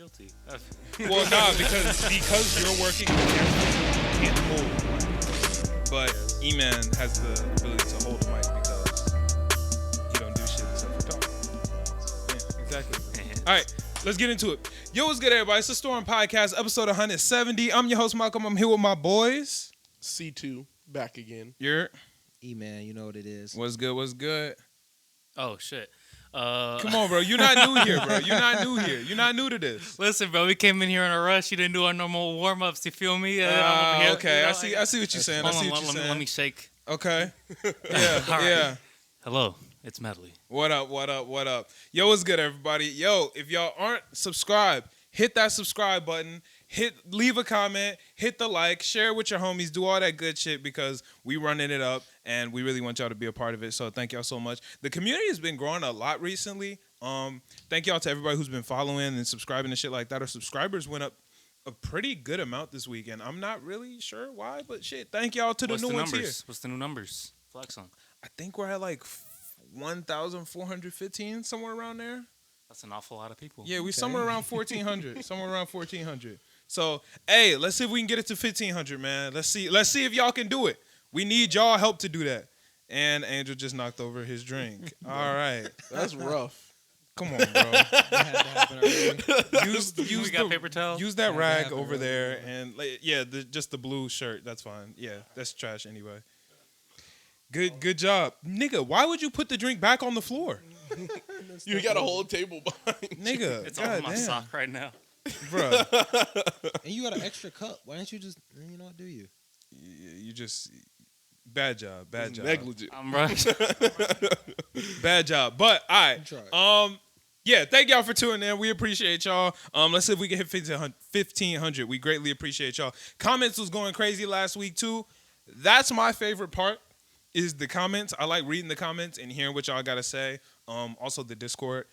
guilty. Well, nah, because you're working against you can't hold the mic. But E-Man has the ability to hold the mic because he don't do shit except for talk. Yeah, exactly. All right, let's get into it. Yo, what's good, everybody? It's the Storm Podcast, episode 170. I'm your host, Malcolm. I'm here with my boys. C2, back again. You're E-Man, you know what it is. What's good? What's good? Oh, shit. Come on, bro. You're not new here, bro. You're not new here. You're not new to this. Listen, bro, we came in here in a rush. You didn't do our normal warm-ups. You feel me? I'm over here, okay. you know, I see what you're saying. Let me shake. Okay. Yeah. All right. Yeah. Hello, it's Medley. What up? Yo, what's good, everybody? Yo, if y'all aren't subscribed, hit that subscribe button. Leave a comment, hit the like, share it with your homies, do all that good shit because we running it up and we really want y'all to be a part of it. So thank y'all so much. The community has been growing a lot recently. Thank y'all to everybody who's been following and subscribing and shit like that. Our subscribers went up a pretty good amount this week, and I'm not really sure why, but shit, thank y'all to the new ones here. What's the new numbers? Flex on. I think we're at like 1,415, somewhere around there. That's an awful lot of people. Yeah, we're somewhere around 1,400. So, hey, let's see if we can get it to 1,500, man. Let's see if y'all can do it. We need y'all help to do that. And Angel just knocked over his drink. All right. That's rough. Come on, bro. That had to happen already. Use got paper towel? Use that rag happen over already. there. And, just the blue shirt. That's fine. Yeah, that's trash anyway. Good job. Nigga, why would you put the drink back on the floor? You got a whole table behind you. Nigga, It's all in my sock right now. Bruh. And you got an extra cup. Why don't you just, do you? You just... Bad job. Negligent. I'm right. Bad job. But, all You right. Yeah, thank y'all for tuning in. We appreciate y'all. Let's see if we can hit 1,500. We greatly appreciate y'all. Comments was going crazy last week, too. That's my favorite part, is the comments. I like reading the comments and hearing what y'all got to say. Also, the Discord.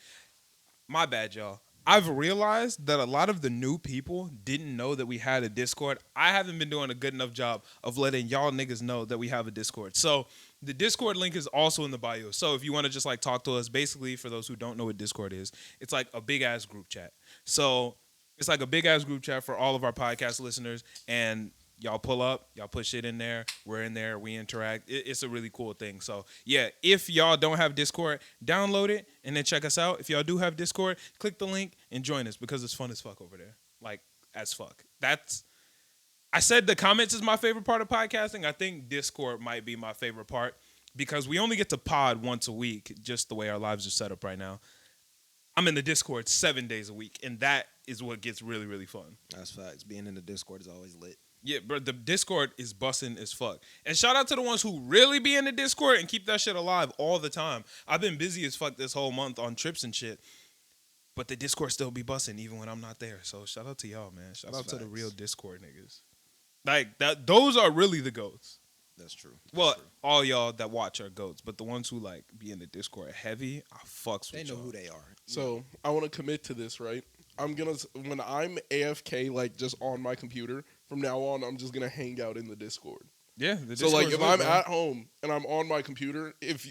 My bad, y'all. I've realized that a lot of the new people didn't know that we had a Discord. I haven't been doing a good enough job of letting y'all niggas know that we have a Discord. So the Discord link is also in the bio. So if you want to just like talk to us, basically for those who don't know what Discord is, it's like a big ass group chat. So it's like a big ass group chat for all of our podcast listeners, and y'all pull up, y'all put shit in there, we're in there, we interact. It's a really cool thing. So, yeah, if y'all don't have Discord, download it and then check us out. If y'all do have Discord, click the link and join us because it's fun as fuck over there. Like, as fuck. I said the comments is my favorite part of podcasting. I think Discord might be my favorite part because we only get to pod once a week, just the way our lives are set up right now. I'm in the Discord 7 days a week, and that is what gets really, really fun. That's facts. Being in the Discord is always lit. Yeah, bro, the Discord is busting as fuck. And shout out to the ones who really be in the Discord and keep that shit alive all the time. I've been busy as fuck this whole month on trips and shit. But the Discord still be busting even when I'm not there. So shout out to y'all, man. Shout out to the real Discord niggas. Like, those are really the GOATs. That's true. Well, all y'all that watch are GOATs. But the ones who, like, be in the Discord heavy, I fucks with They know y'all. who they are. So I want to commit to this, right? When I'm AFK, like just on my computer, from now on, I'm just gonna hang out in the Discord. Yeah, the So like, if I'm at home and I'm on my computer, if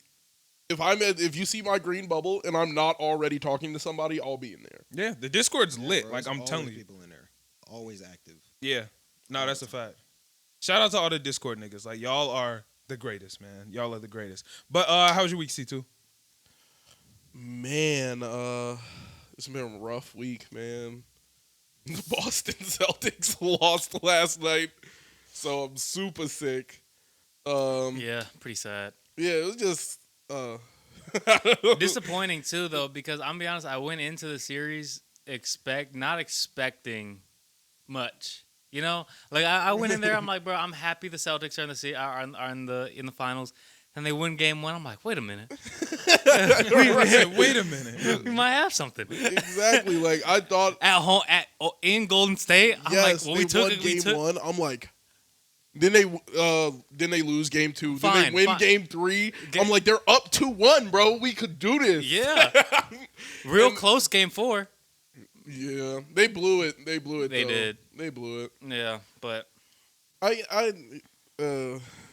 you see my green bubble and I'm not already talking to somebody, I'll be in there. Yeah, the Discord's lit. Bro, Like, I'm always telling you. people in there. Always active. Yeah. No, that's a fact. Shout out to all the Discord niggas. Like, y'all are the greatest, man. Y'all are the greatest. But how was your week, C2? Man, it's been a rough week, man. The Boston Celtics lost last night, so I'm super sick. Yeah, pretty sad. Yeah, it was just Disappointing, too, though, because I'm going to be honest, I went into the series not expecting much. You know? Like, I went in there, I'm like, bro, I'm happy the Celtics are in the finals. And they win game one. I'm like, wait a minute. Wait a minute. We might have something. Exactly. Like, I thought At home, in Golden State, I'm yes, like, well, they we took won it. game one. I'm like, then they lose game two. Then Fine, they win fine. game three. I'm like, they're up 2-1, bro. We could do this. Yeah. Real close game four. Yeah, they blew it. They They though. did. They blew it. Yeah, but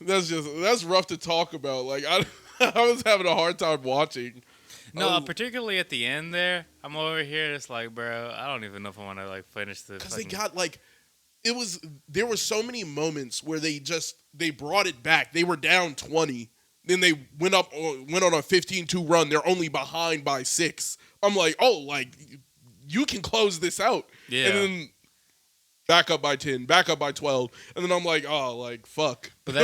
that's rough to talk about. Like I was having a hard time watching. No, particularly at the end there. I'm over here. It's like, bro, I don't even know if I want to like finish this. Because they got like, there were so many moments where they brought it back. They were down 20. Then they went on a 15-2 run. They're only behind by 6. I'm like, oh, like, you can close this out. Yeah. And then back up by 10, back up by 12. And then I'm like, oh, like, fuck. But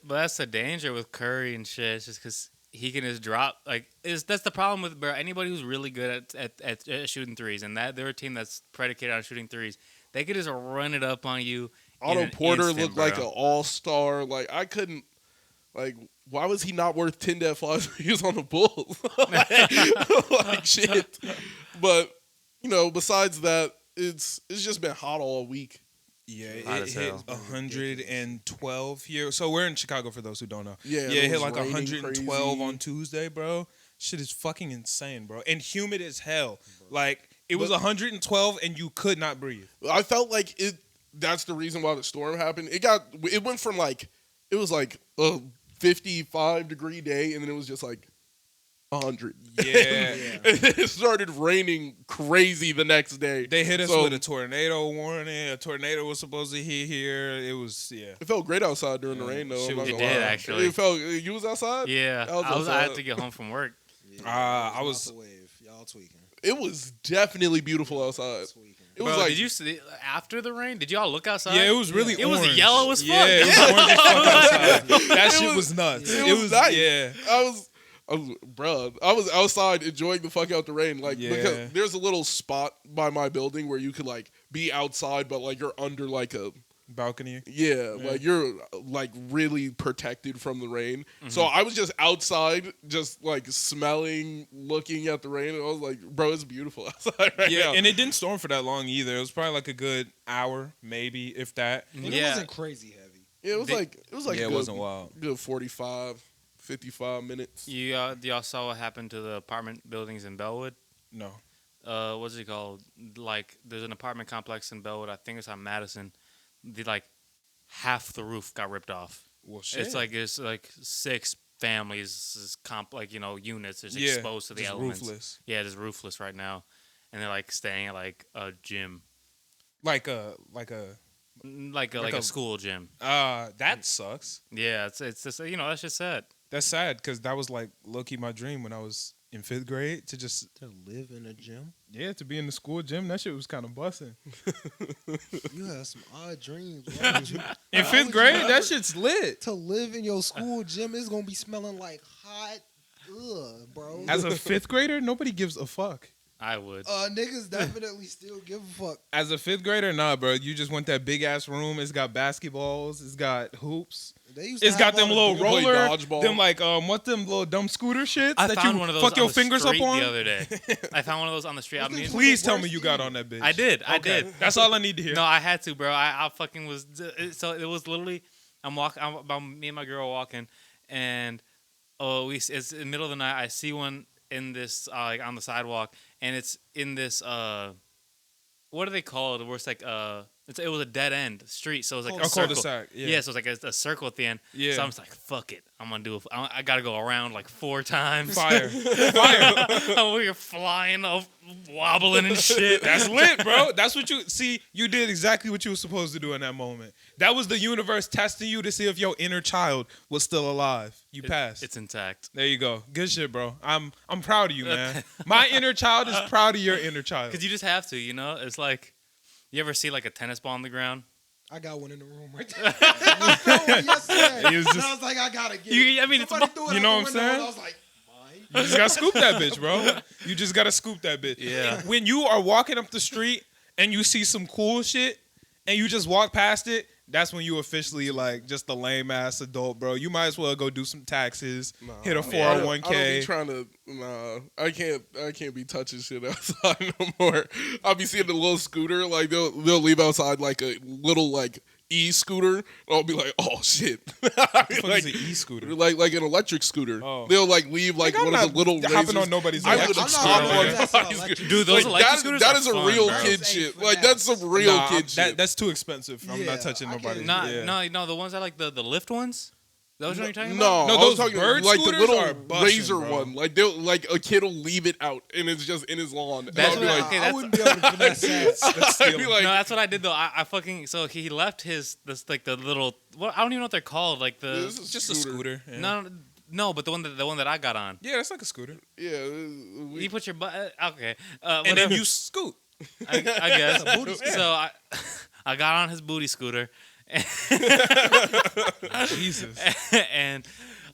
that's the danger with Curry and shit. It's just because he can just drop. Like, that's the problem with, bro, anybody who's really good at shooting threes. And that they're a team that's predicated on shooting threes. They could just run it up on you. Otto Porter looked like an all-star. Like, I couldn't, like, why was he not worth 10 dead flies when he was on the Bulls? like, shit. But, you know, besides that, it's just been hot all week. Yeah, Hot it as hit hell. 112 here. So we're in Chicago for those who don't know. Yeah, it it hit was like raining 112 crazy. on Tuesday, bro. Shit is fucking insane, bro. And humid as hell. Like, it was 112 and you could not breathe. I felt like that's the reason why the storm happened. It went from like, it was like a 55-degree day, and then it was just like 100. Yeah. And then it started raining crazy the next day. They hit us So, with a tornado warning. A tornado was supposed to hit here. It was, yeah. It felt great outside during the rain, though. Shit I'm not was- gonna It did, lie. actually. It felt. You was outside? Yeah, I was I outside. had to get home from work. I was- Wave. Y'all tweaking. It was definitely beautiful outside. Tweaking. It was Bro, like did you see after the rain? Did y'all look outside? Yeah, it was really It was orange. yellow as fuck. Yeah, it was orange as fuck outside. That shit was- was nuts. it was nice. yeah. I was outside enjoying the fuck out the rain. Like, Yeah. because there's a little spot by my building where you could like be outside, but like you're under like a Balcony. like you're like really protected from the rain. Mm-hmm. So I was just outside, just like smelling, looking at the rain, and I was like, bro, it's beautiful outside right Yeah, now. and it didn't storm for that long either. It was probably like a good hour, maybe, if that. And it Yeah. wasn't crazy heavy. Yeah, it was like Yeah, it good, wasn't wild. Good 45, 55 minutes. Y'all saw what happened to the apartment buildings in Bellwood? No. What's it called? Like, there's an apartment complex in Bellwood. I think it's on Madison. Half the roof got ripped off. Well, shit. It's like 6 families, units is Yeah, exposed to the just elements. roofless. Yeah, just roofless right now, and they're like staying at like a gym, Like a like a- a school gym. that sucks. Yeah, it's just that's just sad. That's sad because that was like low-key my dream when I was in 5th grade to just To live in a gym, to be in the school gym. That shit was kind of busting. you had some odd dreams. Why would you- In why 5th would grade, you that ever- shit's lit. To live in your school gym is gonna be smelling like hot, bro. As a 5th grader, nobody gives a fuck. I would. Niggas definitely still give a fuck. As a 5th grader, nah, bro. You just want that big ass room. It's got basketballs. It's got hoops. They used to It's have got them all little the- play roller, dodgeball. them like what them little dumb scooter shits I that found you one of those fuck on your the fingers up street on. the other day. I found one of those on the street. I mean, Please tell me worst you got on that bitch. I did. I Okay. did. That's all I need to hear. No, I had to, bro. I fucking was. So it was literally, me and my girl walking, and it's in the middle of the night. I see one in this like on the sidewalk, and it's in this what do they call it? Where it's like it was a dead end street, so it was like a circle. cul-de-sac. Yeah, so it's like a circle at the end. Yeah. So I'm just like, fuck it, I'm gonna do it. I gotta go around like 4 times. Fire. We're flying, wobbling and shit. That's lit, bro. That's what you did exactly what you were supposed to do in that moment. That was the universe testing you to see if your inner child was still alive. You passed. It's intact. There you go. Good shit, bro. I'm proud of you, man. My inner child is proud of your inner child. Because you just have to, It's like, you ever see like a tennis ball on the ground? I got one in the room right there. Yesterday. He was And just- I was like, I gotta get You- it. I mean, it's Somebody mo- threw it you out know the what I'm window, and saying? I was like, mine. You just gotta scoop that bitch, bro. You just gotta scoop that bitch. Yeah. When you are walking up the street and you see some cool shit and you just walk past it, that's when you officially like just a lame ass adult, bro. You might as well go do some taxes, hit a I don't 401k. be trying to. Nah, I can't be touching shit outside no more. I'll be seeing the little scooter, like they'll leave outside like a little like e-scooter. I'll be like, oh shit. I mean, What like, is an e-scooter? like an electric scooter. Oh. They'll like leave like Nigga, one I'm of the little not hopping razors. on nobody's I electric would scooter, hop man. on That's nobody's electric. scooter. Dude, those Like, electric that- scooters that are is a fun, real bro. kid Those shit. ain't Like that's finesse. some real Nah, kid shit. that's too expensive. I'm Yeah, not touching I can't nobody. do Not, Yeah. no, the ones that like the lift ones. Those what you're talking No, about? No, I was those talking bird like the scooters little are bussin', razor bro. one. Like like a kid will leave it out and it's just in his lawn. And That's I'll be what like, okay, I that's- wouldn't be able to finesse that. That's I'd be stealing. like, No, that's what I did though. I fucking so he left like the little I don't even know what they're called. Like this the is Just a scooter. Yeah. no, but the one that I got on. Yeah, it's like a scooter. Yeah, You put your butt okay, And then whatever. you scoot. I guess. So I got on his booty scooter, Jesus. and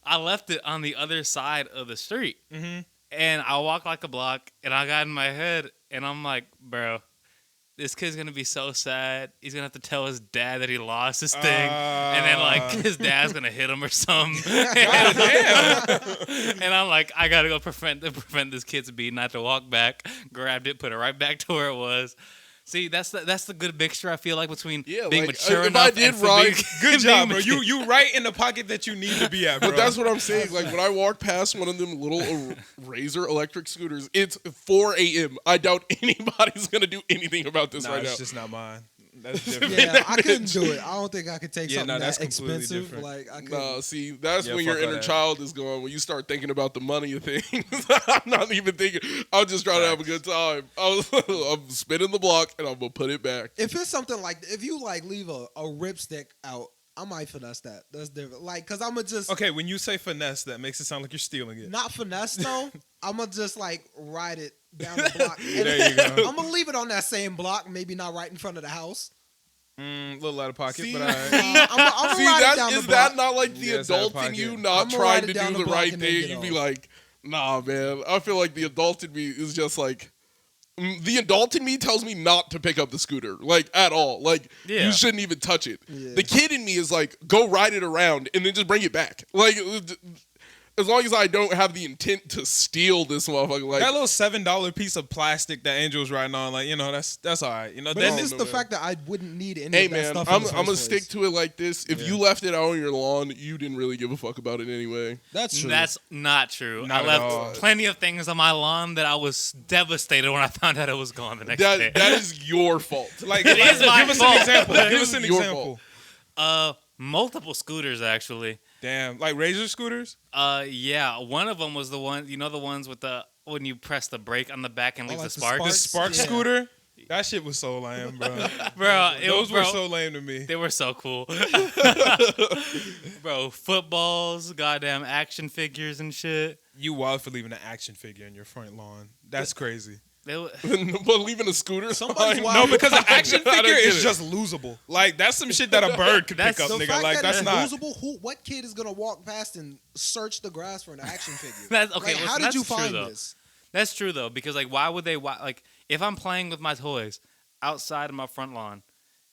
I left it on the other side of the street. Mm-hmm. And I walked like a block, and I got in my head, and I'm like, bro, this kid's gonna be so sad. He's gonna have to tell his dad that he lost his thing, and then like his dad's gonna hit him or something. And I'm like, I gotta go prevent this kid's beating. I had to walk back, grabbed it, put it right back to where it was. See, that's the good mixture I feel like between being like, mature if enough I did and for ride- being, Good job, bro. being You right in the pocket that you need to be at, bro. But that's what I'm saying. Like when I walk past one of them little Razor electric scooters, it's 4 a.m. I doubt anybody's gonna do anything about this Nah, right now. it's just not mine. That's different. Yeah, I couldn't do it. I don't think I could take Yeah, something that's that completely expensive. different. Like I couldn't. No, see, that's Yeah, when your fuck all inner that. child is going. When you start thinking about the money of things, I'm not even thinking. I'm just trying to have a good time. I'm spinning the block and I'm gonna put it back. If it's something like, if you like leave a ripstick out, I might finesse that. That's different. Like, cause I'm gonna just Okay, when you say finesse, that makes it sound like you're stealing it. not finesse though. I'm gonna just like ride it down the block. And There you go. I'm gonna leave it on that same block, maybe not right in front of the house. Little out of pocket, See? but all right. I'm See, ride it that down is the that block. not like the Yeah, it's out of adult in you pocket. not I'ma trying ride to it down do the the block right and then thing? get You'd be off. like, nah, man. I feel like the adult in me is just like. The adult in me tells me not to pick up the scooter, like at all. Like Yeah. you shouldn't even touch it. Yeah. The kid in me is like, go ride it around and then just bring it back. Like as long as I don't have the intent to steal this motherfucker, like That little $7 piece of plastic that Angel's riding on, like, that's all right. You know, But then it's no, just the man. fact that I wouldn't need any hey of that man, stuff. I'm in the gonna first stick place. to it like this. If you left it out on your lawn, you didn't really give a fuck about it anyway. That's true. That's not true. Not I at all. left plenty of things on my lawn that I was devastated when I found out it was gone the next day. That is your fault. like, It is my give us fault. an example. It Give is us an your example. Multiple scooters actually. Damn, like Razor scooters? Yeah, one of them was the one, you know, the ones with the when you press the brake on the back and leave like the the sparks. The Sparks? Spark Yeah. scooter? That shit was so lame, bro. Bro, Those were so lame to me. They were so cool. Bro, footballs, goddamn action figures and shit. You wild for leaving an action figure in your front lawn. That's crazy. They were, But leaving a scooter, Somebody's fine. wild. No, because an action I don't figure get is it. just losable. Like, that's some shit that a bird could pick That's up, the nigga. fact Like, that that's it's not. losable. What kid is gonna walk past and search the grass for an action figure? That's okay. Like, how listen, did you that's true, find though. this? That's true though, because like, why would they? Like, if I'm playing with my toys outside of my front lawn,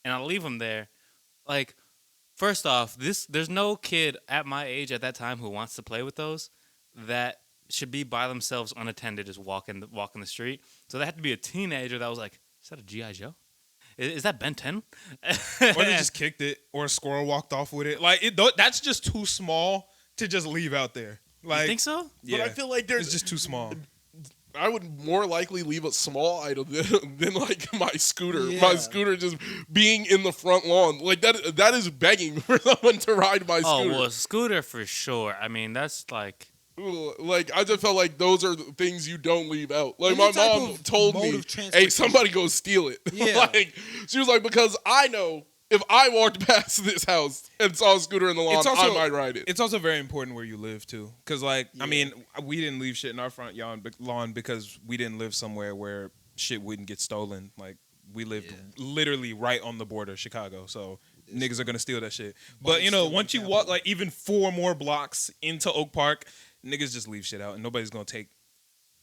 and I leave them there, like, first off, there's no kid at my age at that time who wants to play with those that should be by themselves unattended, just walking the street. So they had to be a teenager that was like, is that a GI Joe? Is that Ben 10? Or they just kicked it, or a squirrel walked off with it. Like, that's just too small to just leave out there. Like, You think so? But I feel like there's it's just too small. I would more likely leave a small item than like my scooter. Yeah. My scooter just being in the front lawn. Like that is begging for someone to ride my Oh scooter. well, a scooter for sure. I mean, that's like. Like I just felt like those are the things you don't leave out. Like Any my type mom of told mode me, of "Hey, transportation." somebody go steal it." Yeah. Like she was like, because I know if I walked past this house and saw a scooter in the lawn, It's also- I might ride it. It's also very important where you live too, because like I mean, we didn't leave shit in our front lawn because we didn't live somewhere where shit wouldn't get stolen. Like we lived literally right on the border, of Chicago, so niggas are gonna steal that shit. But you know, once you walk like even 4 more blocks into Oak Park, niggas just leave shit out, and nobody's gonna take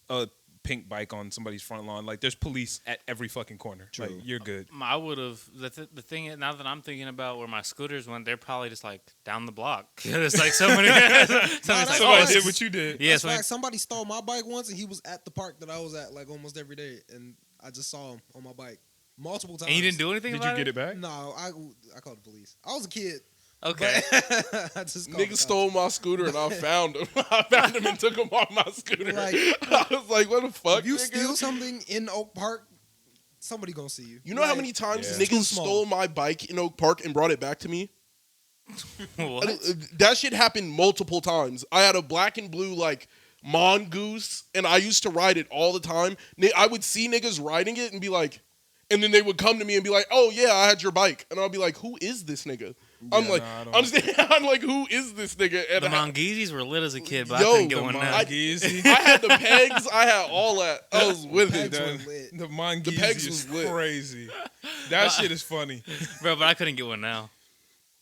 a pink bike on somebody's front lawn. Like there's police at every fucking corner. True. Like you're good. I would have the thing is, now that I'm thinking about where my scooters went, they're probably just like down the block. It's like somebody, that's like, Somebody nice. did what you did. yeah, That's so fact. Somebody stole my bike once, and he was at the park that I was at like almost every day, and I just saw him on my bike multiple times. and you didn't do anything Did about you get it back? No, I called the police. I was a kid. Okay. But I just called the Niggas cops. stole my scooter and I found him. I found him and took him off my scooter. Like- I was like, what the fuck? If you nigga? steal something in Oak Park, somebody gonna see you. You know how Like, many times Yeah. niggas Too small. stole my bike in Oak Park and brought it back to me? What? That shit happened multiple times. I had a black and blue like mongoose, and I used to ride it all the time. I would see niggas riding it and be like, and then they would come to me and be like, "Oh yeah, I had your bike," and I'll be like, "Who is this nigga?" I'm like, I'm like, "Who is this nigga?" And The Mongeezies were lit as a kid, but Yo, I couldn't get the one now. I had the pegs. I had all that. I was with it. Pegs were lit. The Mongeezy pegs is was lit. crazy. That shit is funny. Bro, but I couldn't get one now.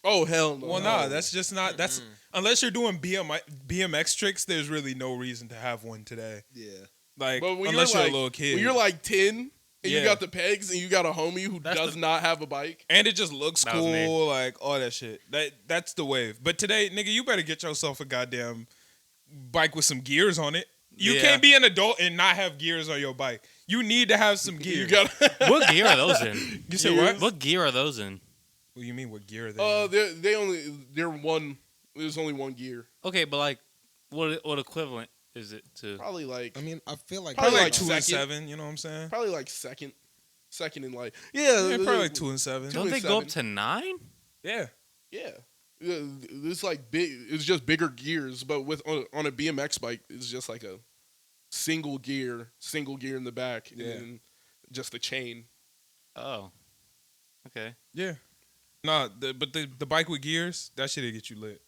Oh hell no. Well, nah, that's just not. That's unless you're doing BMX tricks. There's really no reason to have one today. Yeah. Like But when unless you're like, a little kid. when you're like 10 and Yeah. you got the pegs and you got a homie who That's does not have a bike. and it just looks That was me. cool, like all that shit. That's the wave. But today, nigga, you better get yourself a goddamn bike with some gears on it. You Yeah. can't be an adult and not have gears on your bike. You need to have some gears. You got. What gear are those in? You said what? What gear are those in? What do you mean? What gear are they? in? They're one. There's only one gear. Okay, but like, what equivalent is it to? Probably like. I mean, I feel like Probably like like 2 and second. 7. You know what I'm saying? Probably like second in life. Yeah, Yeah, probably like 2 and 7. Don't they go up to 9? Yeah. Yeah. It's like big. It's just bigger gears, but with on a BMX bike, it's just like a single gear in the back, Yeah. and then just a chain. Oh, okay. Yeah. Nah, but the bike with gears, that shit'll get you lit.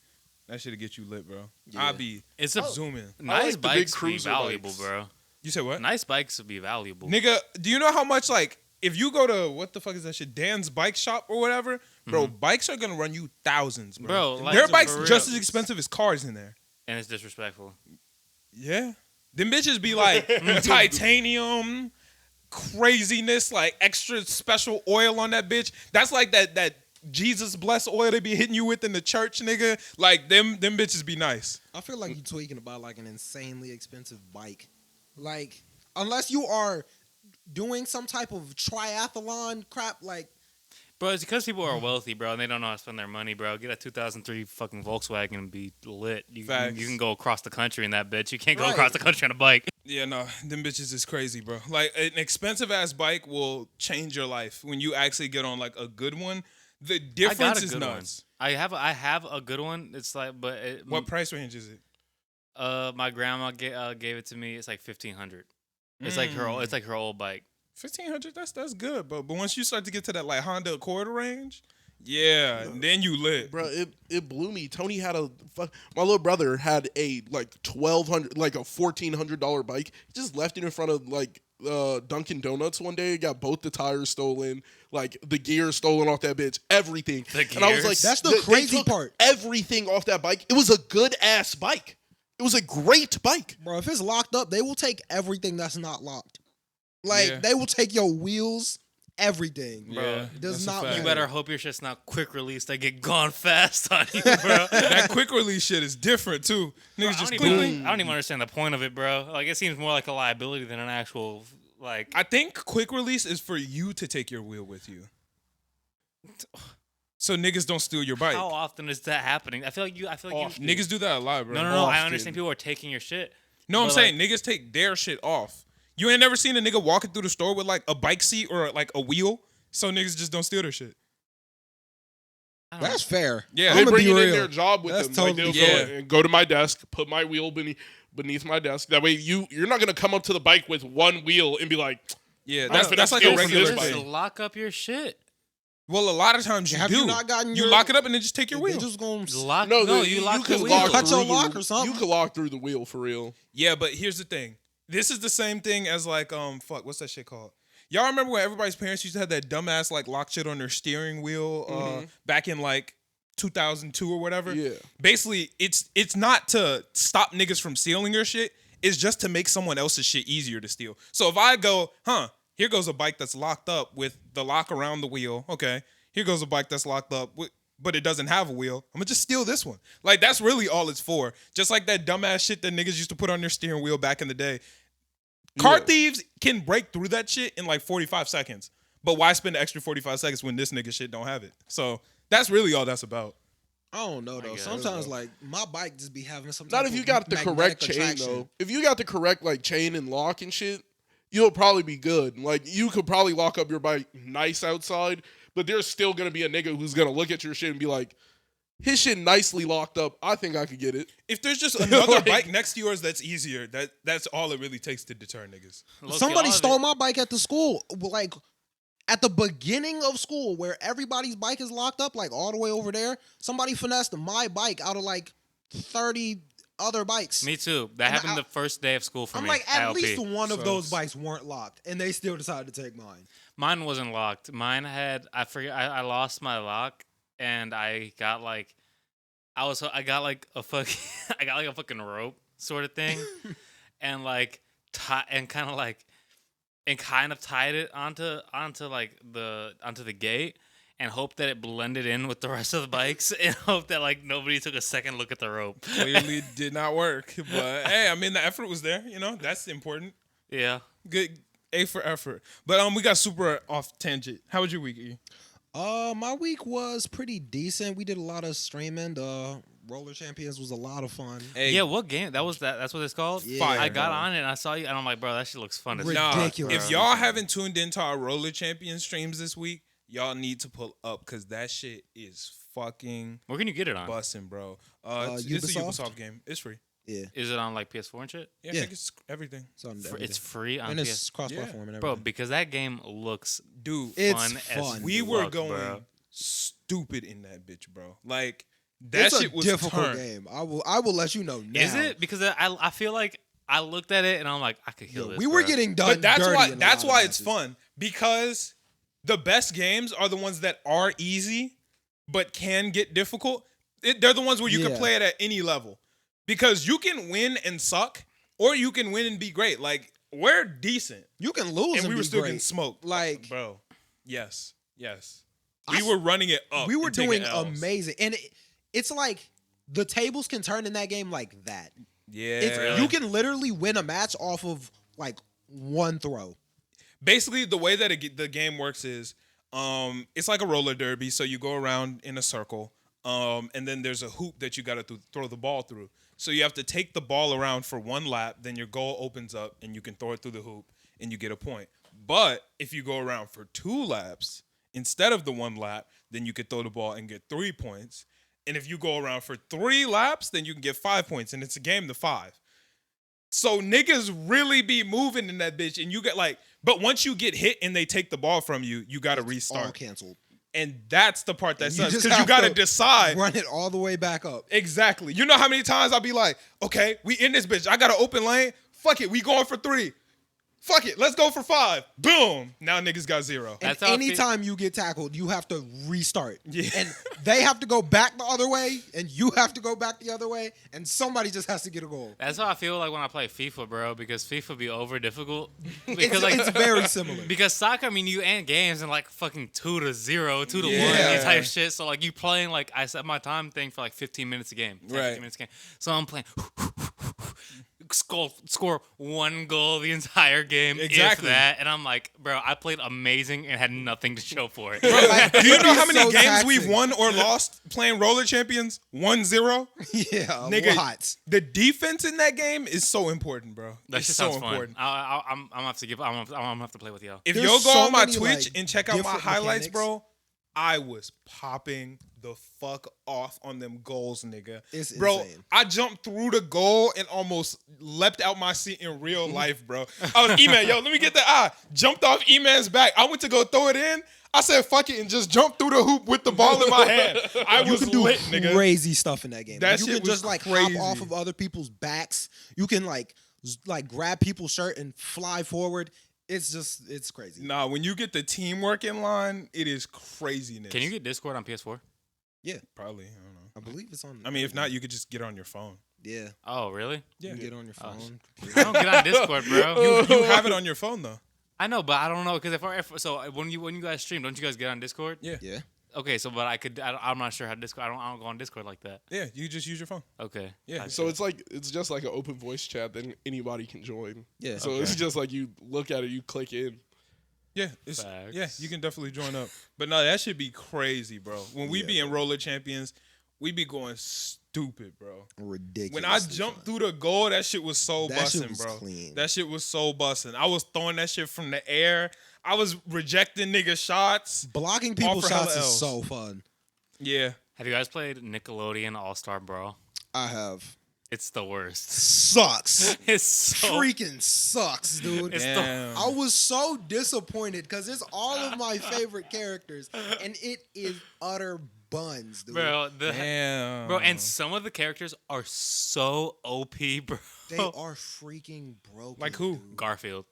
That shit'll get you lit, bro. Yeah. I'll be It's a zooming. nice like the big bikes be cruiser valuable, bikes. bro. You said what? Nice bikes would be valuable. Nigga, do you know how much, like, if you go to, what the fuck is that shit, Dan's Bike Shop or whatever, bro, bikes are gonna run you thousands, bro. Bro, like, their bikes for just real. as expensive as cars in there. And it's disrespectful. Yeah. Them bitches be like titanium, craziness, like extra special oil on that bitch. That's like that Jesus bless oil they be hitting you with in the church, nigga. Like, them bitches be nice. I feel like you tweaking about like an insanely expensive bike. Like, unless you are doing some type of triathlon crap, like Bro, it's because people are wealthy, bro, and they don't know how to spend their money, bro. Get a 2003 fucking Volkswagen and be lit. You Facts. can go across the country in that bitch. You can't go Right. across the country on a bike. Yeah, no, them bitches is crazy, bro. Like, an expensive ass bike will change your life when you actually get on like a good one. The I got difference a is good nuts. one. I have a good one. It's like, but What price range is it? my grandma gave it to me. It's like $1,500. It's like her old bike. 1,500. That's good, but once you start to get to that like Honda Accord range, yeah, then you lit. Bro, it blew me. Tony had my little brother had a like $1,200, like a $1,400 bike. He just left it in front of like Dunkin' Donuts one day. Got both the tires stolen, like the gears stolen off that bitch, everything. The And I was like, gears? That's the they crazy took part. Everything off that bike. It was a good ass bike. It was a great bike. bro, if it's locked up, they will take everything that's not locked. Like Yeah. they will take your wheels, everything. Bro, Yeah, does that's a not fact. matter. You better hope your shit's not quick release. They get gone fast on you, bro. That quick release shit is different too. Bro, Niggas just I quickly. don't even understand the point of it, bro. Like, it seems more like a liability than an actual, like. I think quick release is for you to take your wheel with you, so niggas don't steal your bike. How often is that happening? I feel like you. Niggas do that a lot, bro. No. I Often. understand people are taking your shit. No, I'm But, saying niggas take their shit off. You ain't never seen a nigga walking through the store with like a bike seat or like a wheel, so niggas just don't steal their shit. I don't know. That's fair. Yeah. They I'ma bring be it in real. their job with That's them. totally like they'll fair. go and go to my desk, put my wheel beneath my desk. That way you're not gonna come up to the bike with one wheel and be like, Yeah, Alright, that's like steal a from regular this bike. thing. Lock up your shit. Well, a lot of times you Have do. you not gotten you your- lock it up and then just take your They wheel. just gonna Lock. no, No, you lock could the lock wheel. Cut through your lock the, or something. You could lock through the wheel for real. Yeah, but here's the thing. This is the same thing as like what's that shit called? Y'all remember when everybody's parents used to have that dumbass like lock shit on their steering wheel back in like 2002 or whatever? Yeah. Basically, it's not to stop niggas from stealing your shit. It's just to make someone else's shit easier to steal. So if I go, here goes a bike that's locked up with the lock around the wheel. Okay. Here goes a bike that's locked up but it doesn't have a wheel. I'm gonna just steal this one. Like, that's really all it's for. Just like that dumbass shit that niggas used to put on their steering wheel back in the day. Car thieves can break through that shit in like 45 seconds. But why spend the extra 45 seconds when this nigga shit don't have it? So that's really all that's about. I don't know though. guess. Sometimes like my bike just be having some. Not type if you of got the magnetic correct chain attraction. though. If you got the correct like chain and lock and shit, you'll probably be good. Like you could probably lock up your bike nice outside, but there's still gonna be a nigga who's gonna look at your shit and be like, his shit nicely locked up. I think I could get it. If there's just another Like- bike next to yours that's easier, that's all it really takes to deter niggas. Low-key, Somebody all of stole it- my bike at the school, like at the beginning of school, where everybody's bike is locked up, like all the way over there. Somebody finessed my bike out of like 30 other bikes. Me too. That And happened the first day of school for I'm me. like, at ILP. least one of those Sucks. bikes weren't locked, and they still decided to take mine. Mine wasn't locked. Mine had I lost my lock and I got like I got like a fucking rope sort of thing and like kind of tied it onto the gate and hoped that it blended in with the rest of the bikes and hope that like nobody took a second look at the rope. Clearly did not work. But hey, I mean the effort was there, that's important. Yeah. Good A for effort. But we got super off tangent. How was your week, E? My week was pretty decent. We did a lot of streaming. Roller Champions was a lot of fun. Hey, Yeah, what game? That's what it's called? Yeah, Fire, I got bro. on it and I saw you and I'm like, bro, that shit looks fun as nah, ridiculous. if y'all haven't tuned into our Roller Champion streams this week, y'all need to pull up because that shit is fucking Where can you get it on? busting, bro. It's a Ubisoft? Ubisoft game. It's free. Yeah, Is it on like PS4 and shit? Yeah, I Yeah. think it's everything. it's on It's everything. free on and PS. it's cross-platform and Bro, everything. because that game looks Dude, It's fun fun. as we were fuck, going bro. stupid in that bitch, bro. Like that It's shit a was difficult turned. game. I will let you know now. Is it? Because I feel like I looked at it and I'm like, I could kill Yo, this. we were bro. getting done. But that's dirty why in a that's lot of why it's matches. fun because the best games are the ones that are easy but can get difficult. They're the ones where you can Yeah. play it at any level because you can win and suck or you can win and be great. Like we're decent You can lose, and we be were still great. getting smoked. Like Bro, yes. I We were running it up. we were and taking doing Ls. amazing, and it's like the tables can turn in that game like that. Yeah. It's, You can literally win a match off of like one throw. Basically the way that the game works is it's like a roller derby, so you go around in a circle and then there's a hoop that you got to throw the ball through, so you have to take the ball around for one lap, then your goal opens up and you can throw it through the hoop and you get a point. But if you go around for 2 laps instead of the 1 lap, then you could throw the ball and get 3 points. And if you go around for 3 laps, then you can get 5 points, and it's a game to 5. So niggas really be moving in that bitch, and you get like, but once you get hit and they take the ball from you, you got to All restart. canceled. And that's the part that You sucks just because you have got to to decide. Run it all the way back up. Exactly. You know how many times I'll be like, okay, we in this bitch. I got an open lane. Fuck it. We going for 3. Fuck it. Let's go for 5. Boom. Now niggas got 0. And That's how I feel. anytime you get tackled, you have to restart. Yeah. And they have to go back the other way, and you have to go back the other way, and somebody just has to get a goal. That's how I feel like when I play FIFA, bro. Because FIFA be over difficult. It's, Because like it's very similar. because soccer, I mean, you end games in like fucking 2-0, 2-1, Yeah. type shit. So like you playing like I set my time thing for like 15 minutes a game, 10, Right. 15 minutes a game. So I'm playing. Score 1 goal the entire game, Exactly. if that, and I'm like, bro, I played amazing and had nothing to show for it. Like, Do you it'd know be how many so games we've taxing. won or lost playing Roller Champions? 1-0. Yeah, Nigga, lots. the defense in that game is so important, bro. That it's shit so sounds important. fun. I'm gonna have to give. I'm gonna have to play with y'all. If There's you'll go so on my many, Twitch like, and check out my different highlights, mechanics. bro, I was popping the fuck off on them goals, nigga. It's bro, insane. I jumped through the goal and almost leapt out my seat in real life, bro. I was E-Man, yo, let me get that eye. Jumped off E-Man's back. I went to go throw it in. I said, fuck it, and just jumped through the hoop with the ball in my hand. I You was can do lit, nigga. crazy stuff in that game. That you shit can was just like crazy. hop off of other people's backs. You can like grab people's shirt and fly forward. It's crazy. Nah, when you get the teamwork in line, it is craziness. Can you get Discord on PS4? Yeah, Probably, I don't know. I believe it's on. I mean, if not, you could just get on your phone. yeah, Oh, really? you can get on your Oh, phone. I don't get on Discord, bro. You have it on your phone, though. I know, but I don't know because so when you guys stream, don't you guys get on Discord? Yeah. Yeah, Okay, so but I'm not sure how Discord. I don't go on Discord like that. Yeah, you just use your phone. Okay. Yeah. So it's just like an open voice chat that anybody can join. yeah. So it's just like you look at it, you click in. Yeah, Facts. you can definitely join up. But no, that should be crazy, bro. When we Yeah. be in Roller Champions, we be going stupid, bro. Ridiculous. When I jumped through the goal, that shit was so That shit busting, was bro. clean. That shit was so busting. I was throwing that shit from the air. I was rejecting nigga shots. blocking people's for hella shots is Ls. so fun. Yeah. Have you guys played Nickelodeon All-Star Brawl? I have. It's the worst. Sucks. It's so Freaking sucks, dude. It's Damn. I was so disappointed because it's all of my favorite characters, and it is utter buns, dude. Damn. Bro, and some of the characters are so OP, bro. They are freaking broken. Like who? dude. Garfield.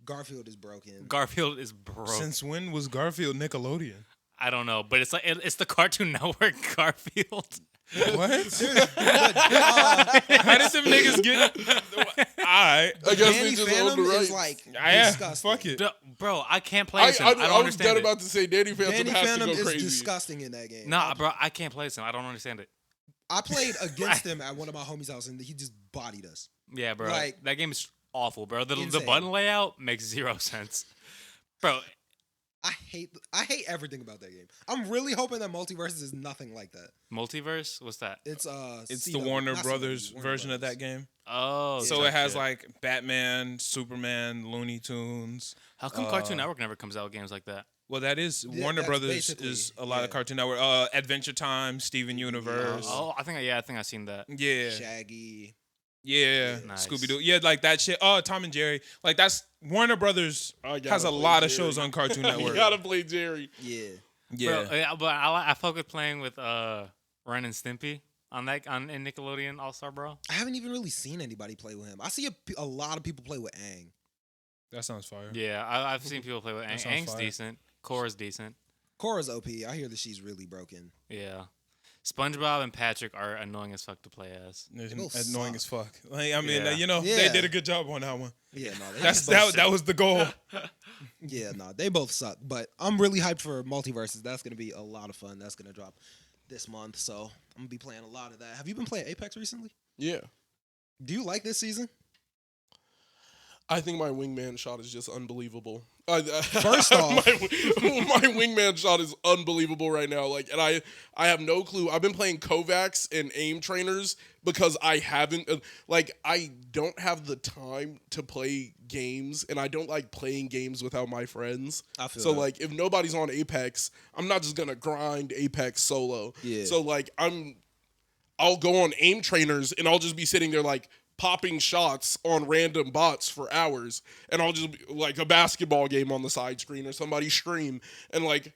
Garfield is broken. Garfield is broken. Since when was Garfield Nickelodeon? I don't know, but it's like it's the Cartoon Network Garfield. What? How did them niggas get? I I guess Danny they just Phantom owned the is rights. like yeah, disgusting. fuck it. Bro, I can't play this. I don't I was understand dead it. about to say Danny Phantom Danny has Phantom to go is crazy. disgusting in that game. Nah, bro, I can't play this. I don't understand it. I played against him at one of my homies' house, and he just bodied us. Yeah, bro. Like- that game is awful, bro. The Insane. button layout makes zero sense. Bro, I hate everything about that game. I'm really hoping that Multiverses is nothing like that. Multiverse? What's that? It's It's CW, the Warner not Brothers CW, Warner version of Brothers. that game. Oh, So that it has shit. like Batman, Superman, Looney Tunes. How come Cartoon Network never comes out with games like that? Well, that is Yeah, Warner that's Brothers basically- is a lot of yeah. Cartoon Network. Adventure Time, Steven Universe. Oh, I think I've seen that. Yeah, Shaggy. yeah, Nice. Scooby Doo. Yeah, like that shit. Oh, Tom and Jerry. Like that's Warner Brothers I gotta has a play lot of Jerry. shows on Cartoon You Network. gotta play Jerry. Yeah. Yeah, Bro, yeah, but I fuck with playing with Ren and Stimpy in Nickelodeon All Star Bro. I haven't even really seen anybody play with him. I see a lot of people play with Aang. that sounds fire. Yeah, I've seen people play with That Aang. sounds Aang's fire. decent. Korra's decent. Korra's OP. I hear that she's really broken. Yeah. SpongeBob and Patrick are annoying as fuck to play as. It's both annoying suck. as fuck. Like, I mean, Yeah. you know, they Yeah. did a good job on that one. Yeah, no, That's that was the goal. Yeah, no, they both suck. But I'm really hyped for Multiverses. That's gonna be a lot of fun. That's gonna drop this month, so I'm gonna be playing a lot of that. Have you been playing Apex recently? Yeah. Do you like this season? I think my wingman shot is just unbelievable. First off- my wingman shot is unbelievable right now. Like, and I have no clue. I've been playing Kovacs and aim trainers because I haven't. I don't have the time to play games, and I don't like playing games without my friends. I feel So that. like, if nobody's on Apex, I'm not just gonna grind Apex solo. Yeah. So like, I'll go on aim trainers, and I'll just be sitting there like popping shots on random bots for hours, and I'll just be, like a basketball game on the side screen or somebody's stream, and like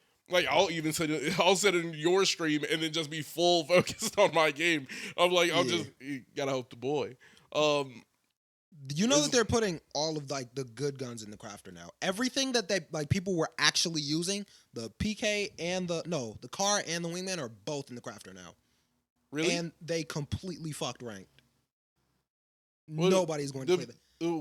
I'll even sit in your stream and then just be full focused on my game. I'm like, you gotta help the boy. You know that they're putting all of like the good guns in the crafter now. Everything that they like people were actually using, the PK and the car and the wingman are both in the crafter now. Really? And they completely fucked ranked. What- Nobody's going to play that.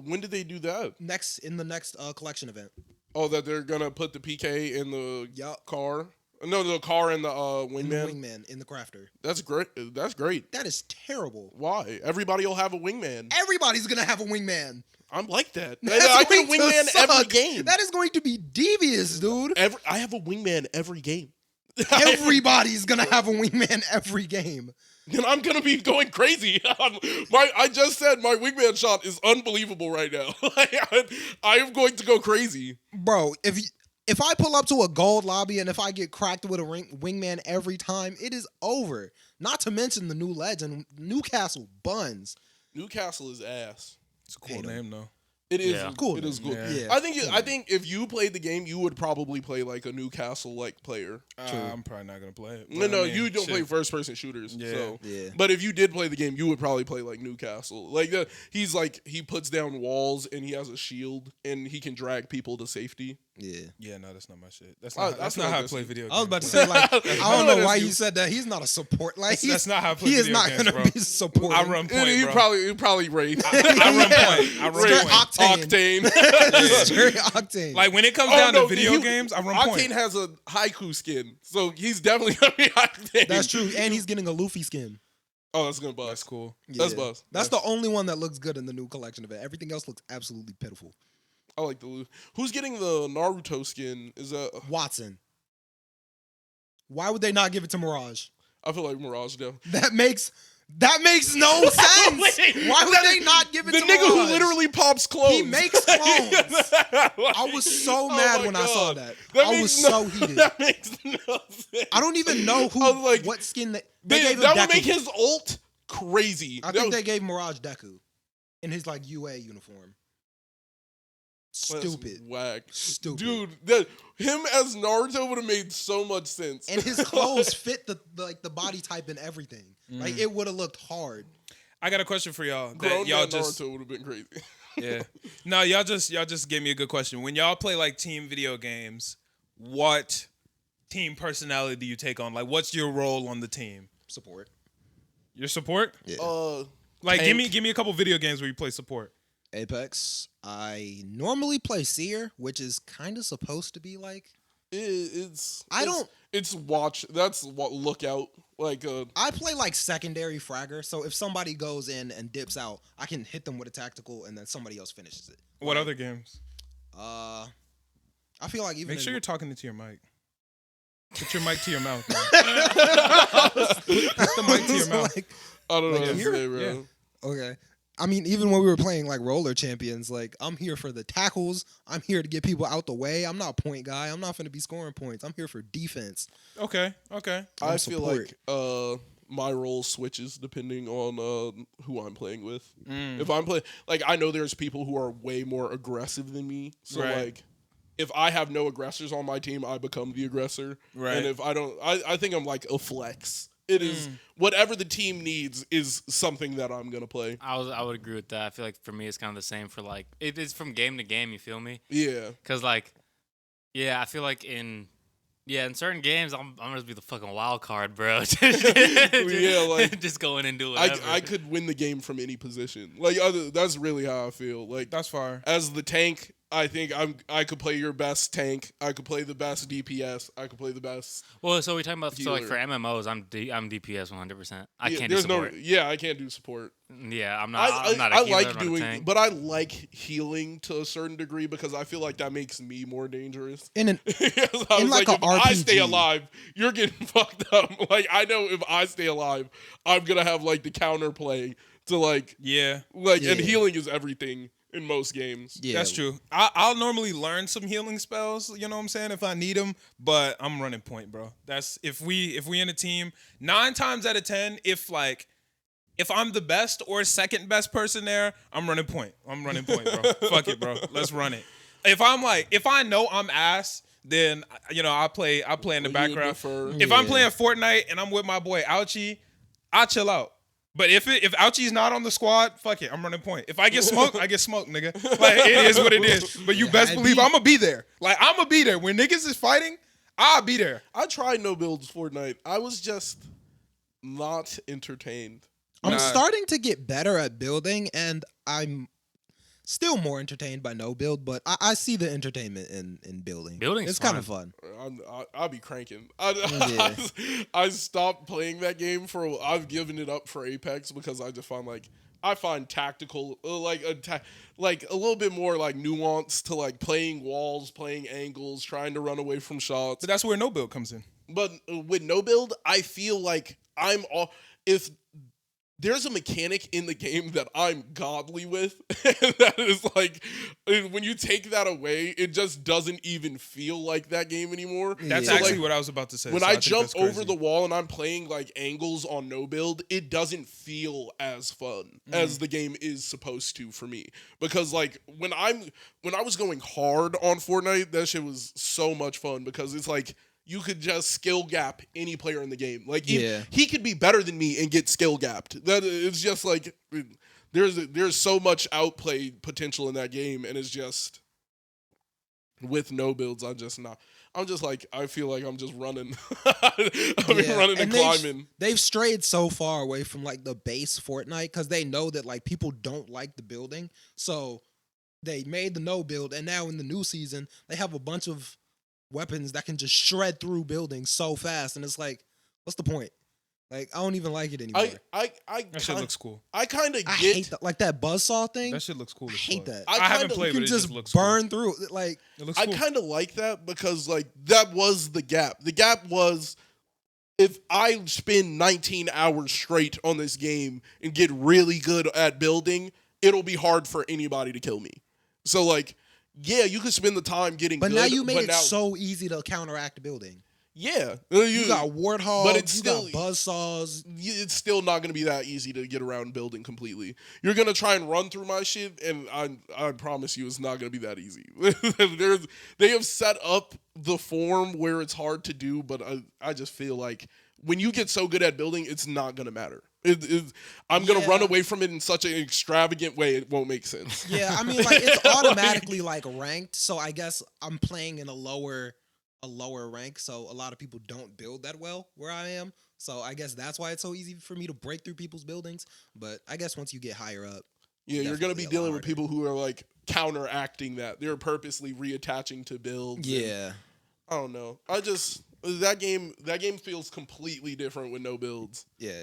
When did they do that? In the next collection event. Oh, that they're gonna put the PK in the Yup. car. No, the car and the In the wingman. wingman in the crafter. That's great. That's great. That is terrible. Why? Everybody will have a wingman. Everybody's gonna have a wingman. I'm like that. That's I get a going to wingman every suck. game. That is going to be devious, dude. I have a wingman every game. Everybody's gonna have a wingman every game. Then I'm gonna be going crazy. I just said my wingman shot is unbelievable right now. I am going to go crazy. Bro, if I pull up to a gold lobby and if I get cracked with a wingman every time, it is over. Not to mention the new legend, Newcastle Buns. Newcastle is ass. It's a cool Hate 'em. name though. It is Yeah. Cool. It is cool. Yeah. Yeah. I think if you played the game, you would probably play like a Newcastle like player. I'm probably not gonna play it. No, but I mean, you don't shit. play first person shooters. Yeah. So. Yeah. But if you did play the game, you would probably play like Newcastle. He puts down walls and he has a shield and he can drag people to safety. Yeah. Yeah, no, that's not my shit. That's I not, that's feel not like how I that's play you. video games. I was about to bro. say, like, I don't know that's why you. you said that. He's not a support. Like, That's not how I play he is video not games, gonna bro. be supporting. I run point, You bro. probably Ray. I run point. I run Straight point. Octane. Straight octane. Like when it comes Oh, down no, to video games, I run Octane point. has a haiku skin, so he's definitely gonna be Octane. That's true. And he's getting a Luffy skin. Oh, that's gonna buzz. That's cool. That's Yeah. buzz. That's the only one that looks good in the new collection of it. Everything else looks absolutely pitiful. I like the loot. Who's getting the Naruto skin? Is that? Watson. Why would they not give it to Mirage? I feel like Mirage though. That makes That makes no sense. Why would they not give it the to nigga who Mirage? literally pops clones? He makes clones. I was so mad when I saw that. I was so heated. That makes no sense. I don't even know what skin they gave him. That would Deku. make his ult crazy. I think they gave Mirage Deku in his like UA uniform. Stupid. That's whack. Stupid. Dude, him as Naruto would have made so much sense. And his clothes fit the body type and everything. Like it would have looked hard. I got a question for y'all. Grown Y'all man just Naruto would have been crazy. yeah. No, y'all just gave me a good question. When y'all play like team video games, what team personality do you take on? Like, what's your role on the team? Support. Your support? Yeah. Like, tank. give me a couple video games where you play support. Apex. I normally play Seer, which is kind of supposed to be like. It's watch. That's what lookout. Like I play like secondary fragger, so if somebody goes in and dips out, I can hit them with a tactical, and then somebody else finishes it. What other games? I feel like even Make sure you're talking into your mic. Put your mic to your mouth. Put the mic to your mouth. Like, I don't know like what to here? say, bro. Yeah. okay. I mean, even when we were playing like roller champions, like I'm here for the tackles. I'm here to get people out the way. I'm not a point guy. I'm not going to be scoring points. I'm here for defense. Okay. I feel like my role switches depending on who I'm playing with. If I'm playing, like I know there's people who are way more aggressive than me, so Right. like if I have no aggressors on my team, I become the aggressor. Right. And if I don't, I think I'm like a flex. It is whatever the team needs is something that I'm gonna play. I would agree with that. I feel like for me it's kind of the same for like it's from game to game. You feel me? Yeah. Cause like, yeah, I feel like in certain games I'm gonna be the fucking wild card, bro. Yeah, like just going and doing whatever. I could win the game from any position. Like that's really how I feel. Like That's far. as the tank, I think I could play your best tank. I could play the best DPS. I could play the best. Well, so we're talking about so like healer. for MMOs, I'm DPS 100%. I Yeah, can't do support. I can't do support. Yeah, I'm not. I'm not a I healer, like I'm not a doing, tank. but I like healing to a certain degree because I feel like that makes me more dangerous. In an Because I in was like like, a if I stay RPG. alive, you're getting fucked up. Like I know if I stay alive, I'm gonna have like the counterplay to like Yeah. and Yeah. healing is everything in most games. yeah, That's true. I'll normally learn some healing spells, you know what I'm saying, if I need them, but I'm running point, bro. That's if we in a team, 9 times out of 10, if I'm the best or second best person there, I'm running point. I'm running point, bro. Fuck it, bro. Let's run it. If I know I'm ass, then I play in the You background. defer. If I'm playing Fortnite and I'm with my boy Ouchie, I chill out. But if Ouchie's not on the squad, fuck it, I'm running point. If I get smoked, I get smoked, nigga. Like it is what it is. But you best believe I'm gonna be there. Like I'm gonna be there when niggas is fighting. I'll be there. I tried no builds Fortnite. I was just not entertained. I'm starting to get better at building, and I'm still more entertained by no build. But I see the entertainment in building. Building's it's kind of fun. I'll be cranking. Yeah. I stopped playing that game I've given it up for Apex because I just find tactical like a little bit more like nuance to like playing walls, playing angles, trying to run away from shots. So that's where no build comes in. But with no build, I feel like if there's a mechanic in the game that I'm godly with, and that is like, when you take that away, it just doesn't even feel like that game anymore. That's So, actually like, what I was about to say. when so I think jump that's crazy. over the wall and I'm playing like angles on no build, it doesn't feel as fun as the game is supposed to for me. Because like when I was going hard on Fortnite, that shit was so much fun because it's like you could just skill gap any player in the game. Like he could be better than me and get skill gapped. That it's just like there's so much outplay potential in that game, and it's just with no builds. I'm just like I feel like I'm just running. Running and climbing. They've strayed so far away from like the base Fortnite because they know that like people don't like the building, so they made the no build, and now in the new season they have a bunch of weapons that can just shred through buildings so fast, and it's like, what's the point? Like, I don't even like it anymore. That shit looks cool. I kind of I get hate that, like that buzzsaw thing. That shit looks cool. I as hate fuck. that. I haven't kinda- played, You but can it just looks burn through it. Like, cool. It looks I cool. kind of like that because like that was the gap. The gap was if I spend 19 hours straight on this game and get really good at building, it'll be hard for anybody to kill me. So, like, yeah, you could spend the time getting But good. now you made it so easy to counteract building. Yeah. You got warthogs, but it's you still, got buzzsaws. It's still not going to be that easy to get around building completely. You're going to try and run through my shit, and I promise you it's not going to be that easy. They have set up the form where it's hard to do, but I just feel like when you get so good at building, it's not going to matter. I'm going to run away from it in such an extravagant way, it won't make sense. Yeah, I mean, like, it's automatically, like, ranked, so I guess I'm playing in a lower rank, so a lot of people don't build that well where I am. So I guess that's why it's so easy for me to break through people's buildings. But I guess once you get higher up, yeah, you're going to be dealing with people who are like counteracting that. They're purposely reattaching to builds. Yeah. I don't know. That game feels completely different with no builds. Yeah.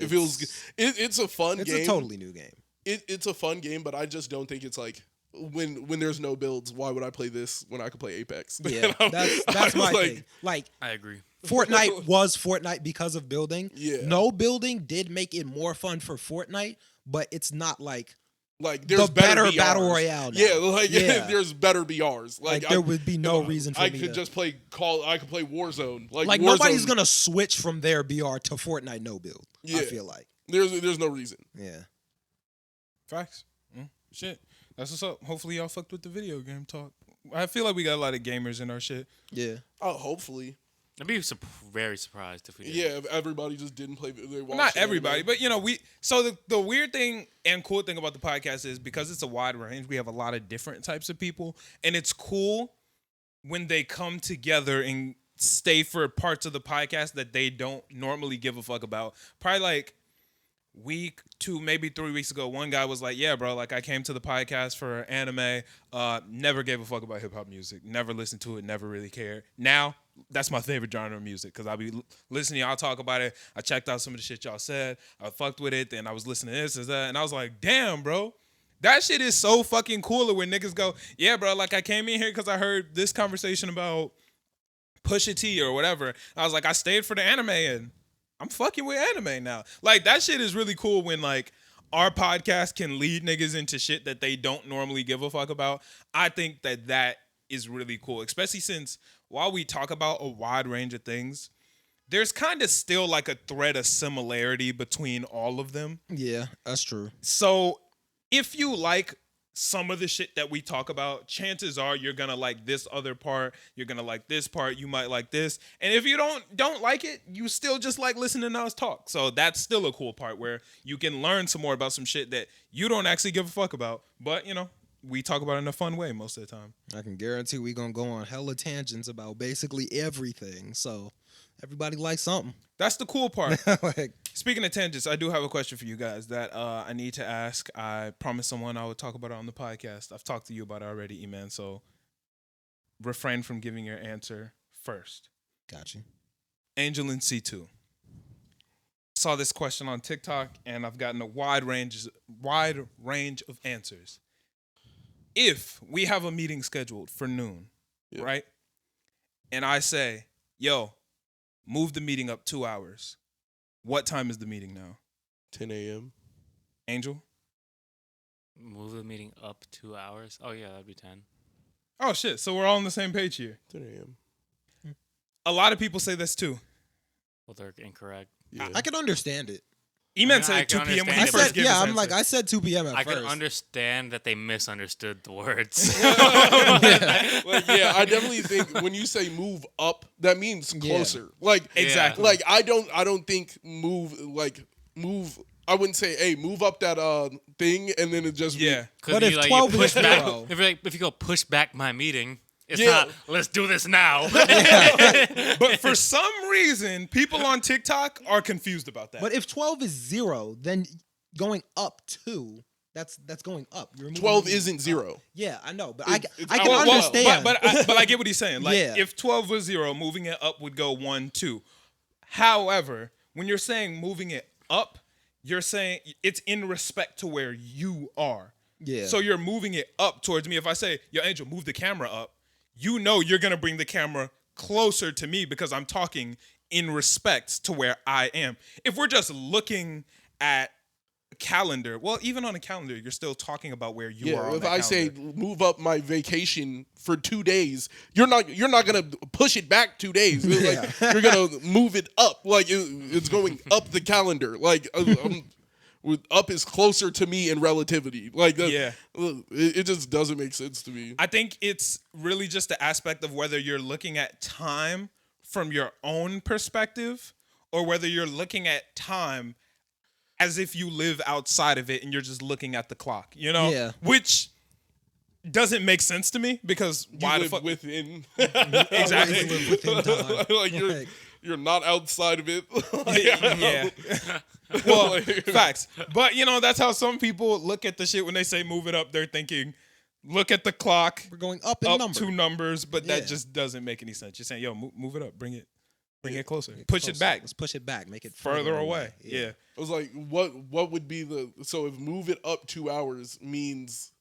It's a fun game. It's a totally new game. It's a fun game, but I just don't think it's like when there's no builds, why would I play this when I could play Apex? Yeah, that's my thing. Like, I agree. Fortnite was Fortnite because of building. Yeah. No building did make it more fun for Fortnite, but it's not like there's the better BRs. battle royale now. Yeah, there's better BRs. Like there would be no reason for me I could just play Warzone. Like Warzone, nobody's gonna switch from their BR to Fortnite no build. Yeah. I feel like there's no reason. Yeah. Facts. Shit. That's what's up. Hopefully y'all fucked with the video game talk. I feel like we got a lot of gamers in our shit. Yeah. Oh, hopefully. I'd be very surprised if we did. Yeah, if everybody just didn't play. Not everybody, but So the weird thing and cool thing about the podcast is because it's a wide range, we have a lot of different types of people, and it's cool when they come together and stay for parts of the podcast that they don't normally give a fuck about. Probably like week 2, maybe 3 weeks ago, one guy was like, yeah, bro, like I came to the podcast for anime, never gave a fuck about hip hop music, never listened to it, never really cared. Now, that's my favorite genre of music because I'll be listening, y'all talk about it. I checked out some of the shit y'all said. I fucked with it, then I was listening to this and that, and I was like, damn, bro. That shit is so fucking cooler when niggas go, yeah, bro, like I came in here because I heard this conversation about Pusha T or whatever. I was like, I stayed for the anime and I'm fucking with anime now. Like, that shit is really cool when, like, our podcast can lead niggas into shit that they don't normally give a fuck about. I think that is really cool, especially since while we talk about a wide range of things, there's kind of still, like, a thread of similarity between all of them. Yeah, that's true. So if you like some of the shit that we talk about, chances are you're gonna like this other part, you're gonna like this part, you might like this, and if you don't like it, you still just like listening to us talk. So that's still a cool part where you can learn some more about some shit that you don't actually give a fuck about, but we talk about it in a fun way most of the time. I can guarantee we gonna go on hella tangents about basically everything, so everybody likes something. That's the cool part. Like, speaking of tangents, I do have a question for you guys that I need to ask. I promised someone I would talk about it on the podcast. I've talked to you about it already, E-Man, so refrain from giving your answer first. Got you. Angel in C2. Saw this question on TikTok, and I've gotten a wide range of answers. If we have a meeting scheduled for noon, right? And I say, yo, move the meeting up 2 hours. What time is the meeting now? 10 a.m. Angel? Move the meeting up 2 hours? Oh, yeah, that'd be 10. Oh, shit. So we're all on the same page here. 10 a.m. A lot of people say this, too. Well, they're incorrect. Yeah. I can understand it. E-Man I said 2 p.m. when he I first said, gave his I'm answer. like, I said 2 p.m. at I first. can understand that they misunderstood the words. Like, yeah, I definitely think when you say move up, that means closer. Like Exactly. Like I don't think move. I wouldn't say, hey, move up that thing, and then it just But if 12 is back, zero. if you go push back my meeting, it's Yeah. not. Let's do this now. But for some reason, people on TikTok are confused about that. But if 12 is 0, then going up 2, that's going up. You're moving 12 the- isn't 0. Yeah, I know, but It's I can well, understand. But I get what he's saying. Like, Yeah. if 12 was 0, moving it up would go 1, 2. However, when you're saying moving it up, you're saying it's in respect to where you are. Yeah. So you're moving it up towards me. If I say, yo, Angel, move the camera up, you're going to bring the camera closer to me because I'm talking in respect to where I am. If we're just looking at calendar, well, even on a calendar, you're still talking about where you are on if that I calendar. say move up my vacation for 2 days, you're not gonna push it back 2 days. It's like, you're gonna move it up. Like it's going up the calendar. Like up is closer to me in relativity. Like it just doesn't make sense to me. I think it's really just the aspect of whether you're looking at time from your own perspective or whether you're looking at time as if you live outside of it and you're just looking at the clock, you know? Yeah. Which doesn't make sense to me because why the fuck within exactly You live within time. like you're not outside of it. yeah. Well, facts. But you know, that's how some people look at the shit when they say move it up. They're thinking, look at the clock. We're going up in up number. 2 numbers, but Yeah. that just doesn't make any sense. You're saying, yo, move it up, bring it closer, Make push closer. it back, Let's push it back. Make it further away. Yeah. Yeah. I was like, what would be so if move it up 2 hours means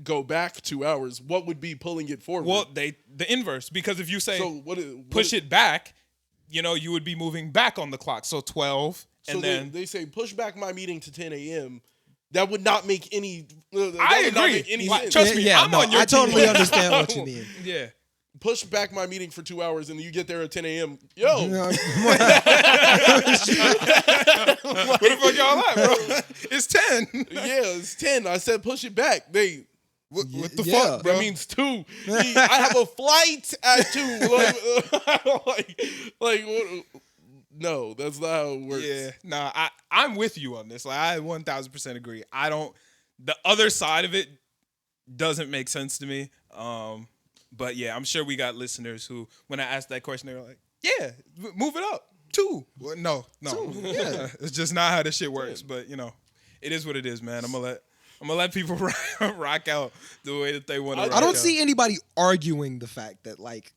go back 2 hours, what would be pulling it forward? Well, the inverse, because if you say so push it back, you know, you would be moving back on the clock. So 12, So and then they say push back my meeting to 10 a.m. That would not make any. I would not agree. make any Like, sense. trust me, I'm on your I totally team. understand what you mean. Yeah. Push back my meeting for 2 hours and you get there at 10 a.m. Yo, Where the fuck y'all at, bro? It's 10. yeah, it's 10. I said push it back. What the Yeah. fuck? That means 2. I have a flight at 2. What, no, that's not how it works. Yeah, nah, I'm with you on this. Like, I 1,000% agree. I don't. The other side of it doesn't make sense to me. But yeah, I'm sure we got listeners who, when I asked that question, they were like, "Yeah, move it up 2." Well, no, yeah. it's just not how this shit works. But you know, it is what it is, man. I'm gonna let people rock out the way that they want to. I don't see anybody arguing the fact that like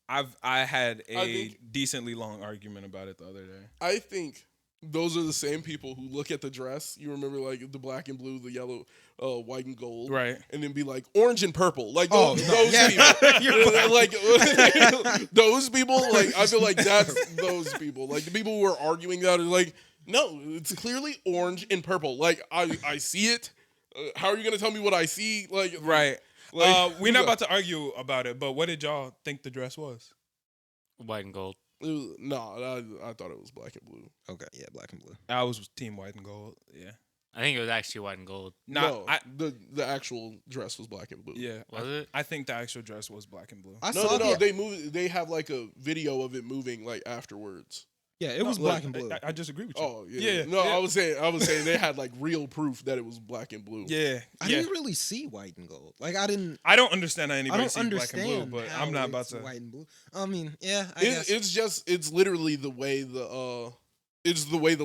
I had a I think- decently long argument about it the other day. I think those are the same people who look at the dress. You remember like the black and blue, the yellow, white and gold, Right. And then be like orange and purple, like Oh, those, no, those yeah. people, like those people. Like I feel like that's those people. Like the people who are arguing that are like, no, it's clearly orange and purple. Like I see it. How are you gonna tell me what I see? Like Right. Like, We're not about to argue about it, but what did y'all think the dress was? White and gold. No, I thought it was black and blue. okay, yeah, black and blue. I was team white and gold. Yeah. I think it was actually white and gold. No, the actual dress was black and blue. Yeah. Was it? I think the actual dress was black and blue. I No, saw no, the, they have like a video of it moving like afterwards. yeah, it was black and blue. I disagree with you. Oh yeah. Yeah. No, yeah. I was saying they had like real proof that it was black and blue. Yeah. I yeah. didn't really see white and gold. Like I don't understand how anybody sees black and blue, but how I'm not about it's to. white and blue. I mean, yeah, I guess. It's literally the way the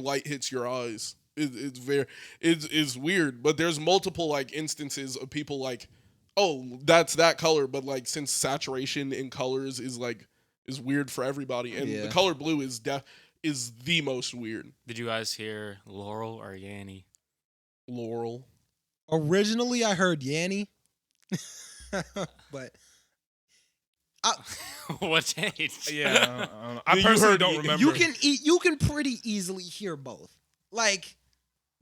light hits your eyes. It's weird, but there's multiple like instances of people like, oh, that's that color, but like since saturation in colors is weird for everybody, and the color blue is the most weird. Did you guys hear Laurel or Yanny? Laurel. Originally, I heard Yanny, but What changed? Yeah. I You personally heard- don't remember. you can pretty easily hear both. Like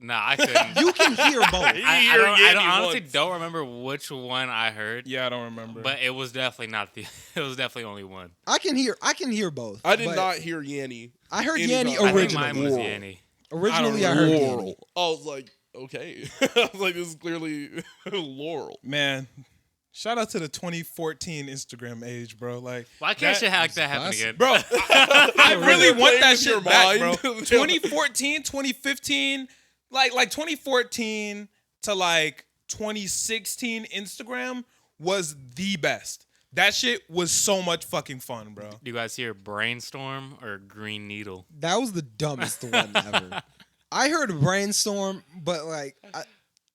Nah, I couldn't. you can hear both. I honestly don't remember which one I heard. Yeah, I don't remember. But it was definitely not the. It was definitely only one. I can hear both. I did but not hear Yanny. I heard anytime. Yanny I think originally. mine was Laurel. Yanny. Originally, I I don't heard Laurel. Yanny. I was like, okay. I was like, this is clearly Laurel. man, shout out to the 2014 Instagram age, bro. Like, Why can't shit like that happen classic. again? bro, I really want Playing that with your shit back, bro. mind. 2014, 2015, like 2014 to like 2016 Instagram was the best. That shit was so much fucking fun, bro. Do you guys hear Brainstorm or Green Needle? That was the dumbest one ever. I heard Brainstorm, but like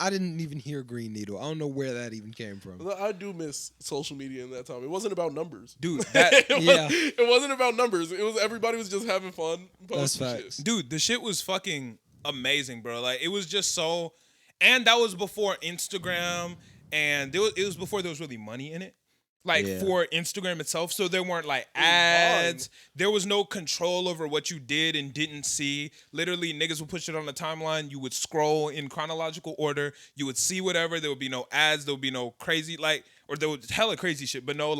I didn't even hear Green Needle. I don't know where that even came from. I do miss social media in that time. It wasn't about numbers. Dude, that It wasn't about numbers. It was everybody was just having fun. That's posting facts. shit. dude, the shit was fucking amazing, bro. Like, it was just so, and that was before Instagram, and it was before there was really money in it. for Instagram itself, so there weren't like ads. There was no control over what you did and didn't see. Literally, niggas would push it on the timeline. You would scroll in chronological order. You would see whatever. There would be no ads. There would be no crazy or there was hella crazy shit, but no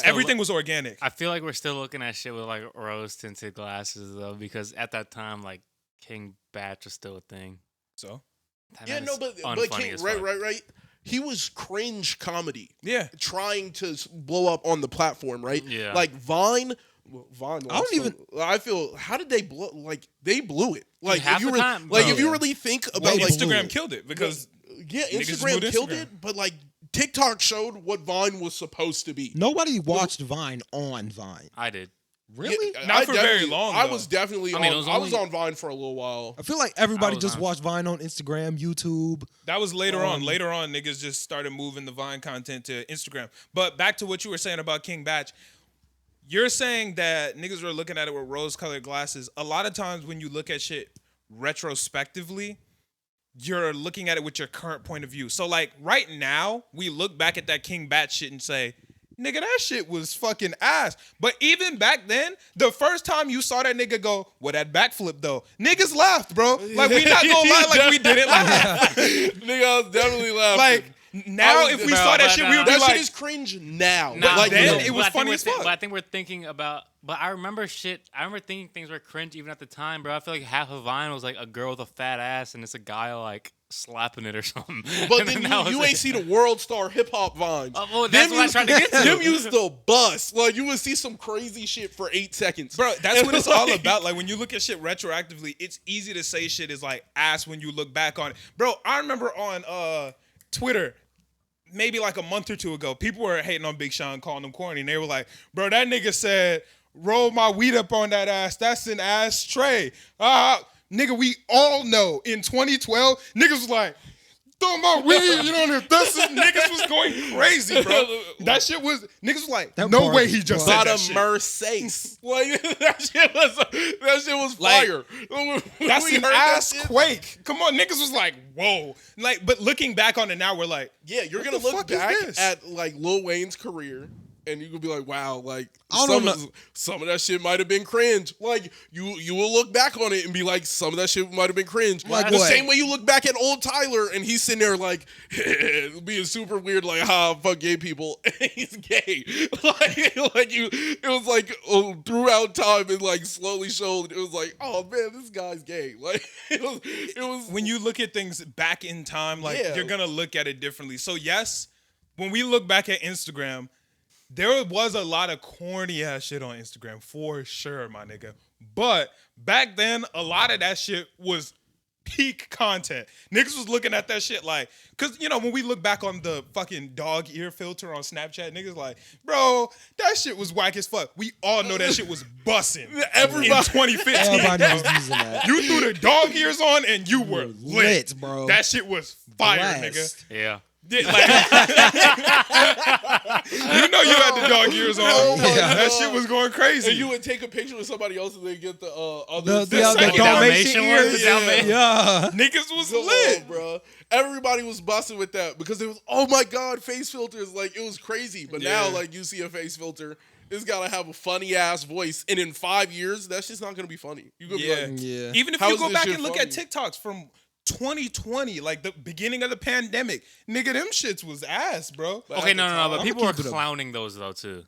everything was organic. I feel like we're still looking at shit with like rose tinted glasses though, because at that time like King Batch was still a thing. So but King, right. He was cringe comedy. Yeah. Trying to blow up on the platform, right? Yeah. Like Vine. I feel. How did they blow? Like they blew it. Like half if you the time, if you really think about Instagram killed it because Instagram killed it, but like TikTok showed what Vine was supposed to be. Nobody watched Vine on Vine. I did. Really? Yeah, Not for very long. I was definitely. I mean, I was on Vine for a little while. I feel like everybody just watched Vine on Instagram, YouTube. That was later on. Later on, niggas just started moving the Vine content to Instagram. But back to what you were saying about King Batch. You're saying that niggas were looking at it with rose-colored glasses. A lot of times when you look at shit retrospectively, you're looking at it with your current point of view. So, like, right now, we look back at that King Batch shit and say, nigga, that shit was fucking ass. But even back then, the first time you saw that nigga go, well, that backflip, though, niggas laughed, bro. Like, we not gonna lie, like, we didn't laugh. Nigga, I was definitely laughing. Like, now, if we saw that shit, we would be that like... shit is cringe now. Nah, like, then it was funny as fuck. But I think we're thinking about... But I remember thinking things were cringe even at the time, bro. I feel like half of Vine was like a girl with a fat ass and it's a guy like slapping it or something. But then you ain't see the world star hip hop Vines. Well, that's what I tried to get to. Them used the bus. Like you would see some crazy shit for 8 seconds. Bro, that's what it's all about. Like when you look at shit retroactively, it's easy to say shit is like ass when you look back on it. Bro, I remember on Twitter, maybe like a month or two ago, people were hating on Big Sean, calling him corny. And they were like, bro, that nigga said, roll my weed up on that ass. That's an ashtray. Nigga, we all know in 2012, niggas was like, throw my weed, you know, niggas was going crazy, bro. That shit was, niggas was like, no way he just said that shit. Mercedes. Like, that shit was fire. That's an ass quake. Come on, niggas was like, whoa. Like, but looking back on it now, we're like, yeah, you're going to look back at, like, Lil Wayne's career, and you could be like, wow, like, some of that shit might have been cringe. Like, you will look back on it and be like, some of that shit might have been cringe. Like the same way you look back at old Tyler and he's sitting there like, being super weird, like, fuck gay people. And he's gay. It was like, throughout time and like slowly showed, it was like, oh man, this guy's gay. Like, it was. When you look at things back in time, like, you're going to look at it differently. So yes, when we look back at Instagram, there was a lot of corny ass shit on Instagram for sure, my nigga. But back then, a lot of that shit was peak content. Niggas was looking at that shit like, cause you know when we look back on the fucking dog ear filter on Snapchat, niggas like, bro, that shit was whack as fuck. We all know that shit was bussin'. Everybody in 2015. Everybody was using that. You threw the dog ears on and you were lit, bro. That shit was fire, Blast. nigga. Yeah. Yeah, like, you know you had the dog ears on. That shit was going crazy. And you would take a picture with somebody else and they get the other the Dalmatian ears. Yeah. Niggas was lit, bro. Everybody was busting with that because it was, oh my god, face filters. Like it was crazy. But now, like you see a face filter, it's gotta have a funny ass voice, and in 5 years, that shit's not gonna be funny. You gonna be like, even if you go back and look at TikToks from 2020, like the beginning of the pandemic, nigga, them shits was ass, bro. Okay, no, but people were clowning those though too.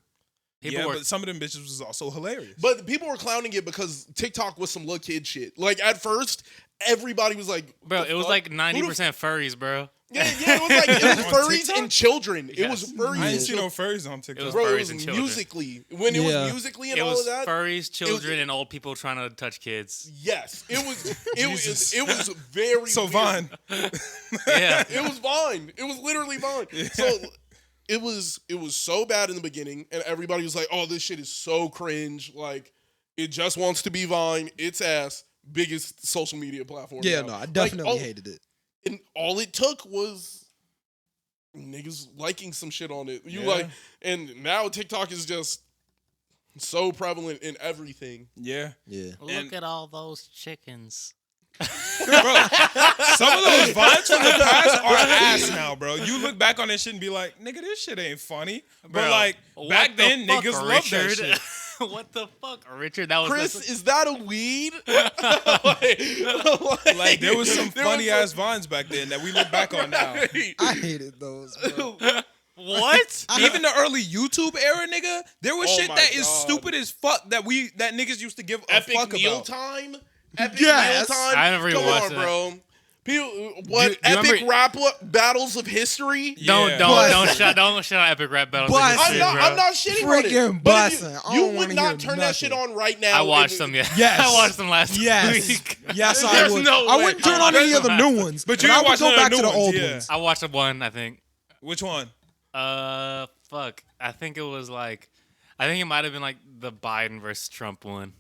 But some of them bitches was also hilarious. But people were clowning it because TikTok was some little kid shit. Like at first, everybody was like, bro, it was like 90% furries, bro. Yeah, it was furries and children. It was furries. I didn't see no furries on TikTok. Bro, it was Musically. When it was Musically and all of that. It was furries, children, and old people trying to touch kids. Yes. It was very so weird. Vine. Yeah. It was Vine. It was literally Vine. Yeah. So it was so bad in the beginning, and everybody was like, oh, this shit is so cringe. Like, it just wants to be Vine. It's ass. Biggest social media platform. Yeah, now. no, I definitely hated it. And all it took was niggas liking some shit on it. And now TikTok is just so prevalent in everything. Yeah. Look at all those chickens. Bro, some of those vines from the past are ass now, bro. You look back on this shit and be like, nigga, this shit ain't funny. But Bro, like back then, fuck, niggas loved that Richard? shit. What the fuck, Richard? That was Chris, is that a weed? Like there was some funny ass vines back then that we look back on now. I hated those. Bro. what? Even the early YouTube era, nigga, there was Oh shit my that is God. stupid as fuck that niggas used to give a Epic fuck meal about. time? Epic Yes. meal time? I never even Come watched on, that. bro. People, what Do you epic remember- rap battles of history? Yeah. don't shut out Epic Rap Battles. But- I'm not shitting on it. Freaking But if bussin'. I you don't would wanna not hear turn that shit nothing. on right now. I watched and- them. Yeah, Yes. I watched them last Yes. week. Yes, I There's would. no I way. wouldn't turn on any of the There's new no- ones. But you I ain't would watching go the back new to the ones, old yeah. ones. I watched one. I think. Which one? Fuck. I think it was like. I think it might have been like the Biden versus Trump one.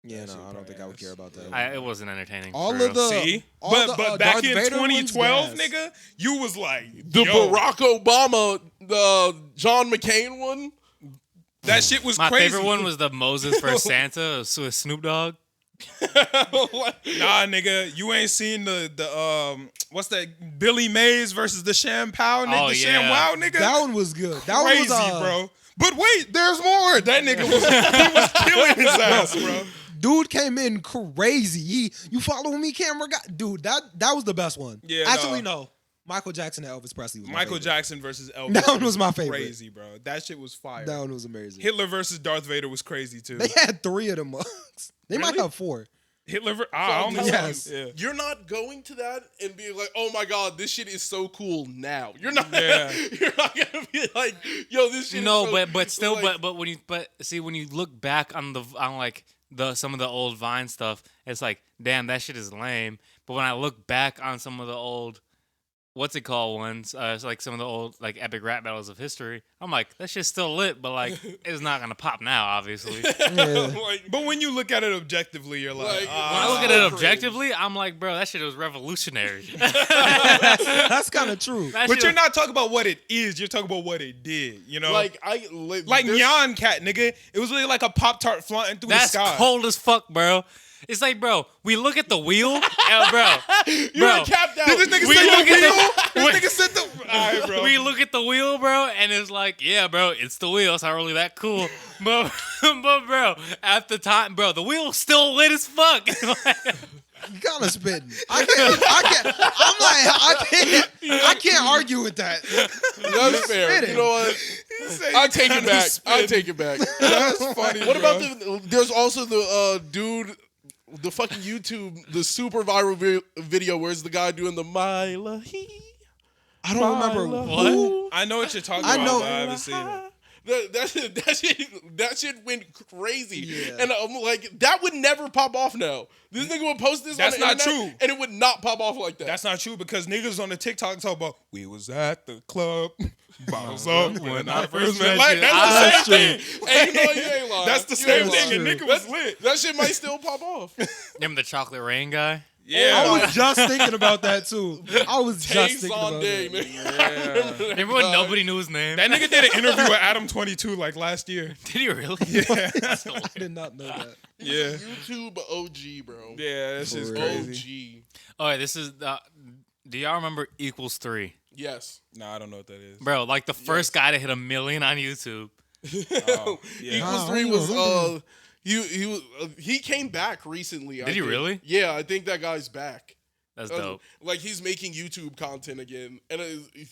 Yeah, no, I don't think I would care about that. It wasn't entertaining. All for of real. the See? all But the, back Darth in Vader ones, 2012, yes. nigga, you was like, The yo, Barack Obama, the John McCain one. that shit was My crazy. favorite one was the Moses versus Santa with Snoop Dogg. Nah, nigga, you ain't seen the what's that? Billy Mays versus the Sham Pow, nigga. Oh, the yeah. Sham Wow, nigga. That one was good. That Crazy, one was bro. But wait, there's more. That nigga was killing his ass, bro. Dude came in crazy. You following me, camera guy? Dude, that was the best one. Yeah, Actually, no. no. Michael Jackson and Elvis Presley was my Michael favorite. Jackson versus Elvis. That one was my favorite. Crazy, bro. That shit was fire. That one was amazing. Hitler versus Darth Vader was crazy too. They had 3 of them mugs. They might Really? have 4. Hitler. I'm don't telling know. Yes. Yeah. You're not going to that and be like, "Oh my god, this shit is so cool now." You're not. Yeah. You're not gonna be like, "Yo, this shit." No, is so, but still, like, but when you look back on like some of the old Vine stuff, it's like, damn, that shit is lame. But when I look back on some of the old, what's it called ones, it's like some of the old like epic rap battles of history, I'm like, that shit's still lit, but like it's not gonna pop now, obviously. Yeah. like, But when you look at it objectively, you're like, Like, When I look at so it cringe. objectively, I'm like, bro, that shit was revolutionary. That's kind of true. That but shit you're was- not talking about what it is. You're talking about what it did. You know, like like there's- Nyan Cat, nigga. It was really like a Pop Tart flying through That's the sky. cold as fuck, bro. It's like, bro, we look at the wheel, and bro. You're capped out. Did this nigga We say look the at wheel? This nigga said the. All right, bro. We look at the wheel, bro, and it's like, yeah, bro, it's the wheel. It's not really that cool. But bro, at the time, bro, the wheel's still lit as fuck. You kind of spitting. I can't argue with that. That's fair. Spit it. You know what? I take it back. I take it back. That's funny. What about the? There's also the dude, the fucking YouTube, the super viral video where's the guy doing the Mila he. I don't remember What? who. I know what you're talking I about. know- But I haven't seen it. That shit went crazy, Yeah. and I'm like, that would never pop off now. This nigga would post this. That's on the not internet, true. and it would not pop off like that. That's not true because niggas on the TikTok talk about we was at the club, bottles up when I first met. Like, that's the same thing. Hey, you know what? You ain't lying. That's the You same ain't thing. lying. And nigga was lit. That shit might still pop off. Remember the chocolate rain guy? Yeah. I was just thinking about that too. I was just thinking about Day, that. man. Remember when nobody knew his name? That nigga did an interview with Adam 22 like last year. Did he really? Yeah. I did not know that. Yeah. YouTube OG, bro. Yeah, that shit's For crazy. OG. All right, this is. Do y'all remember Equals 3? Yes. Nah, I don't know what that is. Bro, like the first guy to hit 1 million on YouTube. Oh, yeah. Equals Wow, 3 I was remember. he came back recently. Did he really? Yeah, I think that guy's back. That's dope. Like he's making YouTube content again, and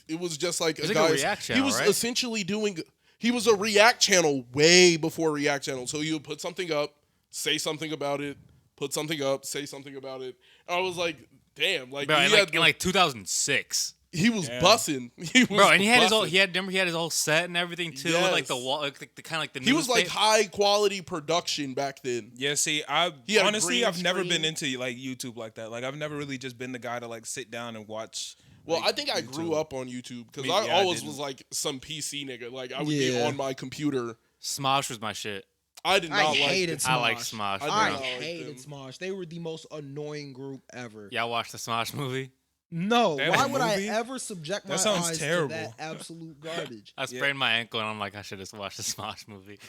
it was just like It's a like a guy's. React He channel, was right? essentially doing. He was a React channel way before React channel. So he would put something up, say something about it, put something up, say something about it. And I was like, damn, like Bro, he in like 2006. he was Yeah. bussing. He was Bro, and he had his whole. bussing. Remember he had his whole set and everything too, with, like the Yes. wall, like the kind of like the. He was like newspaper. high quality production back then. Yeah, see, He had a honestly, green I've never been screen. into like YouTube like that. Like, I've never really just been the guy to like sit down and watch. Well, like, I think I grew YouTube. up on YouTube because Me- I yeah, I always didn't. was like some PC nigga. Like I would be Yeah. on my computer. Smosh was my shit. I did not I like hated it. Smosh. I like Smosh. I bro. I did not like hated them. Smosh. They were the most annoying group ever. Y'all watched the Smosh movie? No, They have why a would movie? I ever subject my That sounds eyes terrible. to that absolute garbage? I sprained my ankle and I'm like, I should have watched the Smosh movie.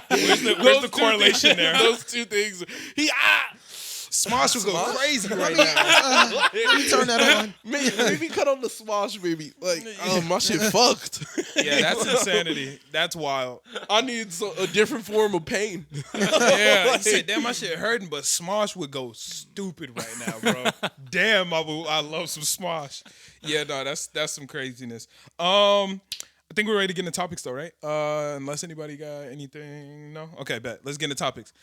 Where's the Those two correlation things- there? Those two things. Smosh would go crazy right now. Let me turn that on. Maybe cut on the Smosh, baby. Like, oh, my shit fucked. Yeah, that's insanity. That's wild. I need a different form of pain. Yeah, he said, damn, my shit hurting, but Smosh would go stupid right now, bro. Damn, I love some Smosh. Yeah, no, that's some craziness. I think we're ready to get into topics though, right? Unless anybody got anything. No? Okay, bet. Let's get into topics.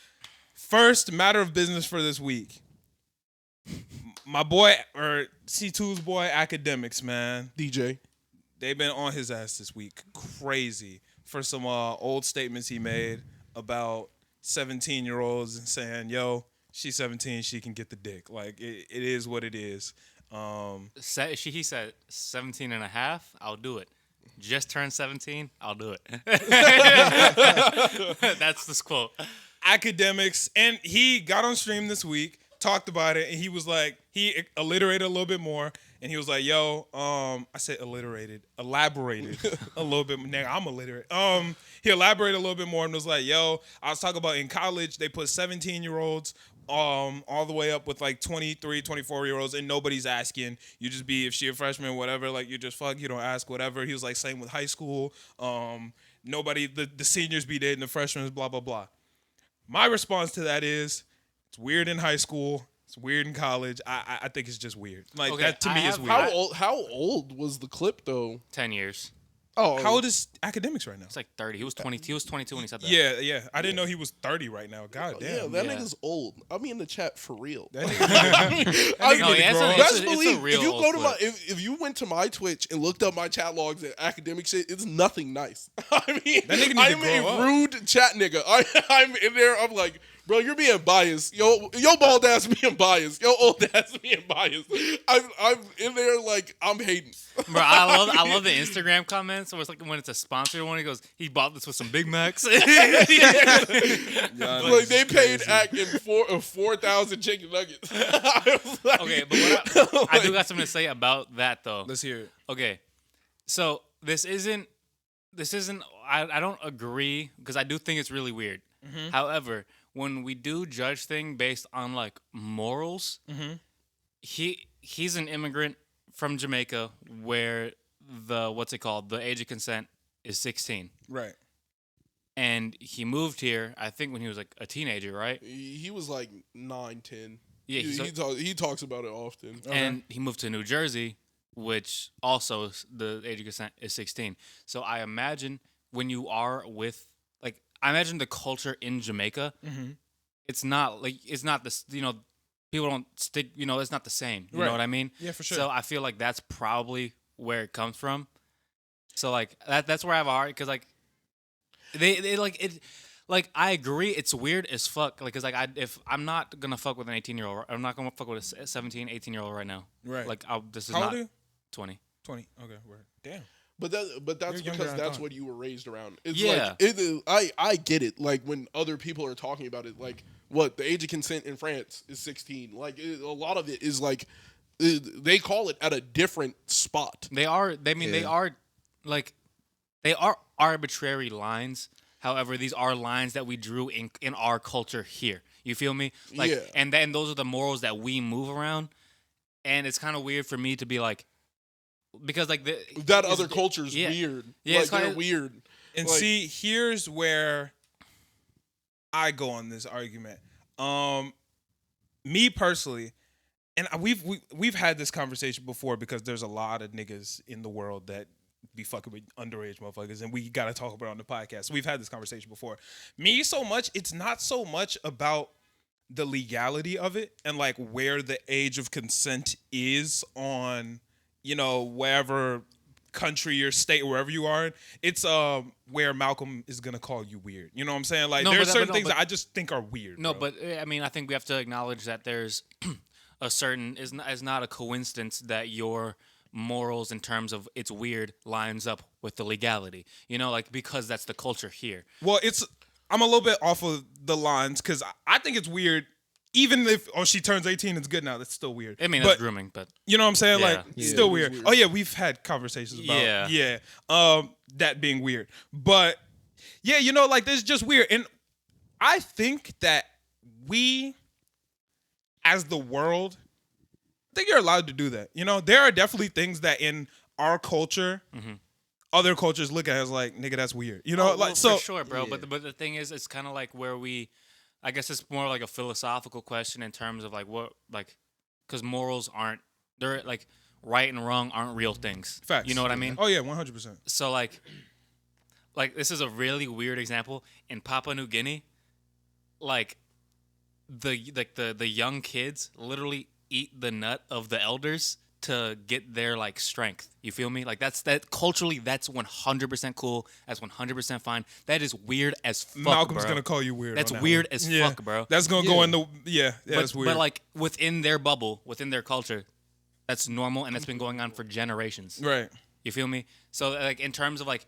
First matter of business for this week. My boy, or C2's boy, Akademiks, man. DJ. They've been on his ass this week. Crazy. For some old statements he made about 17-year-olds and saying, yo, she's 17, she can get the dick. Like, it is what it is. He said 17 and a half, I'll do it. Just turned 17, I'll do it. That's this quote. Akademiks, and he got on stream this week, talked about it, and he was like, he alliterated a little bit more, and he was like, yo, I said elaborated a little bit. Nigga, I'm illiterate. He elaborated a little bit more and was like, yo, I was talking about in college, they put 17-year-olds all the way up with like 23, 24-year-olds, and nobody's asking. You just be, if she a freshman, whatever, like you just fuck, you don't ask, whatever. He was like, same with high school. Nobody, the seniors be dating the freshmen, blah, blah, blah. My response to that is, it's weird in high school. It's weird in college. I think it's just weird. Like, okay, that to me is weird. How old was the clip, though? 10 years. Oh, how old is Akademiks right now? It's like 30. He was 20. He was 22 when he said that. Yeah. I didn't know he was 30 right now. God damn. Yeah, that nigga's old. I'll be in the chat for real. That nigga, best believe if you go to if you went to my Twitch and looked up my chat logs and academic shit, it's nothing nice. I mean, I'm a rude chat nigga. I'm in there. I'm like, bro, you're being biased. Yo, bald ass being biased. Yo, old ass being biased. I'm in there like I'm hating. Bro, I love the Instagram comments. So it's like when it's a sponsored one, he goes, he bought this with some Big Macs. Like they paid Ack in 4,000 chicken nuggets. Like, okay, but I do got something to say about that though. Let's hear it. Okay, so this isn't. I don't agree because I do think it's really weird. Mm-hmm. However, when we do judge thing based on like morals, mm-hmm. he's an immigrant from Jamaica where the age of consent is 16. Right. And he moved here, I think when he was like a teenager, right? He was like 9, 10. Yeah, he talks about it often. And he moved to New Jersey, which also the age of consent is 16. So I imagine when you are with I imagine the culture in Jamaica, mm-hmm. it's not this, people don't stick, it's not the same. You know what I mean? Yeah, for sure. So I feel like that's probably where it comes from. So like that's where I have a heart because like they like it. Like I agree, it's weird as fuck. Like, cause like if I'm not gonna fuck with an 18-year-old, I'm not gonna fuck with a 17, 18-year-old right now. Right. Like this is How not old are you? 20. 20. Okay. Word. Damn. But that's because that's what you were raised around. It's like I get it. Like when other people are talking about it, like what the age of consent in France is 16. Like a lot of it is like they call it at a different spot. They are arbitrary lines. However, these are lines that we drew in our culture here. You feel me? Like, yeah. And then those are the morals that we move around. And it's kind of weird for me to be like. Because like that other culture's weird. Yeah, like they're weird. And see, here's where I go on this argument. Me personally, and we've had this conversation before because there's a lot of niggas in the world that be fucking with underage motherfuckers, and we gotta talk about it on the podcast. So we've had this conversation before. Me, it's not so much about the legality of it and like where the age of consent is on. Wherever country or state, wherever you are, it's where Malcolm is gonna call you weird. You know what I'm saying? Like there's certain things that I just think are weird. No, bro. But I mean, I think we have to acknowledge that there's a certain is not a coincidence that your morals in terms of it's weird lines up with the legality. Because that's the culture here. Well, I'm a little bit off of the lines because I think it's weird. Even if she turns 18, it's good now. That's still weird. I mean, that's grooming, but you know what I'm saying? Yeah. Still weird. Oh yeah, we've had conversations about that being weird. But yeah, there's just weird. And I think that we as the world, I think you're allowed to do that. You know, there are definitely things that in our culture, other cultures look at as like, nigga, that's weird. You know, for sure, bro. Yeah. But the thing is, it's kind of like where I guess it's more like a philosophical question in terms of like what, like, because morals aren't, they're like right and wrong aren't real things. Facts. You know what I mean? Oh yeah, 100%. So like this is a really weird example in Papua New Guinea. Like the young kids literally eat the nut of the elders to get their like strength. You feel me? Like that culturally, that's 100% cool. That's 100% fine. That is weird as fuck. Malcolm's bro. gonna call you weird. That's on that weird one. as Yeah. fuck, bro. That's gonna go in the that's weird. But like within their bubble, within their culture, that's normal and that's been going on for generations. Right. You feel me? So like in terms of like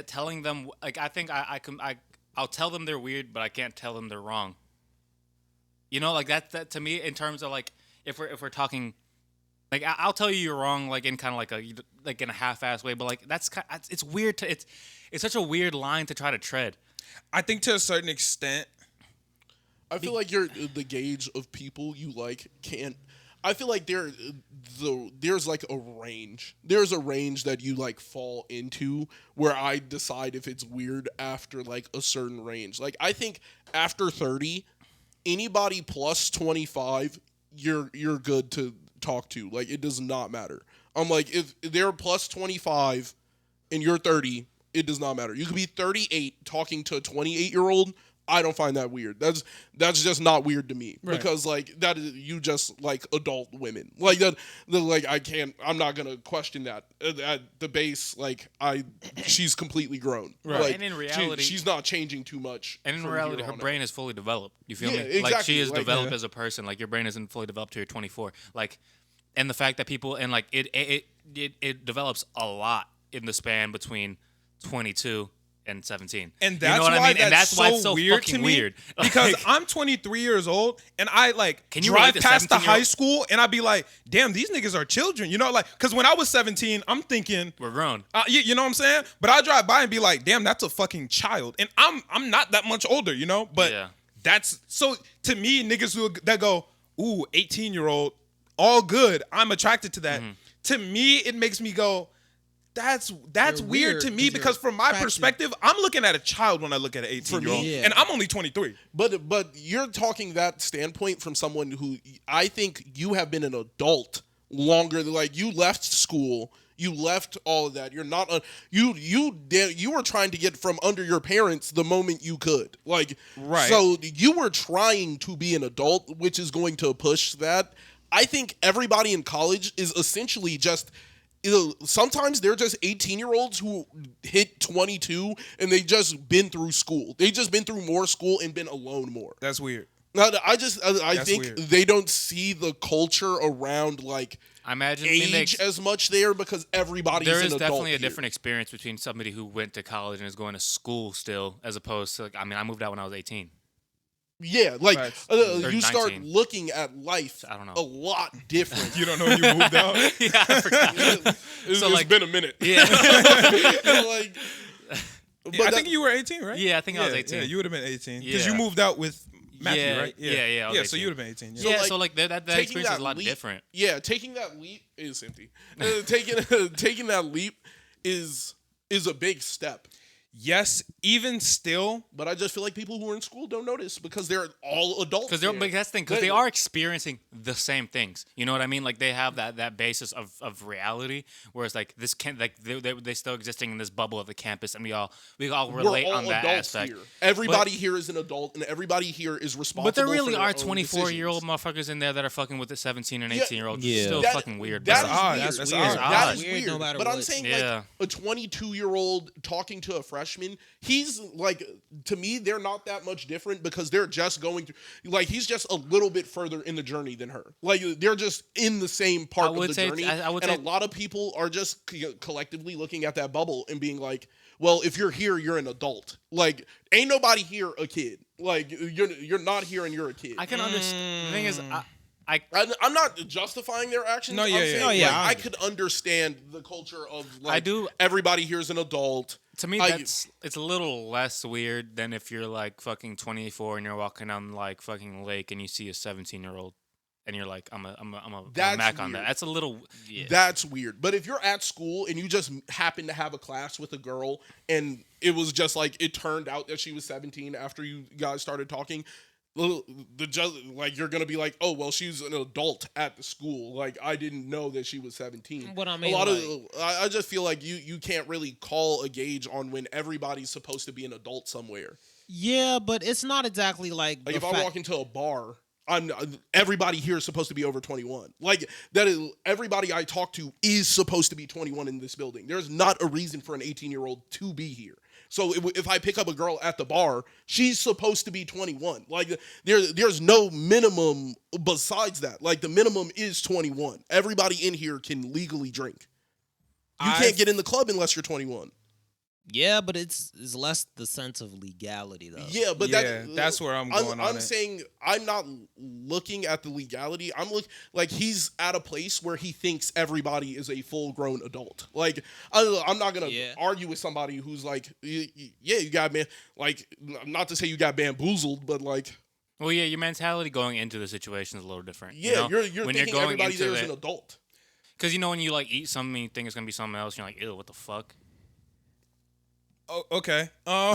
telling them, like I think I'll tell them they're weird, but I can't tell them they're wrong. You know, like that to me in terms of like if we're talking, like I'll tell you you're wrong, like in kind of like in a half-assed way, but like it's weird it's such a weird line to try to tread. I think to a certain extent, I feel like the gauge of people you like can't. I feel like there's like a range. There's a range that you like fall into where I decide if it's weird after like a certain range. Like I think after 30, anybody plus 25, you're good to talk to. Like it does not matter. I'm like if they're plus 25 and you're 30, it does not matter. You could be 38 talking to a 28-year-old. I don't find that weird. That's just not weird to me because like that is you just like adult women like that. Like I'm not gonna question that at the base. Like she's completely grown. Right. Like, And in reality, she's not changing too much. And in from reality, here her on brain is fully developed. You feel Yeah, me? exactly. Like she is Like, developed yeah. as a person. Like your brain isn't fully developed till you're 24. Like, and the fact that people and like it develops a lot in the span between 22 and 17. and You know that's what why I mean? And that's why it's so weird fucking to me. weird. Because Like, I'm 23 years old and I like Can you drive relate to past the 17-year-old? high school and I'd be like, damn, these niggas are children. You know, like because when I was 17, I'm thinking. we're grown. You know what I'm saying? But I drive by and be like, damn, that's a fucking child. And I'm not that much older, you know? But Yeah. that's so to me, niggas that go, ooh, 18-year-old, all good. I'm attracted to that. Mm-hmm. To me, it makes me go, that's They're weird weird to me 'cause because you're from my attracted. perspective, I'm looking at a child when I look at an 18-year-old. yeah. And I'm only 23. But you're talking that standpoint from someone who I think you have been an adult longer. Like you left school, you left all of that. You're not you were trying to get from under your parents the moment you could. Like Right. So you were trying to be an adult, which is going to push that. I think everybody in college is essentially just. Sometimes they're just 18-year-olds who hit 22 and they just been through school. They just been through more school and been alone more. That's weird. Now, I think weird. they don't see the culture around like I imagine age as much there because everybody's there an is adult definitely a here. different experience between somebody who went to college and is going to school still, as opposed to like I moved out when I was 18. Yeah, like Facts. Or you start 19. looking at life I don't know. a lot different. You don't know you moved out? Yeah, I forgot. It's like- been a minute. Yeah. Like, but I think you were 18, right? Yeah, I think I was 18. Yeah, you would have been 18 because Yeah. you moved out with Matthew, Yeah, right? yeah, I was Yeah, so 18. you would have been 18. Yeah. So, Yeah, like, so like that taking experience is that a lot leap- different. Yeah, taking that leap is empty. Taking that leap is a big step. Yes, even still, But I just feel like people who are in school don't notice because they're all adults. Because there. that's the thing. Because they are experiencing the same things. You know what I mean? Like they have that basis of reality. Whereas like this can't like they still existing in this bubble of the campus, and we all relate We're all on that adults aspect. here. Everybody here is an adult, and everybody here is responsible. But there really for their are own 24-year-old decisions. motherfuckers in there that are fucking with the 17 and Yeah, 18-year-olds. yeah. It's still That- fucking weird. That bro. is odd. weird. That's weird. odd. It's That odd. is Weird weird. no matter But I'm what. saying Yeah. like a 22-year-old talking to a freshman, he's like to me they're not that much different because they're just going through like he's just a little bit further in the journey than her. Like they're just in the same part I of would the say- journey. I would and say- a lot of people are just collectively looking at that bubble and being like, well, if you're here, you're an adult. Like ain't nobody here a kid. Like you're not here and you're a kid. I can understand. The thing is, I'm not justifying their actions. No, I'm yeah, yeah. saying, No, yeah, like, I I could understand the culture of like I do- everybody here is an adult. to me, I- it's a little less weird than if you're like fucking 24 and you're walking on like fucking lake and you see a 17-year-old. and you're like, I'm a That's Mac on weird. that. That's a little. Yeah. That's weird. But if you're at school and you just happen to have a class with a girl and it was just like it turned out that she was 17 after you guys started talking, like you're gonna be like, oh well, she's an adult at the school. Like I didn't know that she was 17. What I mean, I just feel like you can't really call a gauge on when everybody's supposed to be an adult somewhere. Yeah, but it's not exactly like Like if I walk into a bar, everybody here is supposed to be over 21. Like that is everybody I talk to is supposed to be 21 in this building. There's not a reason for an 18-year-old to be here. So if I pick up a girl at the bar, she's supposed to be 21. Like there's no minimum besides that. Like the minimum is 21. Everybody in here can legally drink. You can't get in the club unless you're 21. Yeah, but it's less the sense of legality though. Yeah, but that's where I'm going on I'm it. saying I'm not looking at the legality. I'm like he's at a place where he thinks everybody is a full-grown adult. Like I'm not gonna argue with somebody who's like, yeah, you got like not to say you got bamboozled, but like. Well, yeah, your mentality going into the situation is a little different. Yeah, you know? you're when thinking you're going everybody into there is an adult. Because when you like eat something, you think it's gonna be something else. You're like, ew, what the fuck? Oh, okay. Fair.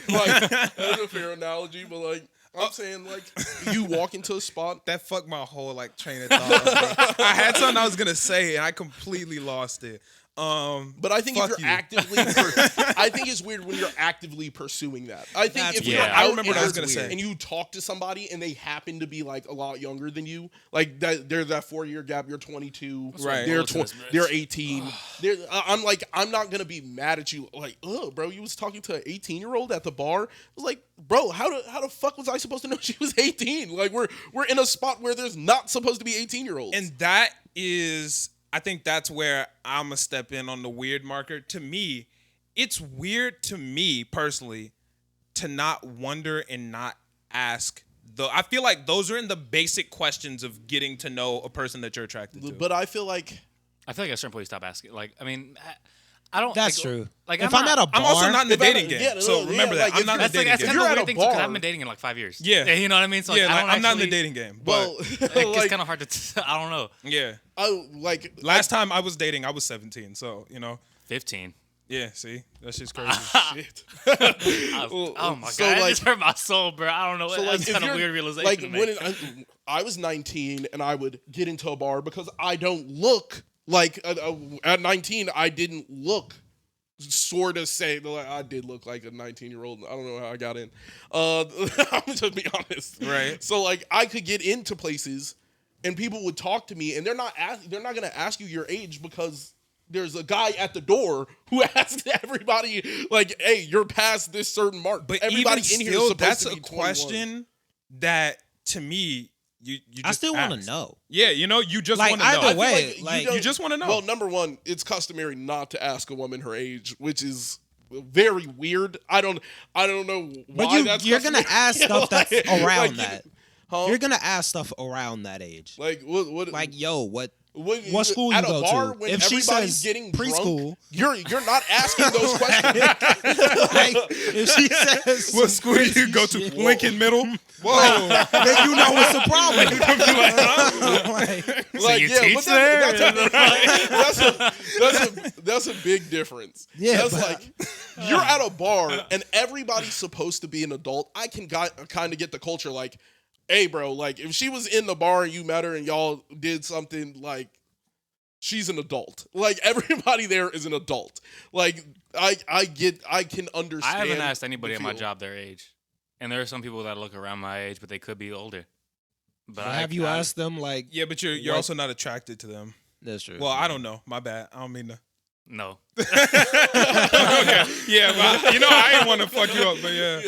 Like that's a fair analogy, but like I'm saying, like you walk into a spot That fucked my whole like train of thought. I had something I was gonna say and I completely lost it. But I think if you're actively, I think it's weird when you're actively pursuing that. I think That's if weird. you're I out remember what I was gonna and say. and you talk to somebody and they happen to be like a lot younger than you, like there's that 4-year gap. You're 22, Right. They're 18. I'm not gonna be mad at you. Like, oh, bro, you was talking to an 18-year-old at the bar. I was like, bro, how the fuck was I supposed to know she was 18? Like, we're in a spot where there's not supposed to be 18-year-olds. And that is, I think that's where I'm going to step in on the weird marker. To me, it's weird to me personally to not wonder and not ask. I feel like those are in the basic questions of getting to know a person that you're attracted to. But I feel like at a certain point you stop asking. Like, I mean, I don't. That's like, true. Like, if I'm at a bar, I'm also not in the dating game. yeah, So yeah, remember like, that. I'm if not in the That's like dating that's game. kind you're of at a a weird thing too, 'cause I bar- haven't been dating in like 5 years. Yeah. You know what I mean? So like, Yeah, I don't I'm not in the actually- dating game. But well, It's kind of hard to. I don't know. yeah. like Last time I was dating, I was 17. So, 15. yeah, see? That's just crazy. shit. Oh my so, god! That like- just hurt my soul, bro. I don't know. So That's like, kind if of you're weird realization. like to make. when I was 19 and I would get into a bar because I don't look like at 19 I didn't look sort of say like I did look like a 19-year-old. I don't know how I got in. I'm just be honest. Right. So like I could get into places and people would talk to me and they're not going to ask you your age because there's a guy at the door who asks everybody like, "Hey, you're past this certain mark." But everybody even in here still, is supposed that's to be a 21. question that, to me, you just I still want ask. to know. Yeah, you just Like, want to know. either I feel way, you like, don't- you just wanna know. Well, number one, it's customary not to ask a woman her age, which is very weird. I don't know why But that's you're gonna customary. ask stuff that's around you- that. Huh? You're gonna ask stuff around that age. Like what? Like, yo, what What school you at go a bar to? when If she everybody's says getting preschool, drunk, you're not asking those questions. like, if she says What school do you go to? shit, Lincoln Middle? Whoa. then you know what's the problem. Like, Like, you yeah, teach but there? that's a big difference. Yeah, That's but- like you're at a bar and everybody's supposed to be an adult. I can kind of get the culture like, hey, bro, like if she was in the bar and you met her and y'all did something, like she's an adult. Like everybody there is an adult. Like I can understand. I haven't asked anybody the at my feel. job their age, and there are some people that look around my age, but they could be older. But have you asked them? Like, Yeah, but you're What? also not attracted to them. that's true. Well, I don't know. My bad. I don't mean to. No. Okay. Yeah, but I didn't want to fuck you up, but yeah.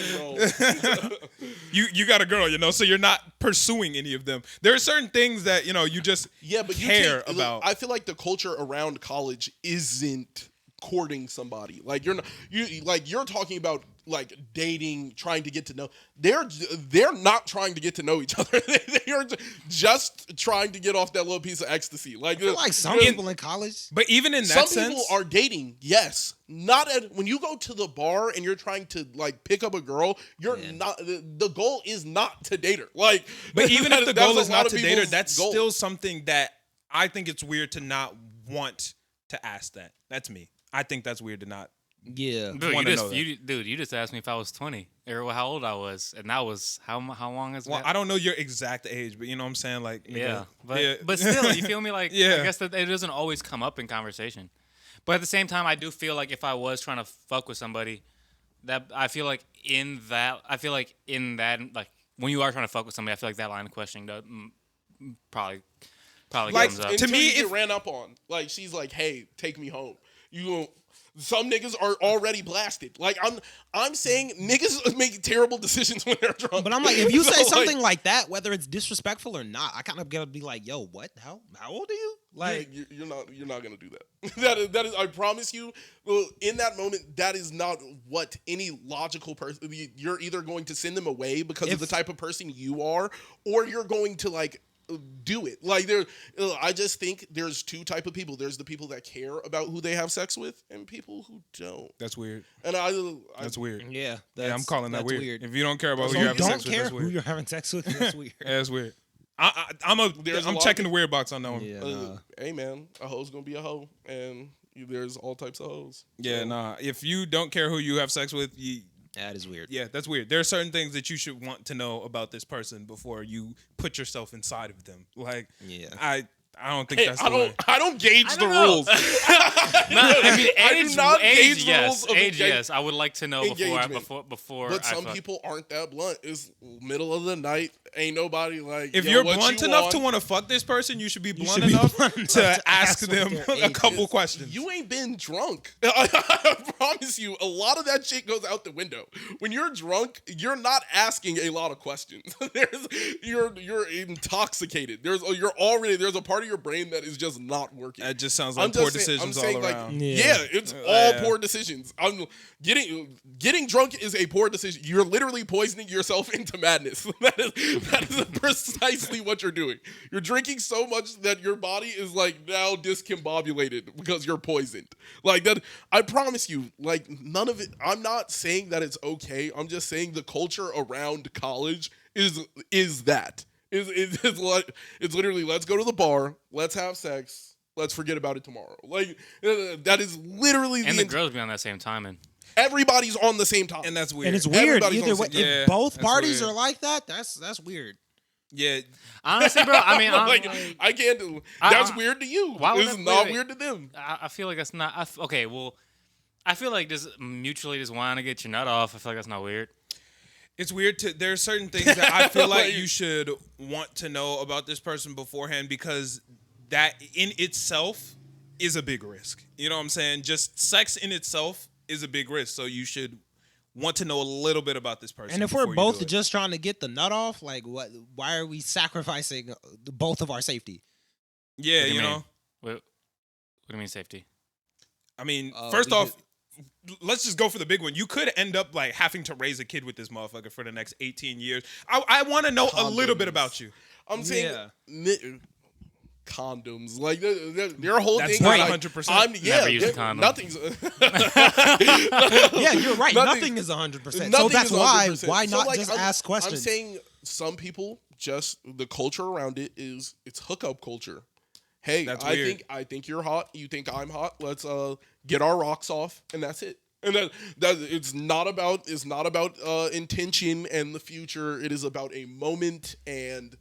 You got a girl, so you're not pursuing any of them. There are certain things that, you just Yeah, but care you about. I feel like the culture around college isn't courting somebody. Like you're talking about like dating, trying to get to know. They're not trying to get to know each other. They are just trying to get off that little piece of ecstasy. Like, I feel like some people in college. But even in that some sense, people are dating. Yes, not when you go to the bar and you're trying to like pick up a girl. You're not. The goal is not to date her. Like, but even if the goal is not to date her, people's that's goal. still something that I think it's weird to not want to ask that. That's me. I think that's weird to not. Yeah. Dude, you just asked me if I was 20 or how old I was, and that was how long is Well, that? I don't know your exact age, but you know what I'm saying? Like, Yeah, nigga, but still, you feel me? Like, Yeah. I guess that it doesn't always come up in conversation. But at the same time, I do feel like if I was trying to fuck with somebody, that I feel like in that, like when you are trying to fuck with somebody, I feel like that line of questioning probably Like, comes up. Until To me, you get if- ran up on. Like she's like, "Hey, take me home." Some niggas are already blasted. Like I'm saying, niggas make terrible decisions when they're drunk. But I'm like, if you So, say something like that, whether it's disrespectful or not, I kind of gotta be like, yo, what? How old are you? Like, you're not gonna do that. that is I promise you. In that moment, that is not what any logical person. You're either going to send them away because of the type of person you are, or you're going to like do it. Like I just think there's two type of people. There's the people that care about who they have sex with, and people who don't. That's weird. And That's weird. yeah, I'm calling that that's weird. If you don't care about who So you're you having don't sex with, care that's who weird. you're having sex with. That's weird. Yeah, that's weird. There's a I'm lot checking of- the weird box on that one. Yeah, Yeah, nah. Hey man, a hoe's gonna be a hoe, and there's all types of hoes. So, nah. If you don't care who you have sex with, That is weird. yeah, that's weird. There are certain things that you should want to know about this person before you put yourself inside of them. Like, Yeah. I don't think Hey, that's I the way. don't gauge the don't know. rules. I mean, I do not gauge age, the rules yes, of age, engage- yes. I would like to know before engagement. But I some fuck. people aren't that blunt. It's middle of the night. Ain't nobody like. If yo, you're what blunt you enough want? to want to fuck this person, you should be blunt should be enough blunt enough to to ask ask them what their a age couple is. questions. You ain't been drunk. I promise you, a lot of that shit goes out the window. When you're drunk, you're not asking a lot of questions. You're intoxicated. There's a part of your brain that is just not working. That just sounds I'm like poor just saying- decisions I'm saying, all like, around. yeah, it's all yeah. poor decisions. I'm getting drunk is a poor decision. You're literally poisoning yourself into madness. That is precisely what you're doing. You're drinking so much that your body is like now discombobulated because you're poisoned. Like that, I promise you. Like none of it. I'm not saying that it's okay. I'm just saying the culture around college is that. It's literally let's go to the bar, let's have sex, let's forget about it tomorrow. Like that is literally And the girls be on that same timing. everybody's on the same time. And that's weird. And it's weird Everybody's on either the way. same- Yeah, If both that's parties weird. are like that, that's weird. yeah. Honestly, bro, I mean, like, I can't do. That's weird to you. why would It's that- not wait. weird to them. I feel like that's not. Okay, well, I feel like just mutually just wanting to get your nut off. I feel like that's not weird. It's weird to. There are certain things that I feel like Like- you should want to know about this person beforehand because that in itself is a big risk. You know what I'm saying? Just sex in itself is a big risk, so you should want to know a little bit about this person. And if before we're you both do it. just trying to get the nut off, like what? Why are we sacrificing both of our safety? yeah, What do you mean? know. What do you mean safety? I mean, Uh, first we off, let's just go for the big one. You could end up like having to raise a kid with this motherfucker for the next 18 years. I want to know a little bit Condoms. about you. I'm saying Yeah. condoms. Like their whole That's thing. not is like, 100%. I'm yeah. Never use a there- condom. Nothing's. Yeah, you're right. Nothing is 100%. So Nothing that's is why 100%. why So, not like, just I'm- ask questions? I'm saying some people just the culture around it is it's hookup culture. Hey, That's I weird. think you're hot. You think I'm hot. Let's get our rocks off, and that's it. And that it's not about intention and the future. It is about a moment and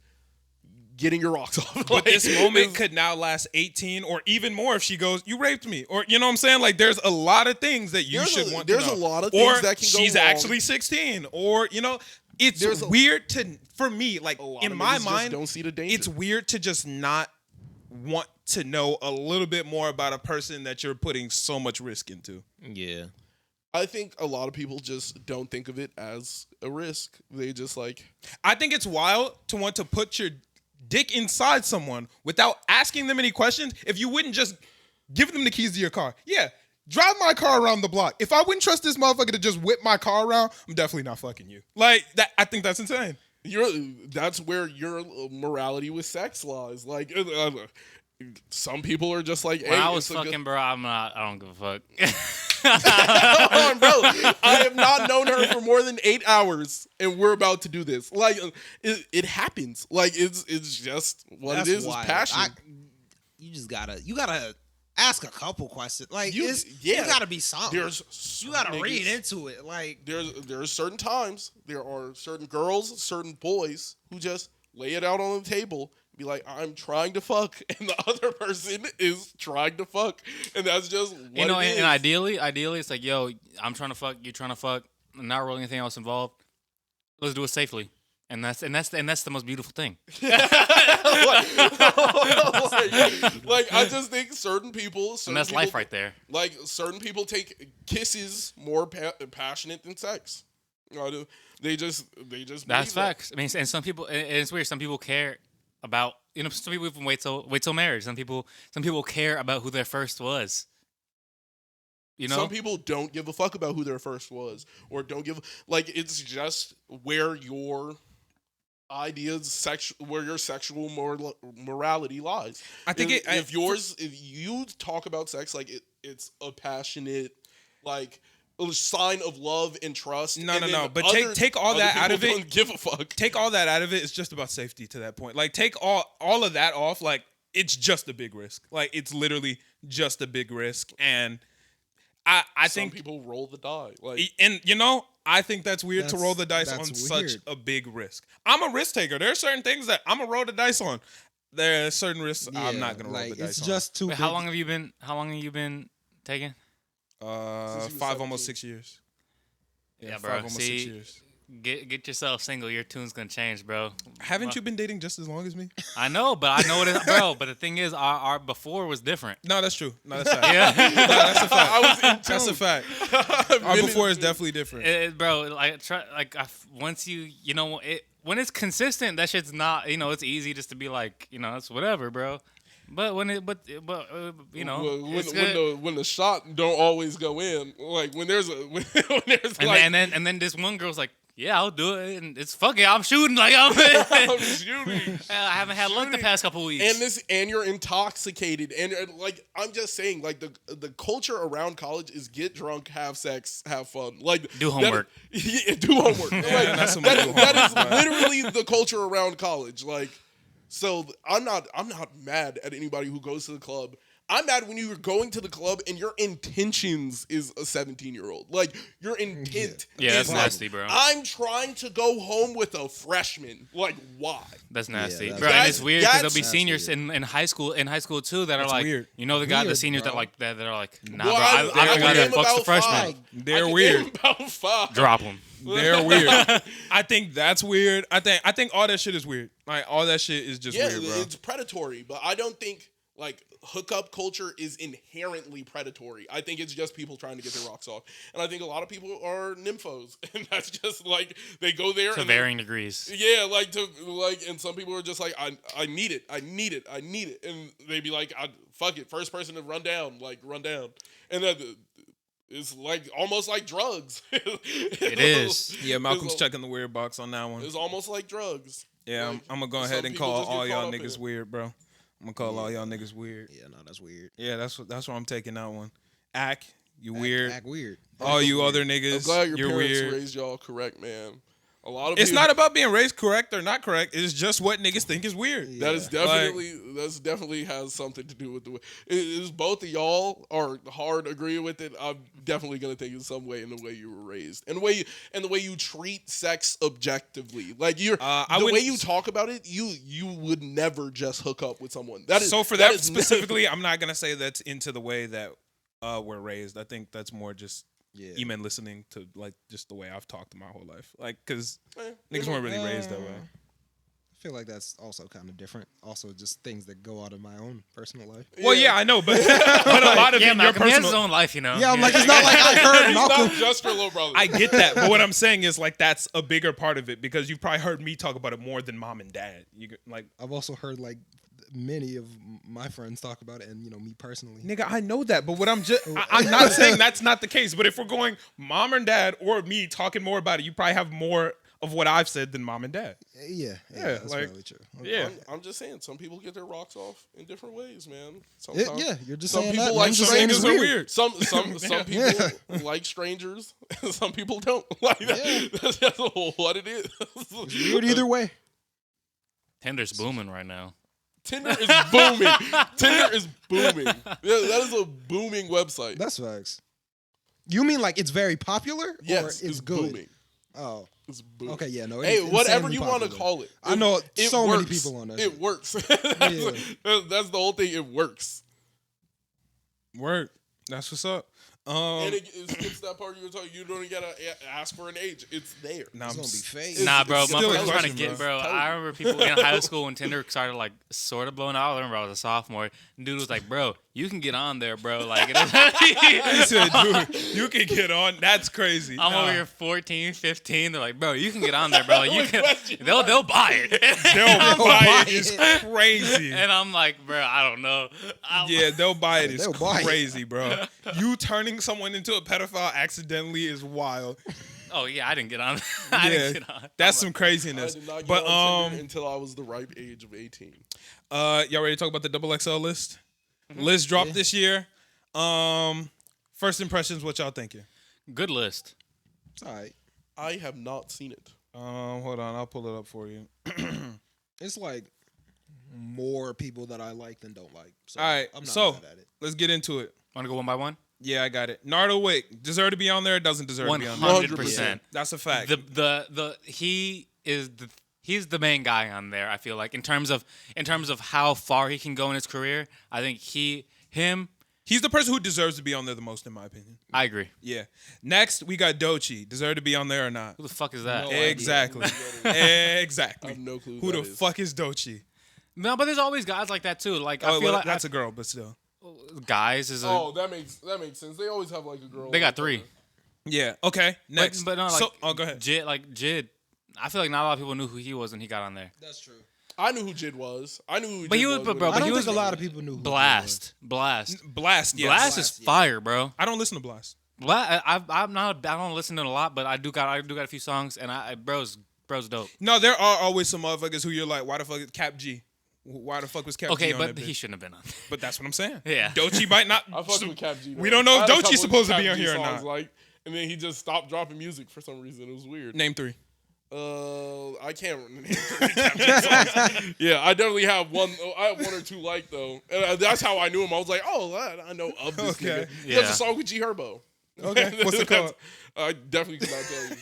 getting your rocks off. But Like, this moment it's- could now last 18 or even more if she goes, you raped me. Or, you know what I'm saying? Like, there's a lot of things that you should want to know. There's a lot of or things that can go she's wrong. actually 16. Or, you know, it's There's a- weird to, for me, like, A lot in of my niggas just mind, don't see the danger. it's weird to just not want to know a little bit more about a person that you're putting so much risk into. Yeah. I think a lot of people just don't think of it as a risk. They just like I think it's wild to want to put your dick inside someone without asking them any questions. If you wouldn't just give them the keys to your car. Yeah, Drive my car around the block. If I wouldn't trust this motherfucker to just whip my car around, I'm definitely not fucking you. Like that, I think that's insane. That's where your morality with sex lies. Like, some people are just like, hey, when I was fucking, bro, I don't give a fuck. Hold on, bro. I have not known her for more than 8 hours, and we're about to do this. Like, it happens. Like, it's just what That's it is. wild. It's passion. You gotta ask a couple questions. Like, You- you yeah. gotta be something. There's You gotta niggas- read into it. Like, There's certain times there are certain girls, certain boys who just lay it out on the table, be like, I'm trying to fuck, and the other person is trying to fuck, and that's just what You know, it is. and ideally, it's like, yo, I'm trying to fuck, you're trying to fuck, not really anything else involved. Let's do it safely, and that's the most beautiful thing. like, I just think certain people, And that's life right there. Like, certain people take kisses more passionate than sex. They just That's believe that. facts. I mean, and some people, and it's weird. Some people care about, some people even wait till marriage. Some people care about who their first was. You know, Some people don't give a fuck about who their first was, or don't give like it's just where your ideas where your sexual morality lies. I think if you talk about sex like it's a passionate like a sign of love and trust. No. and then But take all other that out people of it. Don't give a fuck. Take all that out of it. It's just about safety to that point. Like, take all of that off. Like, it's just a big risk. Like, it's literally just a big risk. And I Some think people roll the die. Like and I think that's weird to roll the dice on that's such weird. a big risk. I'm a risk taker. There are certain things that I'm gonna roll the dice on. There are certain risks I'm not gonna roll the dice It's on. just too. Wait, how long have you been taking? 5 almost 6 years. Yeah, 5 bro. almost 6 See, years. get yourself single. Your tune's gonna change, bro. Haven't you been dating just as long as me? I know, but I know what it is, bro. But the thing is, our before was different. No, that's true. No, that's fact. Yeah, No, that's a fact. I was in That's a tune. fact. Our before is definitely different. Bro. Once when it's consistent, that shit's not. It's easy just to be like, it's whatever, bro. But when it's good. when the shot don't always go in, like when there's and like then this one girl's like, yeah, I'll do it, and it's fucking. I'm shooting like I'm. I'm shooting. I haven't had luck the past couple weeks. And you're intoxicated, and like I'm just saying, like the culture around college is get drunk, have sex, have fun, like Do homework. do homework. Like, that's some that do homework, is literally the culture around college. Like, so I'm not mad at anybody who goes to the club. I'm mad when you're going to the club and your intentions is a 17-year-old. Like, your intent Yeah, is that's like, nasty, bro. I'm trying to go home with a freshman. Like, why? That's nasty, that's- bro. And it's That's- weird because there'll be that's seniors in high school too that are That's like, weird. the Weird, seniors bro. that are like, nah, Well, bro, I can gotta name fuck the about freshman. five. They're I can weird. name about 5. Drop them. They're weird. I think that's weird. I think all that shit is weird. Like, all that shit is just Yeah, weird, bro. it's predatory, but I don't think like hookup culture is inherently predatory. I think it's just people trying to get their rocks off, and I think a lot of people are nymphos, and that's just like they go there To and varying degrees. yeah, and some people are just like I need it, and they be like, fuck it, first person to run down, and then it's like almost like drugs. It is. Yeah, Malcolm's checking the weird box on that one. It's almost like drugs. Yeah, Like, I'm gonna go some ahead and people call just get all y'all caught up in niggas it. weird, bro. I'm gonna call all y'all niggas weird. Yeah, no, that's weird. Yeah, that's where I'm taking that one. You weird. Act weird. All you other I'm niggas, glad your you're parents weird. raised y'all correct, man. A lot of It's people, not about being raised correct or not correct. It's just what niggas think is weird. that is definitely has something to do with the way. It is both of y'all are hard agreeing with it. I'm definitely gonna think in some way in the way you were raised and the way you treat sex objectively. Like the way wouldn't- you talk about it, you would never just hook up with someone. That is So for that is specifically, I'm not gonna say that's into the way that we're raised. I think that's more just even listening to like just the way I've talked my whole life. Like, cause niggas weren't really raised that way. I feel like that's also kind of different. Also, just things that go out of my own personal life. Well, yeah, I know, but but a lot of Yeah, it in your Malcolm, he has his personal. own life, Yeah, I'm like, it's not like I heard He's Malcolm. not just your little brother. I get that, but what I'm saying is like that's a bigger part of it because you've probably heard me talk about it more than mom and dad. Like, I've also heard like many of my friends talk about it, and me personally. Nigga, I know that, but what I'm not saying that's not the case. But if we're going mom and dad or me talking more about it, you probably have more of what I've said than mom and dad. Yeah, that's like, probably true. Yeah, I'm just saying, some people get their rocks off in different ways, man. Yeah, you're just some saying people that. like I'm just some saying niggas it's are weird. weird. Some people like strangers. Some people don't. Like that's just what it is. It's weird either way. Tinder's booming right now. Tinder is booming. Tinder is booming. Yeah, that is a booming website. That's facts. You mean like it's very popular? Yes, or it's good? booming. Oh, It's booming. okay, yeah, no. Hey, It's whatever insanely you want to popular. call it. I know it so many works. people on that. It works. Yeah. That's the whole thing. It works. word. That's what's up. And it skips that part you were talking. You don't even gotta ask for an age. It's there. Nah, It's I'm gonna be s- fake. Nah, bro, it's still a motherfuckers trying to question, get, bro. bro. I remember people in high school when Tinder started like sort of blowing out. I remember I was a sophomore. And dude was like, "Bro, you can get on there, bro." Like, He said, dude, you can get on. That's crazy. I'm Nah. over here 14, 15. They're like, "Bro, you can get on there, bro. Like, you Only can." question They'll buy it. They'll buy buy it. It's it. crazy. And I'm like, bro, I don't know. Yeah, they'll buy it. It's They'll buy it. crazy, bro. You turning someone into a pedophile accidentally is wild. Oh yeah, I didn't get on. I Yeah, didn't get on. that's some I craziness. did not get But on Tinder until I was the ripe age of 18. y'all ready to talk about the double XL list? List dropped this year. First impressions, what y'all thinking? Good list. It's all right. I have not seen it. Hold on, I'll pull it up for you. It's like more people that I like than don't like. So All right, I'm not so mad at it. let's get into it. Want to go one by one? Yeah, I got it. Naruto Wick, deserve to be on there or doesn't deserve to be on there? 100%. That's a fact. He's the main guy on there. I feel like in terms of how far he can go in his career. I think He's the person who deserves to be on there the most, in my opinion. I agree. Yeah. Next, we got Dochi. Deserve to be on there or not? Who the fuck is that? No idea. Exactly. I Exactly. have no clue Who that the is. fuck is Dochi? No, but there's always guys like that too. Like I Oh, feel well, like that's a girl, but still. guys is a. Oh, that makes sense. They always have like a girl. They got three. Yeah. Okay. Next. But no, like go ahead. Jid. I feel like not a lot of people knew who he was when he got on there. That's true. I knew who Jid was. I knew who But Jid he was- was. but when bro, he I don't he think was a lot of people knew who Blast. Blast. Yes. Blast is Blast, yeah. fire, bro. I don't listen to Blast. I don't listen to it a lot, but I do got a few songs, and bro's dope. No, there are always some motherfuckers who you're like, why the fuck is Cap G? Why the fuck was Cap Okay, G on but that he bitch? shouldn't have been on. But that's what I'm saying. Yeah. Dochi might not. I fucked with Cap G. We don't know if I had a Dochi's couple supposed to Cap be on G here or songs, not. Like, and then he just stopped dropping music for some reason. It was weird. Name 3. I can't remember. Cap G songs. Yeah, I definitely have one. I have one or two like though, and that's how I knew him. I was like, oh, I know of this Okay. nigga. He Yeah. has a song with G Herbo. Okay. What's it called? I definitely could not tell you.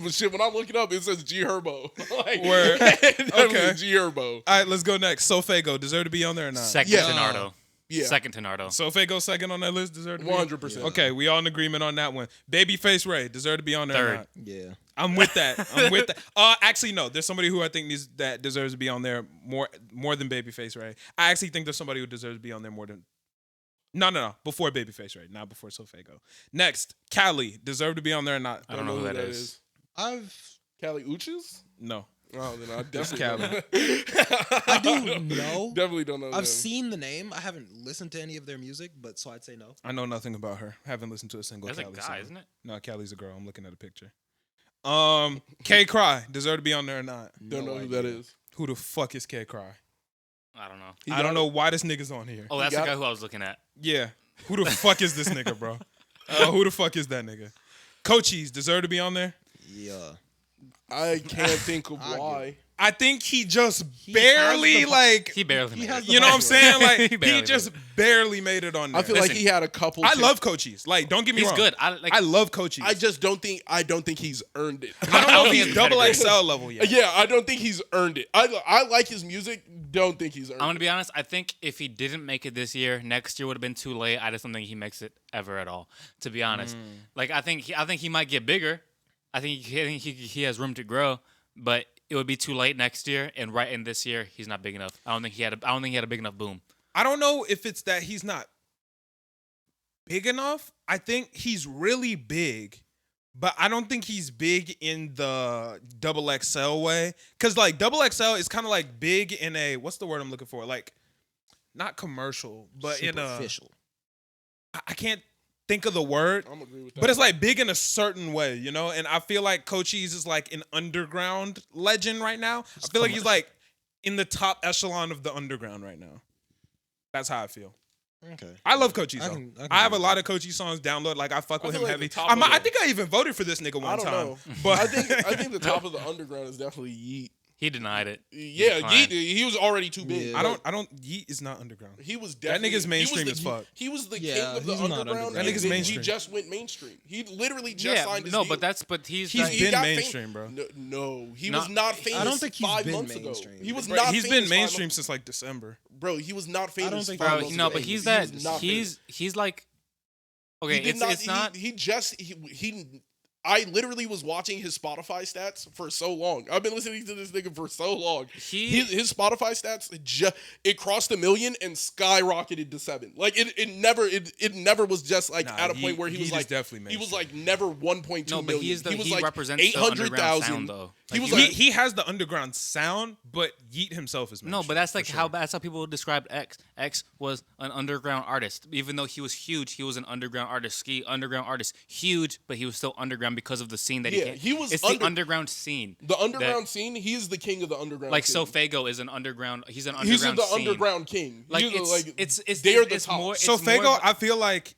But shit, when I look it up, it says G Herbo. Like, Word. definitely Okay. G Herbo. All right, let's go next. Sofago, deserve to be on there or not? Second Yeah. to Nardo. Yeah, Second to Nardo. Sofago second on that list, deserve to be 100%. Okay, we all in agreement on that one. Babyface Ray, deserve to be on there or Third. not? Yeah. I'm with that. I'm with that. Actually, no. There's somebody who I think that deserves to be on there more than Babyface Ray. I actually think there's somebody who deserves to be on there more than. No. Before Babyface Ray, not before Sofago. Next, Cali, deserve to be on there or not? I don't know who that is. I've Cali Uchis? No. Oh, then I Just definitely I do know. definitely don't know. them. I've seen the name. I haven't listened to any of their music, but so I'd say no. I know nothing about her. Haven't listened to a single That's a Cali guy, song. isn't it? No, Cali's a girl. I'm looking at a picture. K Cry, deserve to be on there or not? Don't No know who idea. that is. Who the fuck is K Cry? I don't know. He I got don't it? know why this nigga's on here. Oh, that's the got guy it? who I was looking at. Yeah. Who the fuck is this nigga, bro? Who the fuck is that nigga? Coachies deserve to be on there? Yeah. I can't think of I get why. I think he just He barely has the- like He barely made has it. the you know what I'm saying? Like he barely just made barely made it on there. I feel like Listen, he had a couple. I love Coachies. Like, don't get me He's wrong. good. I love Coachies. I just don't think. I don't think he's earned it. I don't know if think he's it's double pedigree. XL level yet. Yeah, I don't think he's earned it. I like his music. Don't think he's earned I'm gonna it. be honest. I think if he didn't make it this year, next year would have been too late. I just don't think he makes it ever at all. To be honest, like I think he might get bigger. I think he has room to grow, but it would be too late next year. And right in this year, he's not big enough. I don't think he had a big enough boom. I don't know if it's that he's not big enough. I think he's really big, but I don't think he's big in the double XL way. Cause like double XL is kind of like big in a what's the word I'm looking for? Like not commercial, but in a Superficial. I can't think of the word. I'm agree with that. But it's like big in a certain way, you know? And I feel like Cochise is like an underground legend right now. I feel like he's like in the top echelon of the underground right now. That's how I feel. Okay. I love Cochise. I though. can I have a do lot of Cochise songs downloaded. Like I fuck with feel him like heavy. the top of I the- think I even voted for this nigga one I don't time. know. But I think the top of the underground is definitely Yeet. He denied it. Yeah, declined. Yeet. He was already too big. Yeah. I don't. Yeet is not underground. He was That definitely, nigga's mainstream he was as the, fuck. He was the Yeah, king of the he's not underground. underground. That and nigga's then mainstream. He just went mainstream. He literally just signed his no, deal. but he's He's He been got mainstream, bro. No, he Not- was not famous. I don't think he's 5 been months mainstream. ago. He was Bro, not. he's famous been 5 mainstream months- since like December. Bro, he was not famous. don't think 5 bro. months No, ago. but he's He that. was not famous. He's like. Okay, He did it's not. it's not. He just he. I literally was watching his Spotify stats for so long. I've been listening to this nigga for so long. His Spotify stats it crossed 1 million and skyrocketed to 7. Like it never was just like at a point where he was Yeet is like definitely he was mainstream. like never 1.2 No, but million. he is the was he like represents the underground 800,000. sound though. He Like, was like He has the underground sound, but Yeet himself is mainstream. no, but that's for like sure. that's how people described X. X was an underground artist, even though he was huge. He was an underground artist, underground artist, huge, but he was still underground because of the scene that Yeah, he came. he was It's the underground scene. the underground scene. He is the king of the underground. Like scene. Sofago is an underground. He's an He's underground. the scene. underground king. Like He's it's they're the it's top. more. It's So more Fago, of- I feel like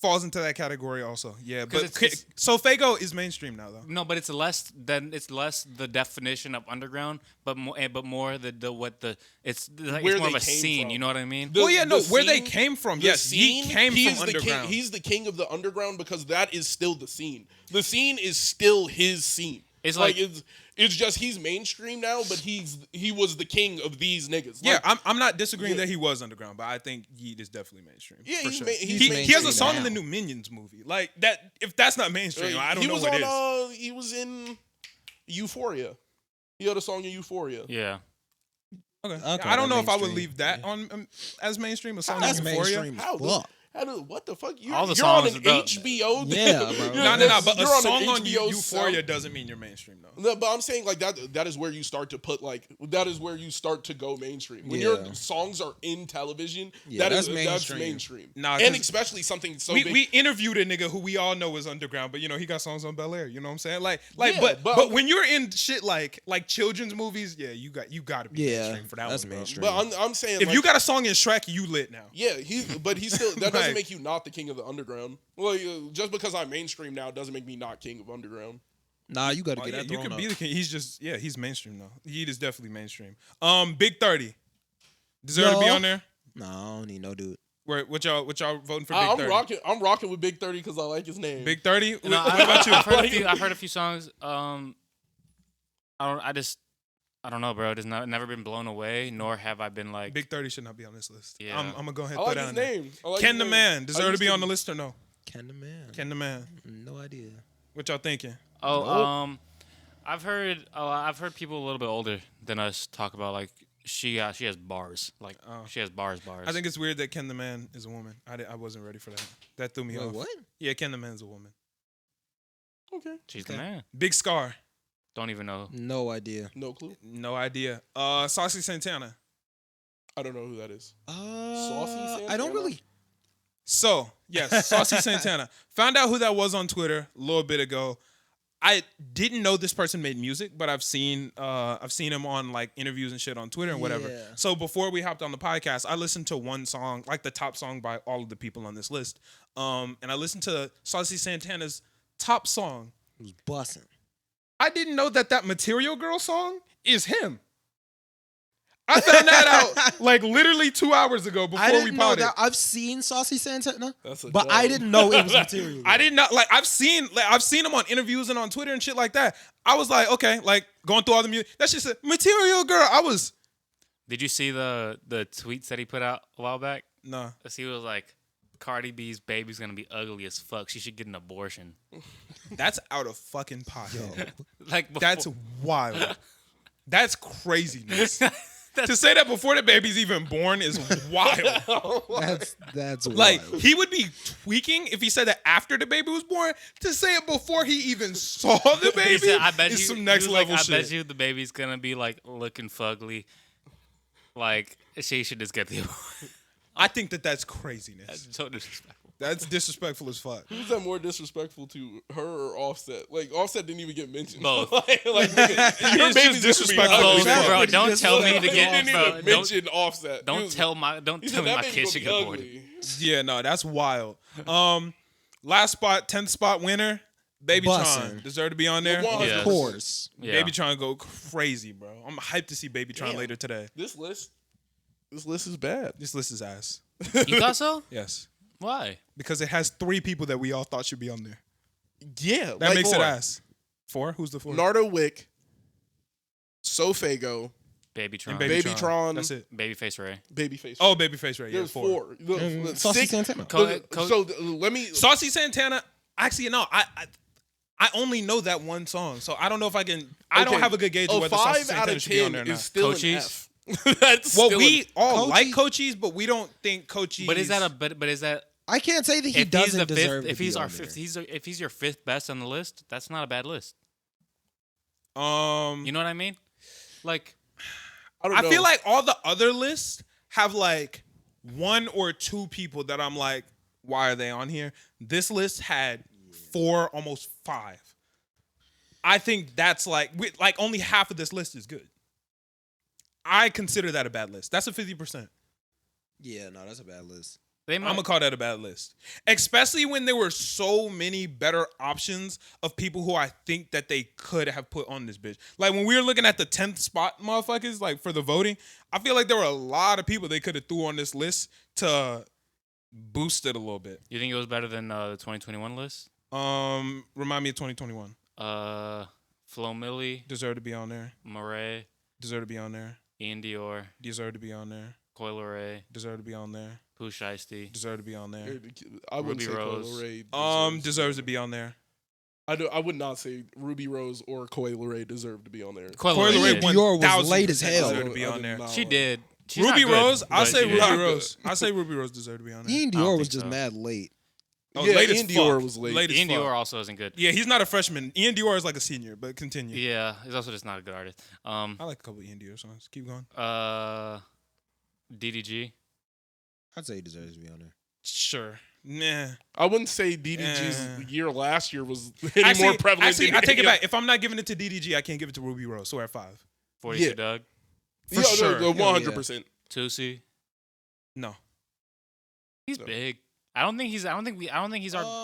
falls into that category also. Yeah, 'Cause but it's- So Fago is mainstream now though. No, but it's less the definition of underground, but more the what the it's like Where it's more they of a came scene. from. You know what I mean? The- Well, yeah, no, the where they scene- came from. the Yes, scene, Yeet came he's from the underground. King, he's the king of the underground because that is still the scene. The scene is still his scene. It's like like- it's just he's mainstream now, but he was the king of these niggas. Yeah, Like, I'm not disagreeing Yeah. that he was underground, but I think Yeet is definitely mainstream. Yeah, for he's sure. ma- he's he has a mainstream song in now. the new Minions movie. Like that, if that's not mainstream, I don't he know was what on, is. He was in Euphoria. He had a song in Euphoria. Yeah. Okay. Okay, I don't that know if I would mainstream. leave that on as mainstream. A song That's in Euphoria. mainstream How? as fuck. What the fuck? You're, All the you're on songs an are- HBO. Yeah, bro. No. But a You're on an song on HBO Euphoria sound- doesn't mean you're mainstream though. No, but I'm saying like that is where you start to put like that is where you start to go mainstream. When Yeah. your songs are in television, Yeah, that's mainstream. mainstream. Nah, and 'cause especially something so we, big. we interviewed a nigga who we all know is underground, but you know he got songs on Bel Air. You know what I'm saying? Like, Yeah, but but- when you're in shit like children's movies, yeah, you got to be Yeah, mainstream for that that's one. Bro. mainstream. But I'm saying If like, you got a song in Shrek, you lit now. yeah, he's still that doesn't Like- make you not the king of the underground. Well, just because I'm mainstream now doesn't make me not king of underground. Nah, you got to Oh, get yeah, that you thrown could up. be the king. He's mainstream though. Yeet is definitely mainstream. Big 30. Deserve to be No. on there? Nah, I don't need no dude. What y'all voting for Big I'm 30? rocking with Big 30 because I like his name. Big 30? No, What about you? I've heard a few songs. I don't know, bro. It's never been blown away, nor have I been like. Big 30 should not be on this list. Yeah. I'm gonna go ahead I and like throw his that in there. name. I like Ken his the name. Man I deserve to used be on the list or no? Ken the man. Ken the Man. No idea. What y'all thinking? Oh, I've heard people a little bit older than us talk about like she has bars, like she has bars. I think it's weird that Ken the Man is a woman. I wasn't ready for that. That threw me Wait, off. what? Yeah, Ken the Man's a woman. Okay. she's the man. Big Scar. Don't even know. No idea. No clue. No idea. Saucy Santana. I don't know who that is. I Santana? don't really. So, yes, Saucy Santana. Found out who that was on Twitter a little bit ago. I didn't know this person made music, but I've seen him on like interviews and shit on Twitter and whatever. Yeah. So before we hopped on the podcast, I listened to one song, like the top song by all of the people on this list. And I listened to Saucy Santana's top song. It was bussing. I didn't know that Material Girl song is him. I found that out like literally 2 hours ago before I we didn't know potted. that. I've seen Saucy Santana, That's a but I dub. didn't know it was material. I did not like. I've seen him on interviews and on Twitter and shit like that. I was like, okay, like going through all the music. That's just a Material Girl. I was Did you see the tweets that he put out a while back? nah. He was like, Cardi B's baby's gonna be ugly as fuck. She should get an abortion. That's out of fucking pocket. Like before, That's wild. That's craziness. To say that before the baby's even born is wild. That's Like, wild. he would be tweaking if he said that after the baby was born. To say it before he even saw the He baby said, I bet is you, some he next was like, level I shit. bet you the baby's gonna be like looking fugly. Like she should just get the award. I think that's craziness. That's so disrespectful. That's disrespectful as fuck. Who's that more disrespectful to, her or Offset? Like Offset didn't even get mentioned. Both. like, your It's baby's just gonna be disrespectful ugly. as fuck. Bro, don't tell me to He get. didn't Bro, even mention Offset. don't tell me He my said, kid should get aborted. ugly. Yeah, no, that's wild. Last spot, 10th spot winner, Baby Bussin'. Tron. Deserve to be on there. Yeah. Of course. Yeah. Baby Tron go crazy, bro. I'm hyped to see Baby Tron Damn. later today. This list is bad. This list is ass. You thought so? Yes. Why? Because it has 3 people that we all thought should be on there. Yeah, That makes it more. ass. 4? Who's the 4? Nardo Wick, Sofago, Baby Tron. And Baby Tron. That's it. Babyface Ray. Babyface. Oh, Babyface, right? Yeah, There's 4. 4. The Saucy six- Santana. Let me. Saucy Santana. Actually, no. I only know that one song, so I don't know if I can. I don't Okay, have a good gauge of a whether Saucy 5 out Santana of should be on 10 there or is not. still an Cochise? F. That's Well, still we all Cochise- like Cochise, but we don't think Cochise. But is that I can't say that he if he's doesn't the deserve fifth? to If be he's on our there. fifth, if he's your 5th best on the list, that's not a bad list. You You know what I mean? Like I don't I know. feel like all the other lists have like 1 or 2 people that I'm like, why are they on here? This list had 4, almost 5. I think that's like only half of this list is good. I consider that a bad list. That's a 50%. Yeah, no, that's a bad list. they I'm might. gonna call that a bad list, especially when there were so many better options of people who I think that they could have put on this bitch. Like when we were looking at the 10th spot, motherfuckers, like for the voting, I feel like there were a lot of people they could have threw on this list to boost it a little bit. You think it was better than the 2021 list? Remind me of 2021. Flo Milli, Deserve to be on there. Murray, Deserve to be on there. Ian Dior, Deserve to be on there. Coil Ray, Deserve to be on there. Pooh Shiesty. Deserve to be on there. I wouldn't Ruby say Rose. Coil Ray Deserves to be on there. I would not say Ruby Rose or Coil Ray deserve to be on there. Coil Coil Ray did. Dior was 1000% late as hell. deserve to be on there. She did. She's Ruby not good, Rose, I'll but say she Ruby did. Rose. I'll say Ruby Rose deserved to be on there. Ian I don't Dior was think just so. mad late. Oh, Yeah, late as Ian Dior fuck. was late. Late as Ian fuck. Dior also isn't good. Yeah, he's not a freshman. Ian Dior is like a senior, but continue. Yeah, he's also just not a good artist. I like a couple of Ian Dior songs. Keep going. DDG. I'd say he deserves to be on there. Sure. Nah. I wouldn't say DDG's year last year was any more prevalent. Actually, than I take it any back. If I'm not giving it to DDG, I can't give it to Ruby Rose. So we're at 5. 42 Yeah. Doug. For Yeah, sure. no, 100%. Tusi. No. He's No. big. I don't think he's our.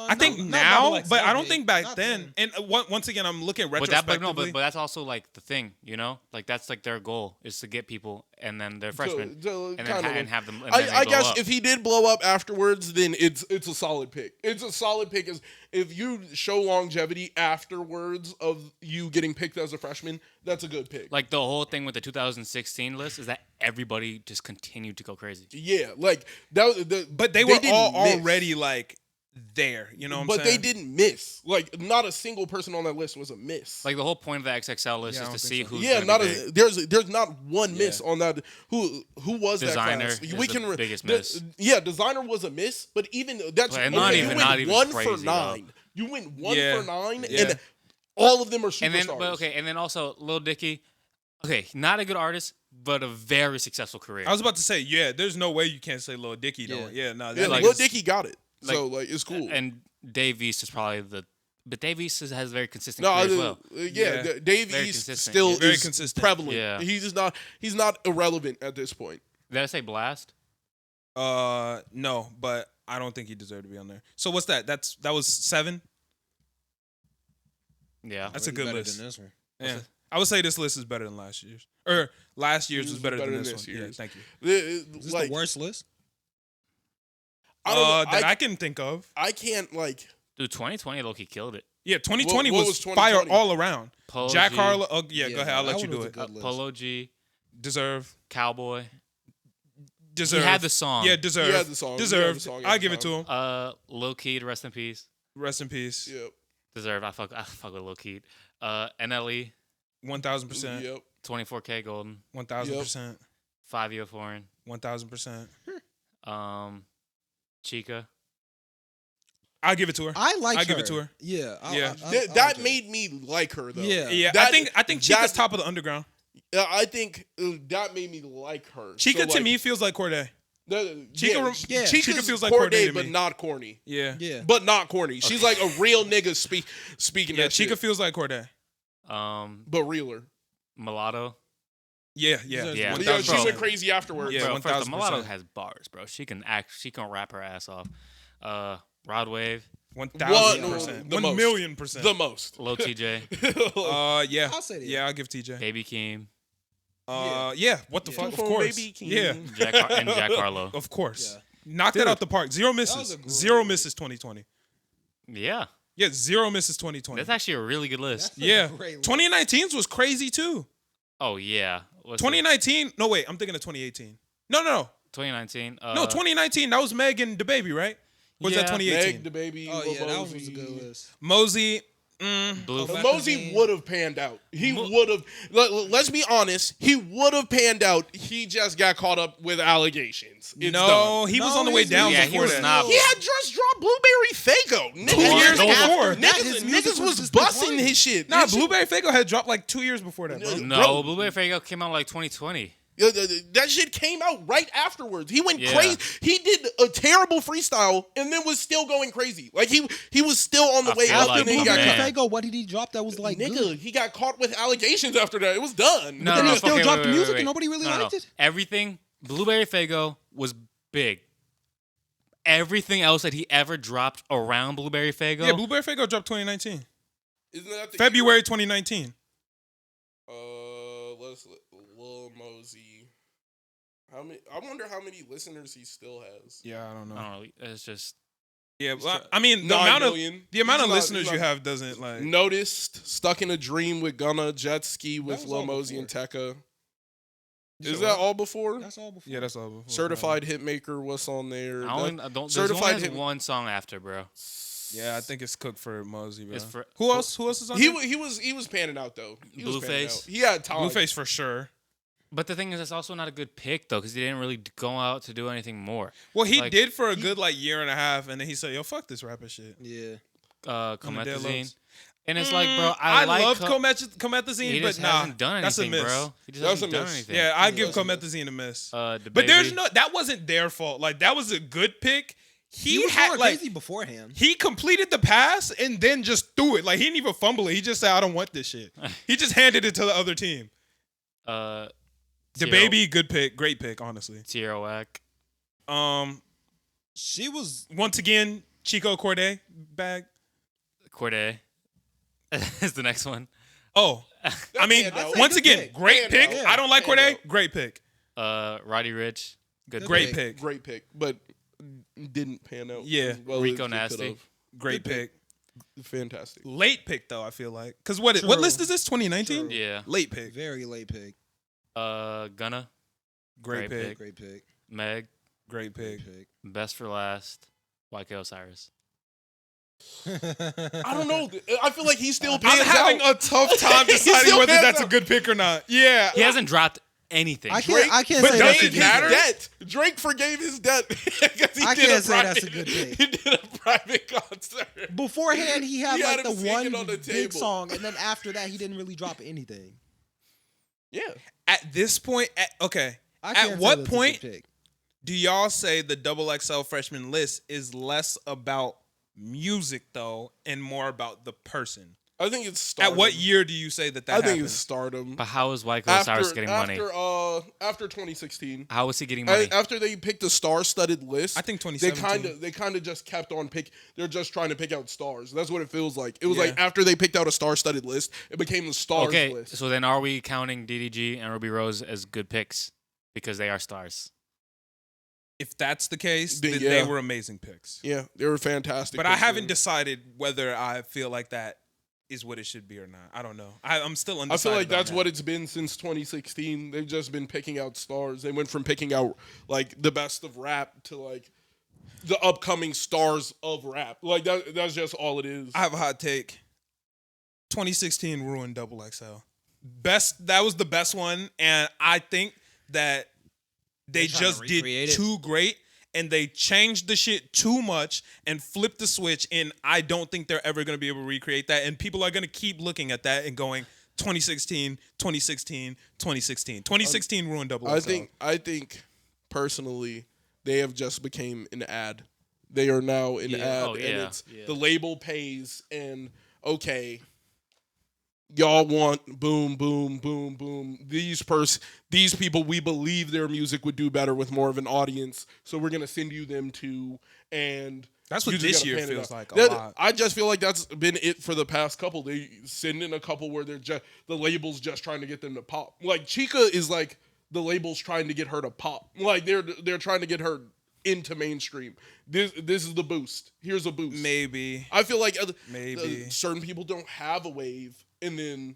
I think now, but I don't think back Not then. And once again, I'm looking but retrospectively. but that's also like the thing, you know. Like that's like their goal is to get people, and then they're freshmen, and then have them. And then I they blow guess up. if he did blow up afterwards, then it's a solid pick. It's a solid pick. Is if you show longevity afterwards of you getting picked as a freshman, that's a good pick. like the whole thing with the 2016 list is that everybody just continued to go crazy. Yeah, like that. but they were didn't all miss. already like there. You know what I'm But saying? they didn't miss. Like not a single person on that list was a miss. Like the whole point of the XXL list Yeah, I is don't to think see so. who's yeah, gonna not be a big. there's not one miss on that. Who was Designer that class? is the biggest miss. Yeah, designer was a miss, but even that's But not okay, even- you not went even 1 crazy, for though. 9. You went 1 Yeah. for 9, Yeah. and all of them are superstars. And then, but okay, and then also Lil Dicky. Okay, not a good artist, but a very successful career. I was about to say, yeah, there's no way you can't say Lil Dicky, though. Yeah. Yeah, no. yeah, That like- Lil Dicky got it, like- so like it's cool. And Dave East is probably but Dave East has very consistent no, career as well. Yeah. Dave Very East consistent. still Yeah, very is consistent. prevalent. Yeah. He's not irrelevant at this point. Did I say Blast? No, but I don't think he deserved to be on there. So what's that? That was 7. Yeah. That's a Way good better list. than this one. Yeah, I would say this list is better than last year's. Or last year's was better than this one. Yeah, year's. thank you. Is this Like, the worst list? I don't know, That I can think of. I can't like. Dude, 2020 Loki killed it. Yeah, 2020 What was, was fire 2020? all around. Polo Jack G, Harlow. Oh, yeah, go ahead. I'll let that you one do was a it. good list. Polo G, Deserve. Cowboy. Deserve. He had the song. Yeah, deserve. He had the song. He had the Deserved. song at I the give it to time. him. Lil Keed, rest in peace. Rest in peace. Yep. Deserve. I fuck with Lil Keed. NLE, 1000%. Yep. 24K Golden. 1000%. 5 year foreign. 1000%. Chica. I'll give it to her. I like her. I'll give it to her. Yeah. Yeah. That made me like her though. Yeah. Yeah, That- I think Chica's that- top of the underground. I think that made me like her. Chica So, to me feels like Cordae. Chica Chica feels like Cordae, Cordae to but me. not corny. Yeah. Yeah. But not corny. She's like a real nigga speaking Yeah, that Chica shit. feels like Cordae. But realer. Mulatto. Yeah. Yeah. Yeah, 1000%. she went crazy afterwards. Yeah, Bro, first, the 1000%. Mulatto has bars, bro. She can act. She can rap her ass off. Rod Wave. 1000%. the 1,000,000%. The most. Lil TJ. Yeah. I'll say that. Yeah, I'll give TJ. Baby Keem. Yeah. What the fuck? Of From course. Baby King. Yeah. And Jack Harlow. Of course. Yeah. Knock that Dude. out the park. Zero was misses. a great Zero list. misses 2020. Yeah. Yeah, zero misses 2020. That's actually a really good list. Yeah. Great list. 2019's was crazy too. Oh, yeah. What's 2019. No, wait. I'm thinking of 2018. No. 2019. No, 2019. That was Meg and DaBaby, right? Was that Yeah. 2018? Meg, the baby. Oh Lil yeah, that Mosey. was a good list. Mosey. Blue. Method Mosey Man. would have panned out. He would have. Let's be honest. He would have panned out. He just got caught up with allegations. It's No, done. he was No, on the way he's- down yeah, he before was that. not. He had just dropped Blueberry Fago. 2 years before. That his music Niggas was was just busting declining. his shit. Nah, His shit- Blueberry Fago had dropped like 2 years before that, bro. No, Bro. Blueberry Fago came out like 2020. That shit came out right afterwards. He went Yeah. crazy. He did a terrible freestyle and then was still going crazy. Like he was still on the I way feel out. like and then he my got man. caught. Fago, what did he drop that was like Nigga, good? he got caught with allegations after that. It was done. No, then no, he still okay, dropped wait, the music wait. and nobody really No, liked it? Everything, Blueberry Fago was big. Everything else that he ever dropped around Blueberry Fago. Yeah, Blueberry Fago dropped 2019. Isn't that the February 2019. let's Lil Mosey. How many? I wonder how many listeners he still has. Yeah, I don't know. I don't know. It's just Yeah, well, I mean, 9 million. the amount He's of not- listeners he's you not- have doesn't like. Noticed, Stuck in a Dream with Gunna, Jet Ski with was Lil all Mosey and before. Tekka. You Is said that what? all before? That's all before. Yeah, that's all. Before. Certified Hitmaker, what's on there? I only I don't. There's Certified only has Hit- one song after, bro. Yeah, I think it's cooked for Mosey, bro. It's for- Who else? Who else is on He there? he was panning out though. He was panning Blueface? out. He had time. Blueface for sure. But the thing is, it's also not a good pick though, because he didn't really go out to do anything more. Well, he Like, did for a good like year and a half, and then he said, "Yo, fuck this rapper shit." Yeah. On the Dead Comethazine. Lows. And it's like, bro, I like love Co- Comethazine, He but just nah, hasn't done that's a anything, miss. bro. He just That's hasn't a done miss. anything. Yeah, I give That's a miss. Comethazine a miss. But There's no, that wasn't their fault. Like that was a good pick. He He was had going like crazy beforehand. he completed the pass and then just threw it. Like he didn't even fumble it. He just said, "I don't want this shit." He just handed it to the other team. The baby, good pick, great pick, honestly. Tierra Whack. She was Once again, Chico Cordae bag. Cordae is the next one. Oh, I mean, I'd say once good again, pick. great pick. Handout. I don't like Handout. Cordae. Great pick. Roddy Rich. Good Good Great pick. pick. Great pick, but didn't pan out. Yeah. as well Rico as it Nasty. could've. Great Good pick. Fantastic. Late pick though, I feel like. Cause what True. list is this? 2019. True. Yeah. Late pick. very late pick. Gunna. Great Great pick. pick. Great pick. Meg. Great pick. Great pick. Best for last. YK Osiris. I don't know. I feel like he's still I'm pans having out. a tough time He deciding still whether pans that's a out. good pick or not. Yeah. He hasn't dropped anything. I can't but say does that's a it Forgave good matter? his pick. debt. Drake forgave his debt because he I did can't a say that's private, a good pick. He did a private concert. Beforehand, he had He like had the him singing one on the big table. song, and then after that, he didn't really drop anything. Yeah. At this point, okay. I can't At say what that's a good point pick. do y'all say the double XL freshman list is less about music though and more about the person? I think it's stardom. At what year do you say that I think happened? it's stardom. But how is YK Osiris getting money? After 2016. How is he getting money? After they picked a star-studded list, I think they 2017. kind of just kept on pick. They're just trying to pick out stars. That's what it feels like. It was Yeah. like after they picked out a star-studded list, it became the stars Okay, list. so then are we counting DDG and Ruby Rose as good picks because they are stars? If that's the case, Then then yeah. they were amazing picks. Yeah, they were fantastic. But I picks, haven't man. decided whether I feel like that is what it should be or not. I don't know. I'm still I undecided. feel like that's on what that. it's been since 2016. They've just been picking out stars. They went from picking out like the best of rap to like the upcoming stars of rap. Like that's just all it is. I have a hot take. 2016 ruined Double XL. That was the best one, and I think that they They're trying just to did recreate it. too great. And they changed the shit too much and flipped the switch. And I don't think they're ever going to be able to recreate that. And people are going to keep looking at that and going, 2016, 2016, 2016. 2016 ruined Double XL. I think personally, they have just became an ad. They are now an ad, and it's the label pays, and okay, y'all want boom, boom, boom, boom. These people, we believe their music would do better with more of an audience, so we're gonna send you them too. And that's what you just this gotta year pan it feels out. like a That- lot. I just feel like that's been it for the past couple. They send in a couple where they're just the label's just trying to get them to pop. Like Chica is like the label's trying to get her to pop. Like they're trying to get her into mainstream. This is the boost. Here's a boost. Maybe. I feel like Maybe. certain people don't have a wave, and then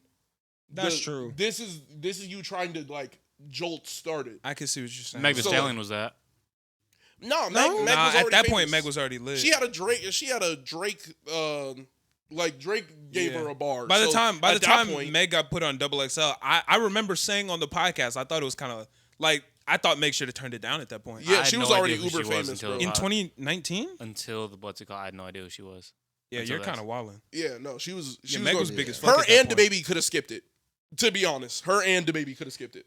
That's true. This is you trying to like jolt start it. I can see what you're saying. Meg Thee So, Stallion was that. No, Meg was Nah, already at that point, famous. Meg was already lit. She had a Drake. Like Drake gave her a bar. By the So time at that point, Meg got put on Double XL, I remember saying on the podcast, I thought it was kind of like, I thought Meg should have turned it down at that point. yeah, I she had was no already idea who uber she was famous, until bro. In 2019? Until the what's it called? I had no idea who she was. Yeah, Until you're kind that's- of wilding. Yeah, no, she was. Meg was going- big as fuck. Her at that and point. DaBaby could have skipped it. To be honest, her and DaBaby could have skipped it.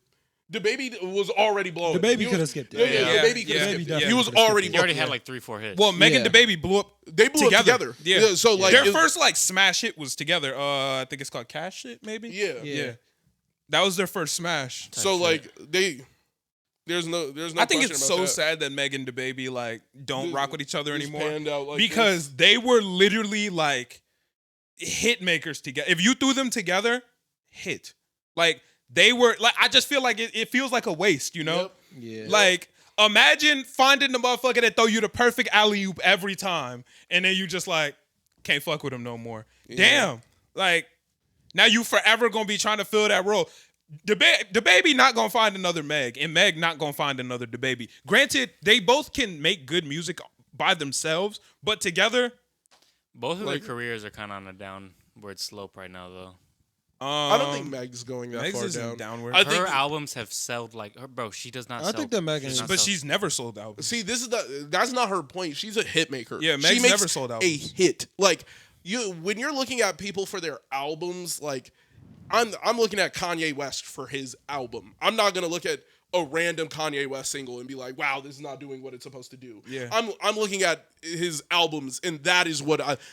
DaBaby was already blowing. DaBaby He was- could have skipped it. Yeah, Yeah, DaBaby could yeah, have DaBaby skipped it. definitely He was could've skipped already. He already blowing. had like 3-4 hits. Well, Meg and Yeah. DaBaby blew up. They blew up together. Yeah. So like their it- first like smash hit was together. I think it's called Cash It, maybe. Yeah. Yeah. That was their first smash. So like there's no. I think question it's about so that. sad that Meg and DaBaby like don't Just- rock with each other just anymore panned out like because they were literally like hit makers together. If you threw them together, hit. Like they were like, I just feel like it feels like a waste, you know? Yep. Yeah. Like imagine finding the motherfucker that throw you the perfect alley oop every time, and then you just like can't fuck with him no more. Damn. Like now you forever gonna be trying to fill that role. DaBaby not gonna find another Meg, and Meg not gonna find another DaBaby. Granted, they both can make good music by themselves, but together, Both of like- their careers are kind of on a downward slope right now, though. I don't think Meg's going that Meg's far isn't down. downward. I Her think- albums have sold like her, bro. She does not. I sell, think that Megan does is- not but sell- she's never sold albums. See, that's not her point. She's a hit maker. Yeah, she Meg's makes never sold a albums. hit. Like when you're looking at people for their albums, like I'm looking at Kanye West for his album. I'm not gonna look at a random Kanye West single and be like, wow, this is not doing what it's supposed to do. Yeah. I'm looking at his albums, and that is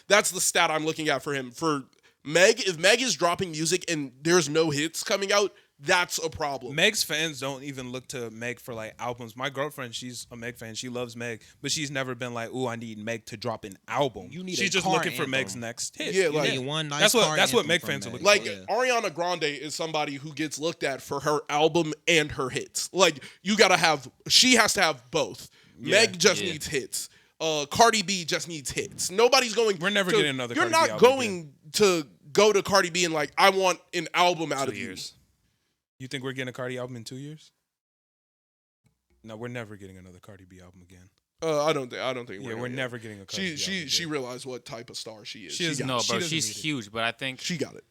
that's the stat I'm looking at for him. For Meg, if Meg is dropping music and there's no hits coming out, that's a problem. Meg's fans don't even look to Meg for like albums. My girlfriend, she's a Meg fan. She loves Meg, but she's never been like, "Ooh, I need Meg to drop an album." You need she's a just car looking for anthem. Meg's next hit. Yeah, You like- need- Need one nice that's what car that's what anthem Meg from fans are Meg. looking Like for. Ariana Grande is somebody who gets looked at for her album and her hits. Like she has to have both. Yeah, Meg just yeah. needs hits. Cardi B just needs hits. Nobody's going. We're never to, getting another You're Cardi B not album going to go to Cardi B and like, I want an album out 2 of years. You think we're getting a Cardi album in 2 years? No, we're never getting another Cardi B album again. you. I don't think. Yeah, we're never getting a Cardi B album She again. realized what type of star she is. She She is got No, it. bro, doesn't she's need it. huge, but I think She got it.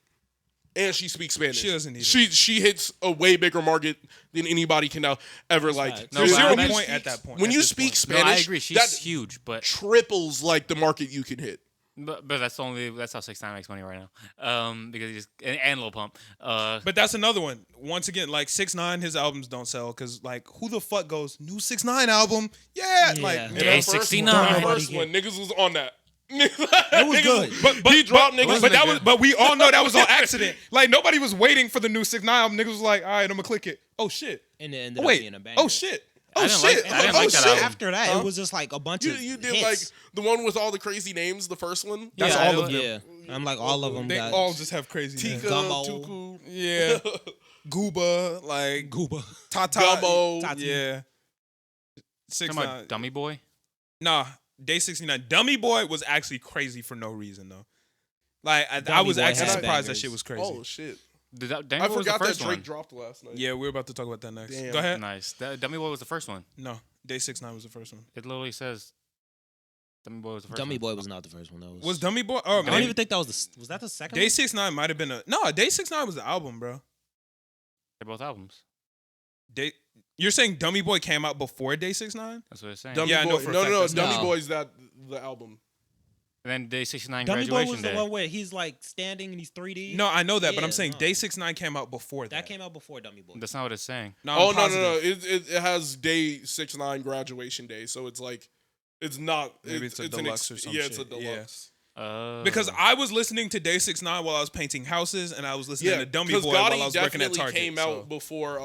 And she speaks Spanish. She doesn't need it. She hits a way bigger market than anybody can now ever like. facts. No, There's but zero I point mean- at that point. When at you this speak point. Spanish, no, I agree. She's that huge, but triples like the market you can hit. that's how 6ix9ine makes money right now. Because he just and Lil Pump. But that's another one. Once again, like 6ix9ine, his albums don't sell because like who the fuck goes new 6ix9ine album? Yeah, like Yeah. And Day that first 69. one- that Nobody first one, niggas was on that. It was good. But he dropped niggas. But that was. But we all know that was on accident. Like nobody was waiting for the new 6ix9ine album. Niggas was like, all right, I'm gonna click it. Oh shit. And it ended Oh, up wait. being a banger. Oh shit. Oh I didn't shit! like- I didn't oh like that shit! album. After that, Huh? it was just like a bunch of You did hits. like the one with all the crazy names. The first one. That's Yeah, all I- of them. Yeah. I'm like all of them They got all just have crazy names. Tika, Gumbo. Tuku, Yeah. Gooba, like Gooba. Tata. Gumbo. Yeah. Talking 6ix9ine. about Dummy Boy. Nah, Day 69. Dummy Boy was actually crazy for no reason though. Like I Dummy was Boy actually had surprised that bangers. shit was crazy. Oh shit! Dummy I Boy was the forgot that first Drake one. dropped last night. Yeah, we're about to talk about that next. Damn. Go ahead. Nice. Dummy Boy was the first one. No, Day 69 was the first one. It literally says Dummy Boy was the first Dummy one. Boy was not the first one. That was. Was Dummy Boy? Oh I don't man, even think that was was that the second Day one? 69 might have been a no. Day 69 was the album, bro. They're both albums. Day You're saying Dummy Boy came out before Day 6ix9ine? That's what it's saying. Dummy Yeah, I know Boy. for a No, fact no, no. that's Dummy not. Boy's the album. And then Day 69 Dummy Boy graduation was day. the one where he's like standing and he's 3D. No, I know that, but I'm Yeah, saying no. Day 6ix9ine came out before that. That came out before Dummy Boy. That's not what it's saying. No, Oh I'm no, positive. no, no! It has Day 6ix9ine graduation day, so it's like it's not. Maybe it's a deluxe or some Yeah, shit. it's a deluxe. Because I was listening to Day 6ix9ine while I was painting houses, and I was listening Yeah, to Dummy because Boy while I Gotti was working at definitely Target. came so. out before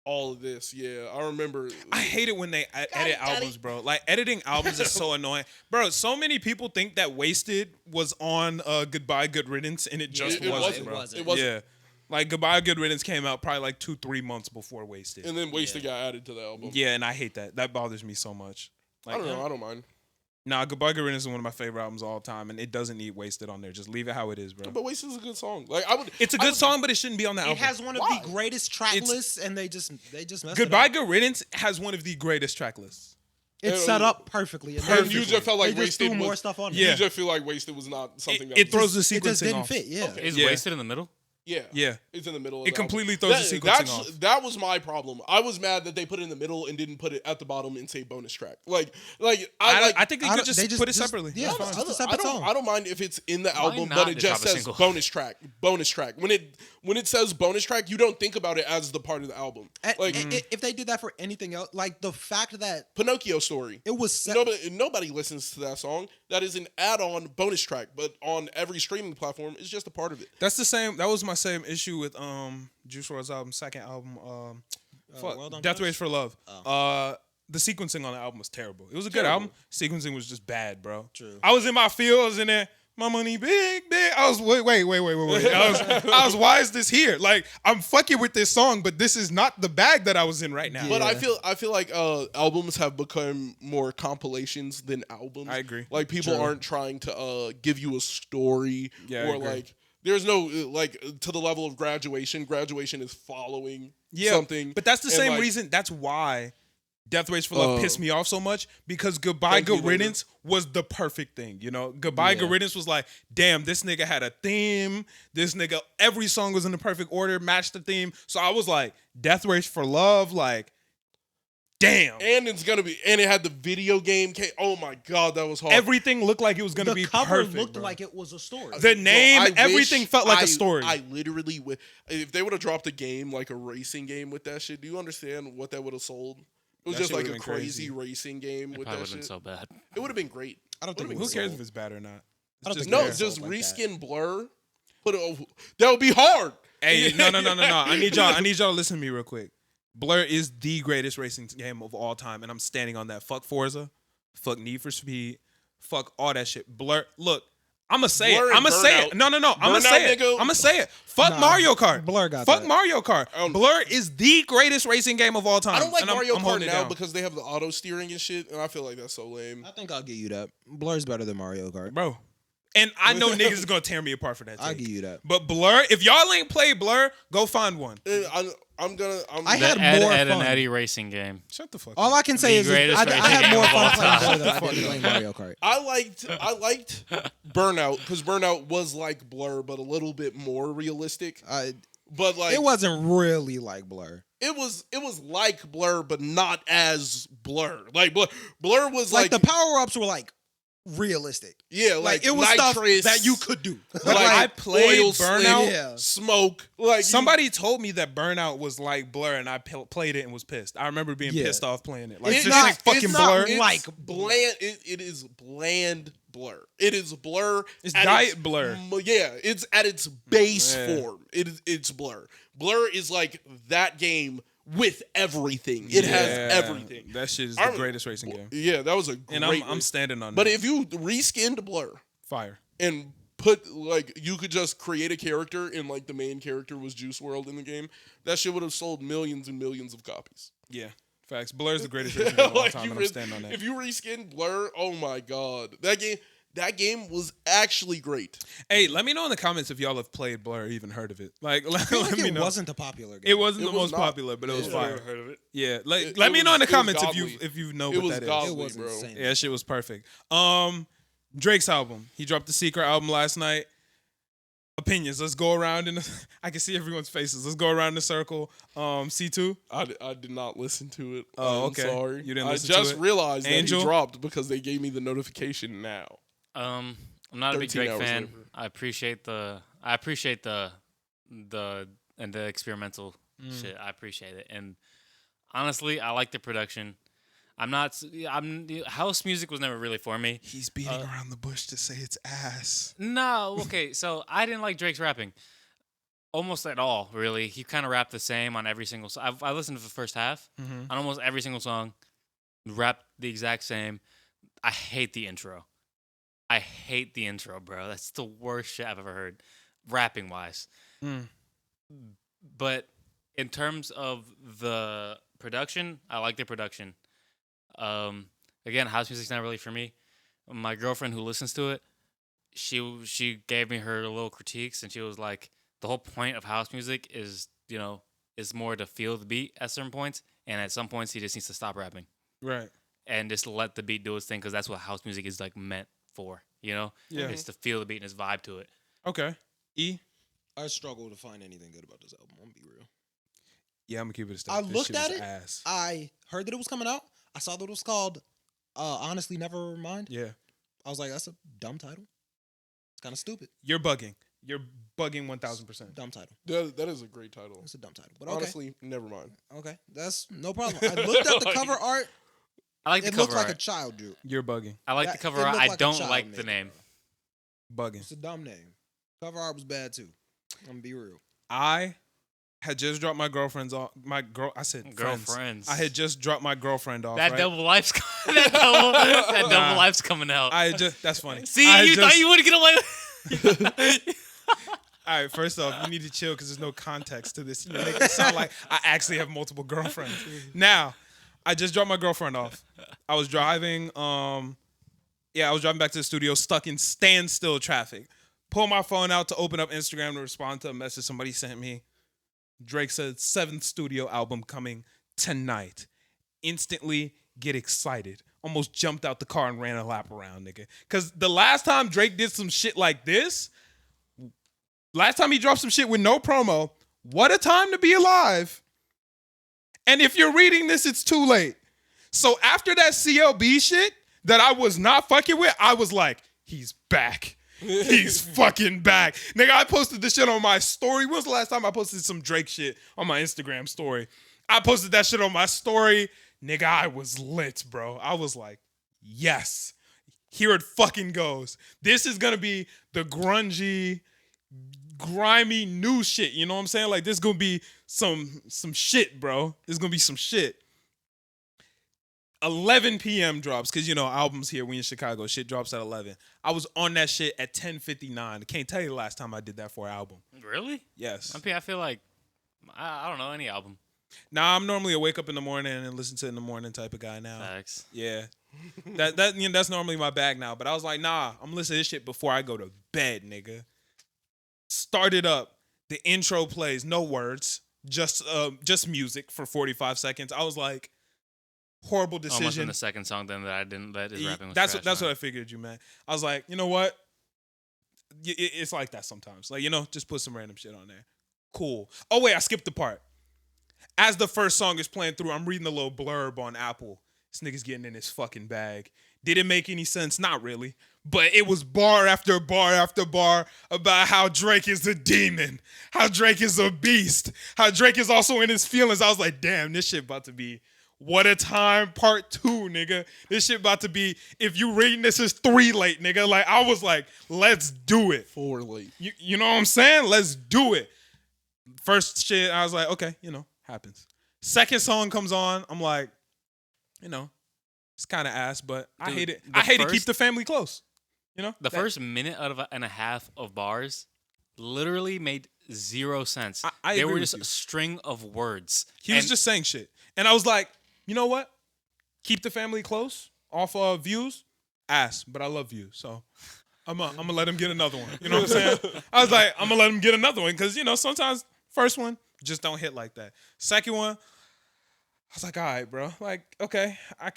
all of this. Yeah, I remember. I hate it when they edit albums, bro. Like, editing albums is so annoying. Bro, so many people think that Wasted was on Goodbye, Good Riddance, and it just it wasn't, wasn't. bro. It It wasn't. Yeah. Like, Goodbye, Good Riddance came out probably like 2-3 months before Wasted. And then Wasted got added to the album. Yeah, and I hate that. That bothers me so much. Like, I don't know. I don't mind. Nah, Goodbye, Good Riddance is one of my favorite albums of all time, and it doesn't need Wasted on there. Just leave it how it is, bro. But Wasted is a good song. Like I would. It's a good song, but it shouldn't be on the It album. has one of Why? the greatest track It's- lists, and they just messed Goodbye, it up. Good Riddance has one of the greatest track lists. It's set up perfectly. And you just felt like they just threw Wasted more was, stuff on Yeah. You just feel like Wasted was not something that It throws the it. It sequencing just didn't off. fit. Yeah. Okay. Is Yeah. Wasted in the middle? Yeah. Yeah. It's in the middle of It the album. completely throws the sequencing off. That was my problem. I was mad that they put it in the middle and didn't put it at the bottom and say bonus track. I think they could just put it separately. Yeah, It's fine. just a separate song. I don't mind if it's in the album, not but it just just drop a says single? bonus track. Bonus track. When it says bonus track, you don't think about it as the part of the album. Like If they did that for anything else, like the fact that Pinocchio Story. it was set, Nobody listens to that song. That is an add-on bonus track, but on every streaming platform, it's just a part of it. That's the same. That was my same issue with Juice WRLD's album, second album, World on Death Drugs? Race for Love. The sequencing on the album was terrible. It was a good album. Sequencing was just bad, bro. True. I was in my field. I was in there. My money big. I was wait. I was why is this here? Like, I'm fucking with this song, but this is not the bag that I was in right now. But I feel like albums have become more compilations than albums. I agree. Like people aren't trying to give you a story Yeah, I or agree. like there's no like to the level of graduation. Graduation is following Yeah, something. But that's the and, same like, reason. That's why Death Race for Love pissed me off so much, because Goodbye Thank you, Good Riddance was the perfect thing. You know, Goodbye Good Riddance was like, damn, this nigga had a theme. This nigga, every song was in the perfect order, matched the theme. So I was like, Death Race for Love, like, damn. And it had the video game. Oh my god, that was hard. Everything looked like it was gonna the be cover perfect. looked bro. like it was a story. The name, I everything wish felt like a story. I literally would. If they would have dropped a game like a racing game with that shit, do you understand what that would have sold? It was That just shit like a would've been crazy crazy. racing game It with probably that would have been shit. so bad. It would have been great. I don't think Would've it Who was cares sold. if it's bad or not? I don't It's think just No, there. just like that. reskin Blur. That would be hard. Hey, no. I need y'all to listen to me real quick. Blur is the greatest racing game of all time, and I'm standing on that. Fuck Forza, fuck Need for Speed, fuck all that shit. Blur, look, I'ma say Blur it. and I'ma say Burnout. it. No. I'ma Burnout, say it. nigga. I'ma say it. Fuck Nah, Mario Kart. Blur got Fuck that. Mario Kart. Blur is the greatest racing game of all time. I don't like and I'm Mario holding Kart it now down. because they have the auto steering and shit, and I feel like that's so lame. I think I'll give you that. Blur's better than Mario Kart. Bro. And I know niggas is gonna tear me apart for that. I'll take. give you that. But Blur, if y'all ain't played Blur, go find one. I'm gonna. I The had Ed, more Ed and fun. Eddie racing game. Shut the fuck All up. I can say The is greatest I racing had game more of all fun playing time. Blur than I did playing Mario Kart. I liked Burnout because Burnout was like Blur, but a little bit more realistic. But like It wasn't really like Blur. it was like Blur, but not as Blur. Like Blur was Like the power ups were like realistic. yeah, Like like it was nitrous, stuff that you could do. But I played oil Burnout. slick, Yeah. smoke. Like Somebody told me that Burnout was like Blur, and I played it and was pissed. I remember being Yeah. pissed off playing it. Like, It's just not- like fucking it's not Blur. it's like bland. It is bland Blur. It is Blur. It's at diet Blur. Yeah, it's at its base Yeah. form. It's Blur. Blur is like that game with everything. It has everything. That shit is I the rem- greatest racing game. Yeah, that was a great. And I'm race. standing on But that. if you reskinned Blur Fire. and put like you could just create a character and like the main character was Juice WRLD in the game, that shit would have sold millions and millions of copies. Yeah. Facts. Blur is the greatest racing game of all Like, time, you and I'm ris- standing on that. If you reskinned Blur, oh my god, that game was actually great. Hey, let me know in the comments if y'all have played Blur or even heard of it. Like, let, I feel let like me it know. wasn't a popular game. It wasn't It the was most not. popular, but it was Yeah. fire. Heard of it? Yeah. Like, It- let it me know in the was- it was comments godly. if you know It what was that is. godly. It wasn't bro. insane. Yeah, that shit was perfect. Drake's album. He dropped the Secret album last night. opinions. Let's go around I can see everyone's faces. Let's go around in the circle. C2. I did not listen to it. Oh, I'm okay. sorry. You didn't I listen to just it? realized Angel? that he dropped because they gave me the notification now. I'm not a big 13 Drake hours fan. later. I appreciate the experimental shit. I appreciate it, and honestly, I like the production. House music was never really for me. He's beating around the bush to say it's ass. No, okay, so I didn't like Drake's rapping almost at all. Really, he kind of rapped the same on every single song. I listened to the first half on almost every single song. Rapped the exact same. I hate the intro. Bro. That's the worst shit I've ever heard, rapping wise. But in terms of the production, I like the production. Again, house music's not really for me. My girlfriend who listens to it, she gave me her little critiques, and she was like, the whole point of house music is more to feel the beat at certain points, and at some points he just needs to stop rapping, Right. and just let the beat do its thing, because that's what house music is like meant for. Yeah. It's to feel the beat and its vibe to it. Okay. E. I struggle to find anything good about this album. I'm gonna be real. Yeah, I'm gonna keep it a stack. I This looked shit at was it. Ass. I heard that it was coming out. I saw that it was called Honestly Nevermind. Yeah. I was like, that's a dumb title. It's kind of stupid. You're bugging. You're bugging 1,000%. Dumb title. That is a great title. It's a dumb title. But okay. Honestly, never mind. Okay. That's no problem. I looked at the cover art. I like the It cover looked like a art. child drew. You're bugging. I like That- the cover it art. looked I like a don't child like the made it, name. bro. Bugging. It's a dumb name. Cover art was bad too. I'm gonna be real. I had just dropped my girlfriend's off. I said Girlfriends. I had just dropped my girlfriend off. That right? double life's that double life's coming out. That's funny. See, I you just- thought you would get away with All right, first off, you need to chill because there's no context to this. You make it sound like I actually have multiple girlfriends. Now, I just dropped my girlfriend off. I was driving. I was driving back to the studio, stuck in standstill traffic. Pull my phone out to open up Instagram to respond to a message somebody sent me. Drake said 7th studio album coming tonight. Instantly get excited. Almost jumped out the car and ran a lap around, nigga. Because the last time Drake did some shit like this, last time he dropped some shit with no promo, what a time to be alive. And if you're reading this, it's too late. So after that CLB shit that I was not fucking with, I was like, he's back. He's fucking back. Nigga, I posted this shit on my story. When was the last time I posted some Drake shit on my Instagram story? I posted that shit on my story. Nigga, I was lit, bro. I was like, yes. Here it fucking goes. This is gonna be the grungy, grimy new shit. You know what I'm saying? Like, this gonna be some shit, bro. This gonna be some shit. 11 p.m. drops, because, albums here, we in Chicago, shit drops at 11. I was on that shit at 10:59. I can't tell you the last time I did that for an album. Really? Yes. I feel like I don't know any album. Nah, I'm normally a wake up in the morning and listen to it in the morning type of guy now. Facts. Yeah. That's normally my bag now. But I was like, nah, I'm listening to this shit before I go to bed, nigga. Started up. The intro plays, no words, just music for 45 seconds. I was like, horrible decision. Almost in the second song then that his rapping was That's trash, what man. I figured you meant. I was like, you know what? It's like that sometimes. Like, just put some random shit on there. Cool. Oh wait, I skipped the part. As the first song is playing through, I'm reading the little blurb on Apple. This nigga's getting in his fucking bag. Did it make any sense? Not really. But it was bar after bar after bar about how Drake is a demon, how Drake is a beast, how Drake is also in his feelings. I was like, damn, this shit about to be What a Time Part 2, nigga. This shit about to be, if you reading this is 3 late, nigga. Like, I was like, let's do it. 4 late. You know what I'm saying? Let's do it. First shit, I was like, okay, happens. Second song comes on. I'm like, it's kind of ass, but I Dude, hate it. the I hate to keep first- the family close. The first minute and a half of bars literally made zero sense. I they agree were with just you. a string of words. He was And just saying shit. And I was like, you know what? Keep the family close off views. Ass, but I love you. So I'm gonna let him get another one. You know what I'm saying? I was like, I'm gonna let him get another one because, sometimes first one just don't hit like that. Second one, I was like, all right, bro. Like, okay, I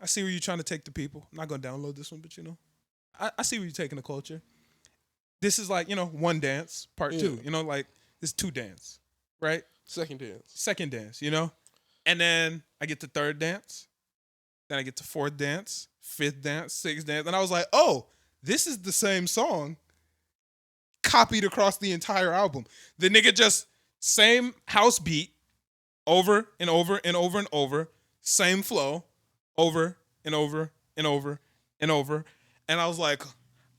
see where you're trying to take the people. I'm not gonna download this one, but I see where you're taking the culture. this is like, one dance, part 2. Like this 2 dance, right? Second dance. Second dance, And then I get to third dance. Then I get to fourth dance, fifth dance, sixth dance. And I was like, oh, this is the same song copied across the entire album. The nigga just same house beat over and over and over and over, same flow over and over and over and over. And I was like,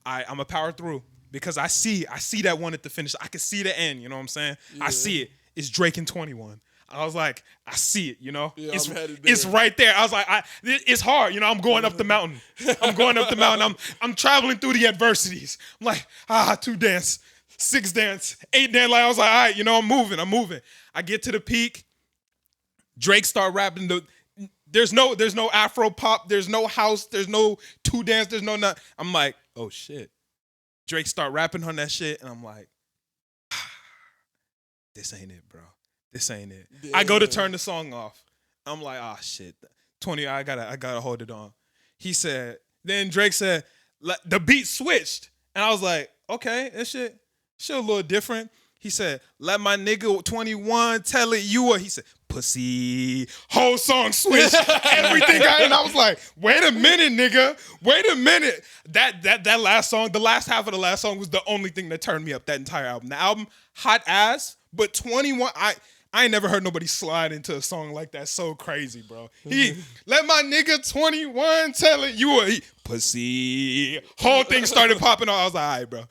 I'm a power through because I see that one at the finish. I can see the end, you know what I'm saying? Yeah. I see it. It's Drake and 21. I was like, I see it, Yeah, it's right there. I was like, it's hard, I'm going up the mountain. I'm traveling through the adversities. I'm like, 2 dance, 6 dance, 8 dance. Like I was like, all right, I'm moving. I get to the peak. Drake start rapping. There's no Afro pop. There's no house. There's no 2 dance. There's no nothing. I'm like, oh shit. Drake start rapping on that shit, and I'm like, this ain't it, bro. This ain't it. Damn. I go to turn the song off. I'm like, shit. 20, I gotta hold it on. He said, then Drake said, the beat switched. And I was like, okay, that shit a little different. He said, let my nigga 21 tell it you are. He said, pussy. Whole song switched. Everything and I was like, wait a minute, nigga. Wait a minute. That last song, the last half of the last song was the only thing that turned me up that entire album. The album, hot ass, but 21, I ain't never heard nobody slide into a song like that so crazy, bro. He let my nigga 21 tell it you are. Pussy. Whole thing started popping off. I was like, all right, bro.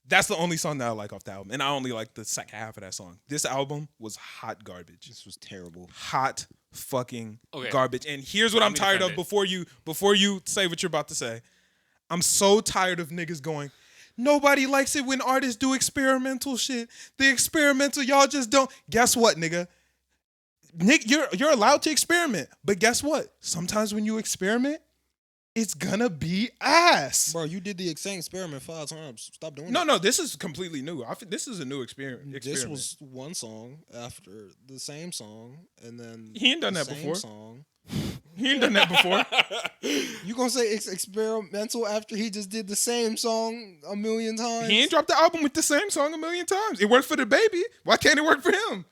That's the only song that I like off the album. And I only like the second half of that song. This album was hot garbage. This was terrible. Hot fucking garbage. And here's what I'm tired of before you say what you're about to say. I'm so tired of niggas going, nobody likes it when artists do experimental shit. The experimental, y'all just don't. Guess what, nigga? Nick, you're allowed to experiment. But guess what? Sometimes when you experiment, it's gonna be ass. Bro, you did the same experiment 5 times. Stop doing that. No, this is completely new. This is a new experiment. This was one song after the same song, and then he ain't done that before. Song. He ain't done that before. You gonna say it's experimental after he just did the same song a million times? He ain't dropped the album with the same song a million times. It worked for the baby. Why can't it work for him?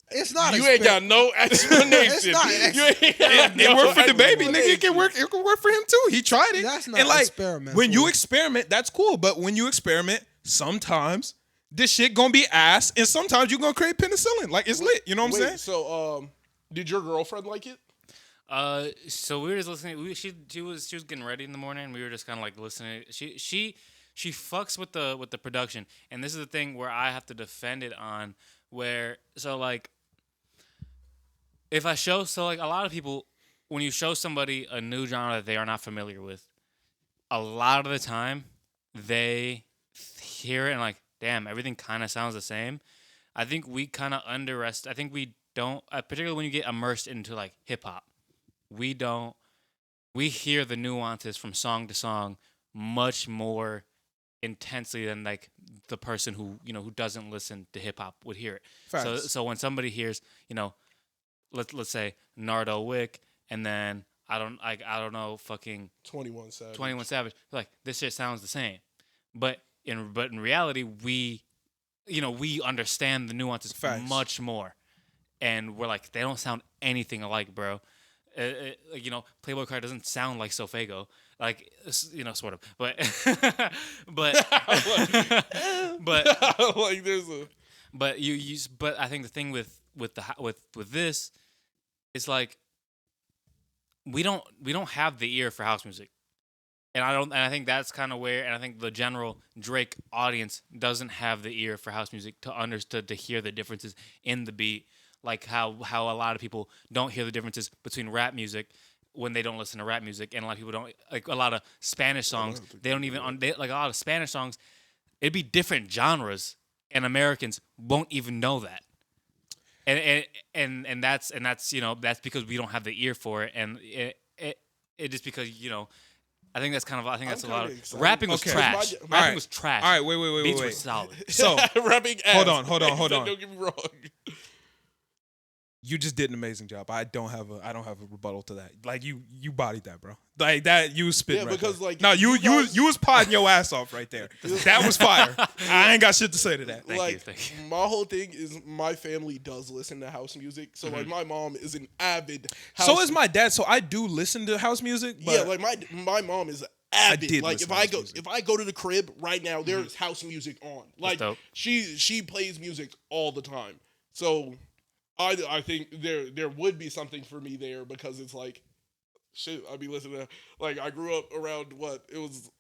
It's not. You ain't got no explanation. It worked for the baby, nigga. It can work for him too. He tried it. That's not experimental. When you experiment, that's cool. But when you experiment, sometimes this shit gonna be ass, and sometimes you gonna create penicillin. Like it's lit. You know what I'm saying? So, did your girlfriend like it? So we were just listening. She was getting ready in the morning. We were just kind of like listening. She fucks with the production, and this is the thing where I have to defend it on. If I show, a lot of people, when you show somebody a new genre that they are not familiar with, a lot of the time they hear it and like, damn, everything kind of sounds the same. I think we kind of underestimate. I think we don't, particularly when you get immersed into like hip hop, we hear the nuances from song to song much more intensely than like the person who doesn't listen to hip hop would hear it. So when somebody hears, let's say Nardo Wick, and then I don't know fucking 21 Savage. 21 Savage. Like this shit sounds the same, but in reality we understand the nuances much more, and we're like they don't sound anything alike, bro. Playboy Card doesn't sound like Sofago, like sort of, but like there's a. But but I think the thing with this, it's like we don't have the ear for house music, and I think that's kind of where, and I think the general Drake audience doesn't have the ear for house music to hear the differences in the beat, like how a lot of people don't hear the differences between rap music when they don't listen to rap music, and a lot of people don't like a lot of Spanish songs. They don't even like a lot of Spanish songs. It'd be different genres. And Americans won't even know that, and that's that's because we don't have the ear for it, and it just because I think that's a lot of rapping was trash. Rapping was trash. All right, wait. Beats were solid. So rapping. Hold on. Don't get me wrong. You just did an amazing job. I don't have a rebuttal to that. Like you bodied that, bro. Like that, you was spitting. Yeah, right because there. like no, you was podding your ass off right there. That was fire. I ain't got shit to say to that. Thank you. My whole thing is my family does listen to house music. So like my mom is an avid house So is my dad. So I do listen to house music. But yeah, like my mom is avid. Like listen if I go to the crib right now, there's house music on. Like she plays music all the time. So I think there would be something for me there because it's like, shit, I'd be listening to, like, I grew up around it was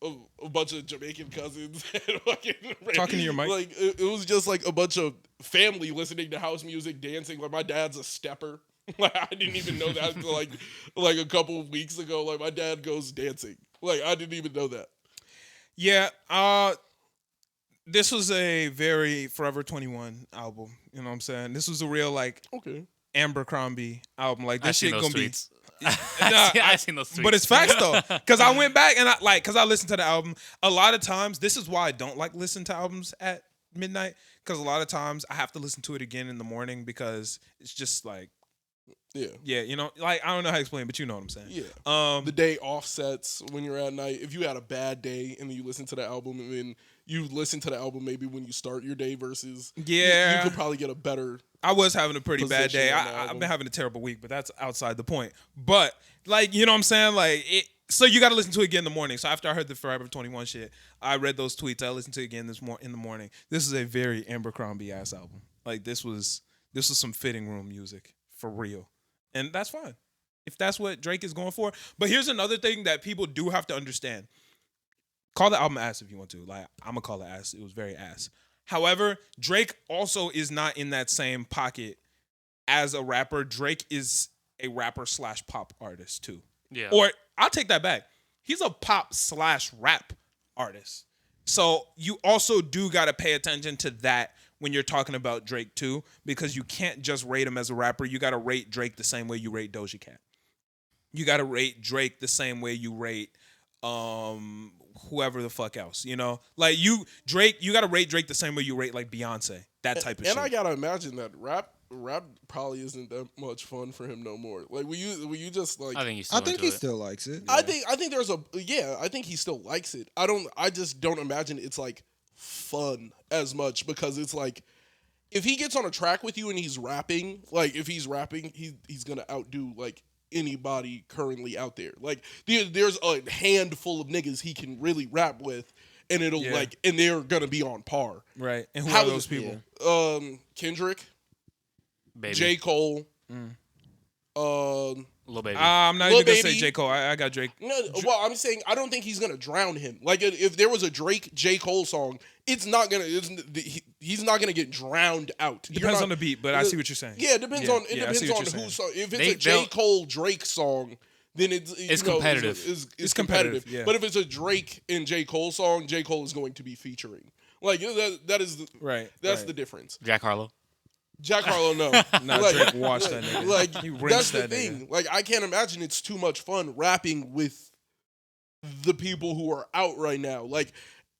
a bunch of Jamaican cousins. And fucking, talking to your mic? Like, it was just like a bunch of family listening to house music, dancing. Like, my dad's a stepper. Like, I didn't even know that until like a couple of weeks ago. Like, my dad goes dancing. Like, I didn't even know that. Yeah, this was a very Forever 21 album. You know what I'm saying? This was a real like Abercrombie album. Like this shit gonna be. I seen those tweets. But it's facts though, because I went back and I listened to the album. A lot of times, this is why I don't like listen to albums at midnight. Because a lot of times I have to listen to it again in the morning because it's just like. Yeah, you know, like I don't know how to explain, but you know what I'm saying. Yeah. The day offsets when you're at night. If you had a bad day and then you listen to the album and then you listen to the album maybe when you start your day versus you could probably get a better. I was having a pretty bad day. I've been having a terrible week, but that's outside the point. But like, you know what I'm saying? Like so you got to listen to it again in the morning. So after I heard the Forever 21 shit, I read those tweets. I listened to it again in the morning. This is a very Abercrombie ass album. Like this was some fitting room music for real. And that's fine if that's what Drake is going for. But here's another thing that people do have to understand. Call the album ass if you want to. Like, I'm going to call it ass. It was very ass. However, Drake also is not in that same pocket as a rapper. Drake is a rapper / pop artist too. Yeah. Or I'll take that back. He's a pop / rap artist. So you also do got to pay attention to that when you're talking about Drake too, because you can't just rate him as a rapper. You got to rate Drake the same way you rate Doja Cat. You got to rate Drake the same way you rate whoever the fuck else, you know? Like you got to rate Drake the same way you rate like Beyonce, that type of shit. And I got to imagine that rap probably isn't that much fun for him no more. Like, will you just like? I think he still likes it. Yeah. I think there's I think he still likes it. I just don't imagine it's like fun as much because it's like if he gets on a track with you and he's rapping, like if he's rapping, he's gonna outdo like anybody currently out there. Like there's a handful of niggas he can really rap with, and it'll and they're gonna be on par. Right. And who are those people? Kendrick, Baby. J. Cole, Lil Baby. I'm not Lil even gonna Baby. say J. Cole. I got Drake. No, well, I'm saying I don't think he's gonna drown him. Like if there was a Drake J. Cole song, he's not gonna get drowned out. Depends on the beat, but I see what you're saying. Yeah, it depends on who's song. If it's a J. Cole Drake song, then it's competitive. It's competitive. Yeah. But if it's a Drake and J. Cole song, J. Cole is going to be featuring. Like that is the difference. Jack Harlow. Jack Harlow, no. Nah, Drake watched that nigga. Like, that's the that thing. Nigga. Like, I can't imagine it's too much fun rapping with the people who are out right now. Like,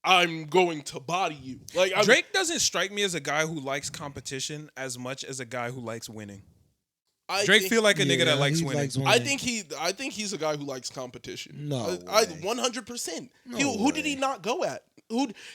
I'm going to body you. Like, Drake doesn't strike me as a guy who likes competition as much as a guy who likes winning. Drake feel like a nigga that likes winning. I think he's a guy who likes competition. No, 100%. No who did he not go at?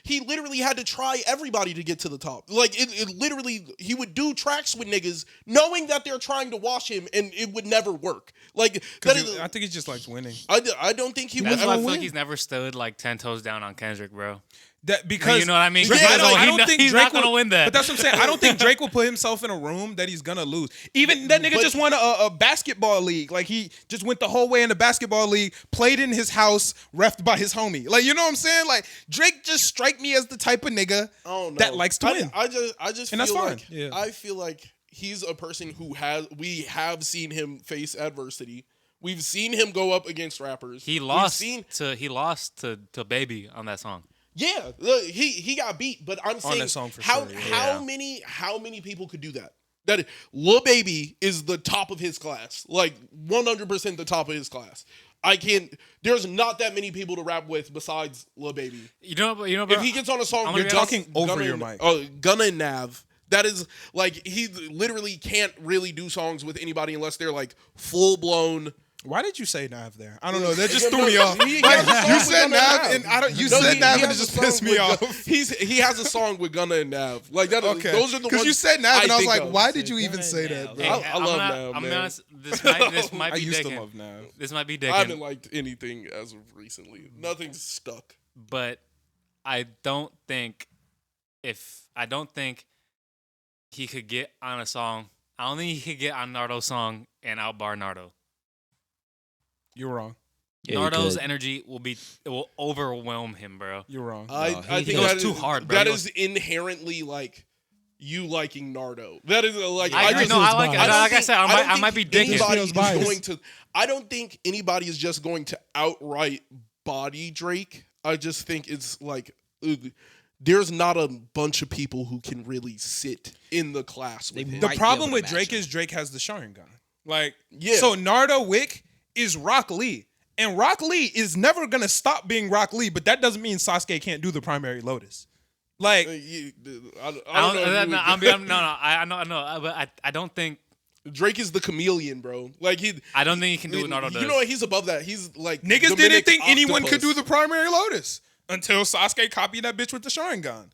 He literally had to try everybody to get to the top. Like it literally, he would do tracks with niggas knowing that they're trying to wash him, and it would never work. Like I think he just likes winning. I don't think he would. That's why I feel like he's never stood like 10 toes down on Kendrick, bro. That because you know what I mean? Drake, I don't think he's Drake not gonna win that. But that's what I'm saying. I don't think Drake will put himself in a room that he's gonna lose. Even that nigga just won a basketball league. Like he just went the whole way in the basketball league, played in his house, reffed by his homie. Like you know what I'm saying? Like Drake just strike me as the type of nigga that likes to win. I just and feel that's like fine. Yeah. I feel like he's a person who we have seen him face adversity. We've seen him go up against rappers. He lost to Baby on that song. Yeah, look, he got beat, but I'm saying that song for how sure, yeah. how many people could do that? That Lil Baby is the top of his class, like 100% the top of his class. I can't. There's not that many people to rap with besides Lil Baby. You know, bro, if he gets on a song, you're talking over your mic. Oh, Gunna and Nav. That is like he literally can't really do songs with anybody unless they're like full blown. Why did you say Nav there? I don't know. That just threw me off. He has a song You with said Gunna Nav, and and I don't. You No, said he Nav, and it has a just song pissed me with off. He has a song with Gunna and Nav. Like that. Okay, Those are the ones. because you said Nav, and I was think like, of. why did you even say that, bro? I love Nav, I'm man. honest. This might I be used to digging. love Nav. This might be I haven't digging. liked anything as of recently. Nothing's stuck. But I don't think he could get on a song. I don't think he could get on Nardo's song and outbar Nardo. You're wrong. Yeah, you Nardo's could. energy will overwhelm him, bro. You're wrong. I he think goes that is too hard, bro. That He is inherently like you liking Nardo. That is like I just know. I like it. don't Like I think- said, don't I think might be digging. anybody Feels is biased. going to. I don't think anybody is just going to outright body Drake. I just think it's like there's not a bunch of people who can really sit in the class with him. The might be problem able to with Drake match is Drake has the Sharingan. Like, Yeah. So Nardo Wick is Rock Lee. And Rock Lee is never going to stop being Rock Lee, but that doesn't mean Sasuke can't do the primary Lotus. Like, I don't I know. don't, no, I know, but I don't think Drake is the chameleon, bro. Like I don't think he can do what Nardo does. You know what? He's above that. He's like niggas the didn't mimic think anyone could do octopus. the primary Lotus until Sasuke copied that bitch with the Sharingan.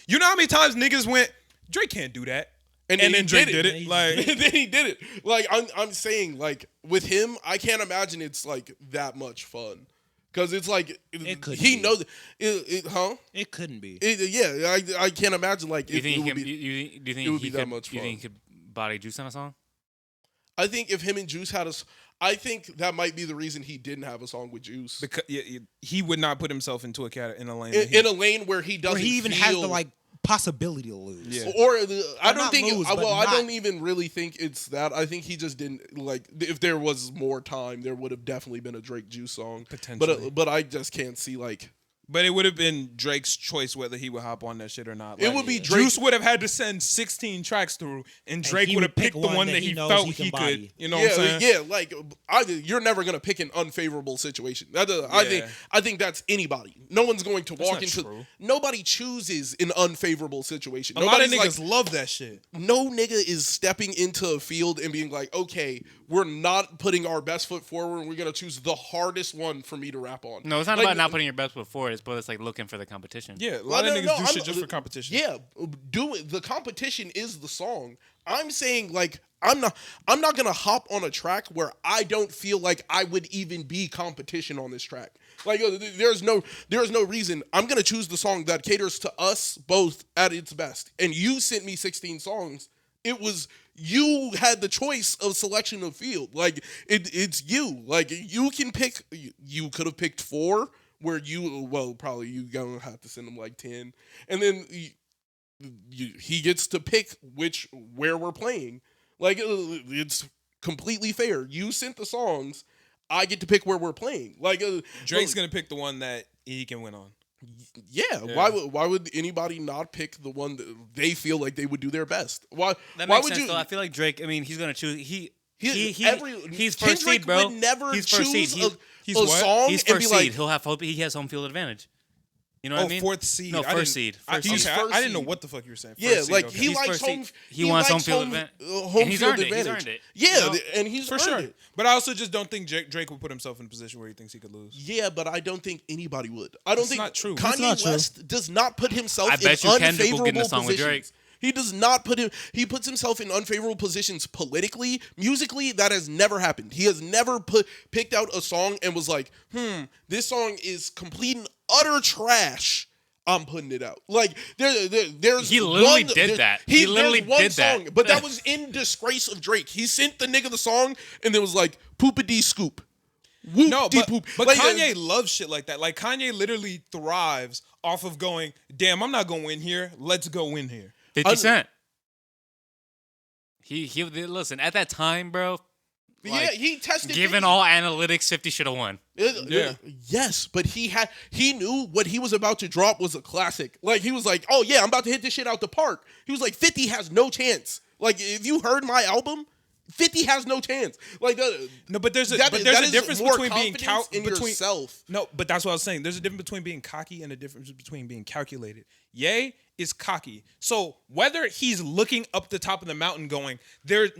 You know how many times niggas went, Drake can't do that. And then he Drake did it. Like, then he did it. Like I'm saying, like with him, I can't imagine it's like that much fun because it's like It could he be. knows it, huh? It couldn't be. Yeah, I can't imagine like Do you it, think it he would can? be. Do you think it would he be that could? much Do you think he fun. could body Juice on a song? I think if him and Juice had I think that might be the reason he didn't have a song with Juice because he would not put himself into in a lane. in a lane where he doesn't. Where he even feel, has the like possibility to lose. Yeah. Or I Well, don't not think. lose, but I not- don't even really think it's that. I think he just didn't like. If there was more time, there would have definitely been a Drake Juice song. Potentially. But I just can't see like. But it would have been Drake's choice whether he would hop on that shit or not. It would be Drake. Juice would have had to send 16 tracks through, and Drake he would would have picked pick the one one that that he he knows felt he can he could. body. You know what I'm saying? Yeah, like you're never gonna pick an unfavorable situation. I think that's anybody. No one's going to walk not into. true. Nobody chooses an unfavorable situation. A lot of Nobody's niggas like, love that shit. no nigga is stepping into a field and being like, okay, we're not putting our best foot forward and we're gonna choose the hardest one for me to rap on. No, it's not Like, about not putting your best foot forward. It's but it's like looking for the competition. Yeah, a lot of niggas do I'm- shit just for competition. Yeah, do it. The competition is the song. I'm saying like I'm not gonna hop on a track where I don't feel like I would even be competition on this track. Like there's no reason. I'm gonna choose the song that caters to us both at its best. And you sent me 16 songs. It was you had the choice of selection of field. Like it's you. Like you can pick. You could have picked 4. Where probably you gonna have to send him like 10, and then he gets to pick where we're playing. Like it's completely fair. You sent the songs, I get to pick where we're playing. Like Drake's gonna pick the one that he can win on. yeah. Yeah. Why would anybody not pick the one that they feel like they would do their best? Why That why makes would sense. you? Though. I feel like Drake. I mean, he's gonna choose. He's first Kendrick seed, bro. would never He's first choose seed. He's a what? song He's and be first like, seed. He has home field advantage. You know what I mean? 4th seed. No, I first didn't- seed. I, First okay, seed. I First didn't know seed. what the fuck you were saying. yeah, First seed, like okay. he He's likes first seed. home. He wants home likes field home And he's field earned it. He's advantage. earned it. Yeah, You know? and he's for earned sure. it. But I also just don't think Drake would put himself in a position where he thinks he could lose. Yeah, but I don't think anybody would. I don't That's think not true. Kanye That's not true. West does not put himself I bet in you Kendrick will unfavorable get in a song with positions. Drake. He does not put him. He puts himself in unfavorable positions politically, musically. That has never happened. He has never picked out a song and was like, this song is complete and utter trash. I'm putting it out. Like there's He literally one, did there- that. He literally there's one did that. song, but that was in disgrace of Drake. He sent the nigga the song and there was like poop-a-dee scoop. Whoop No, dee but, poop. but Like, Kanye loves shit like that. Like Kanye literally thrives off of going, damn, I'm not gonna win here. Let's go win here. 50 Cent. He listen at that time, bro. yeah, Like, he tested. given 50. all analytics, 50 should have won. Yeah. Yes, but he knew what he was about to drop was a classic. Like he was like, "Oh yeah, I'm about to hit this shit out the park." He was like, "50 has no chance." Like if you heard my album, 50 has no chance. Like No, but there's a that is difference more between being confidence in yourself. No, but that's what I was saying. There's a difference between being cocky and a difference between being calculated. Ye is cocky. So whether he's looking up the top of the mountain going,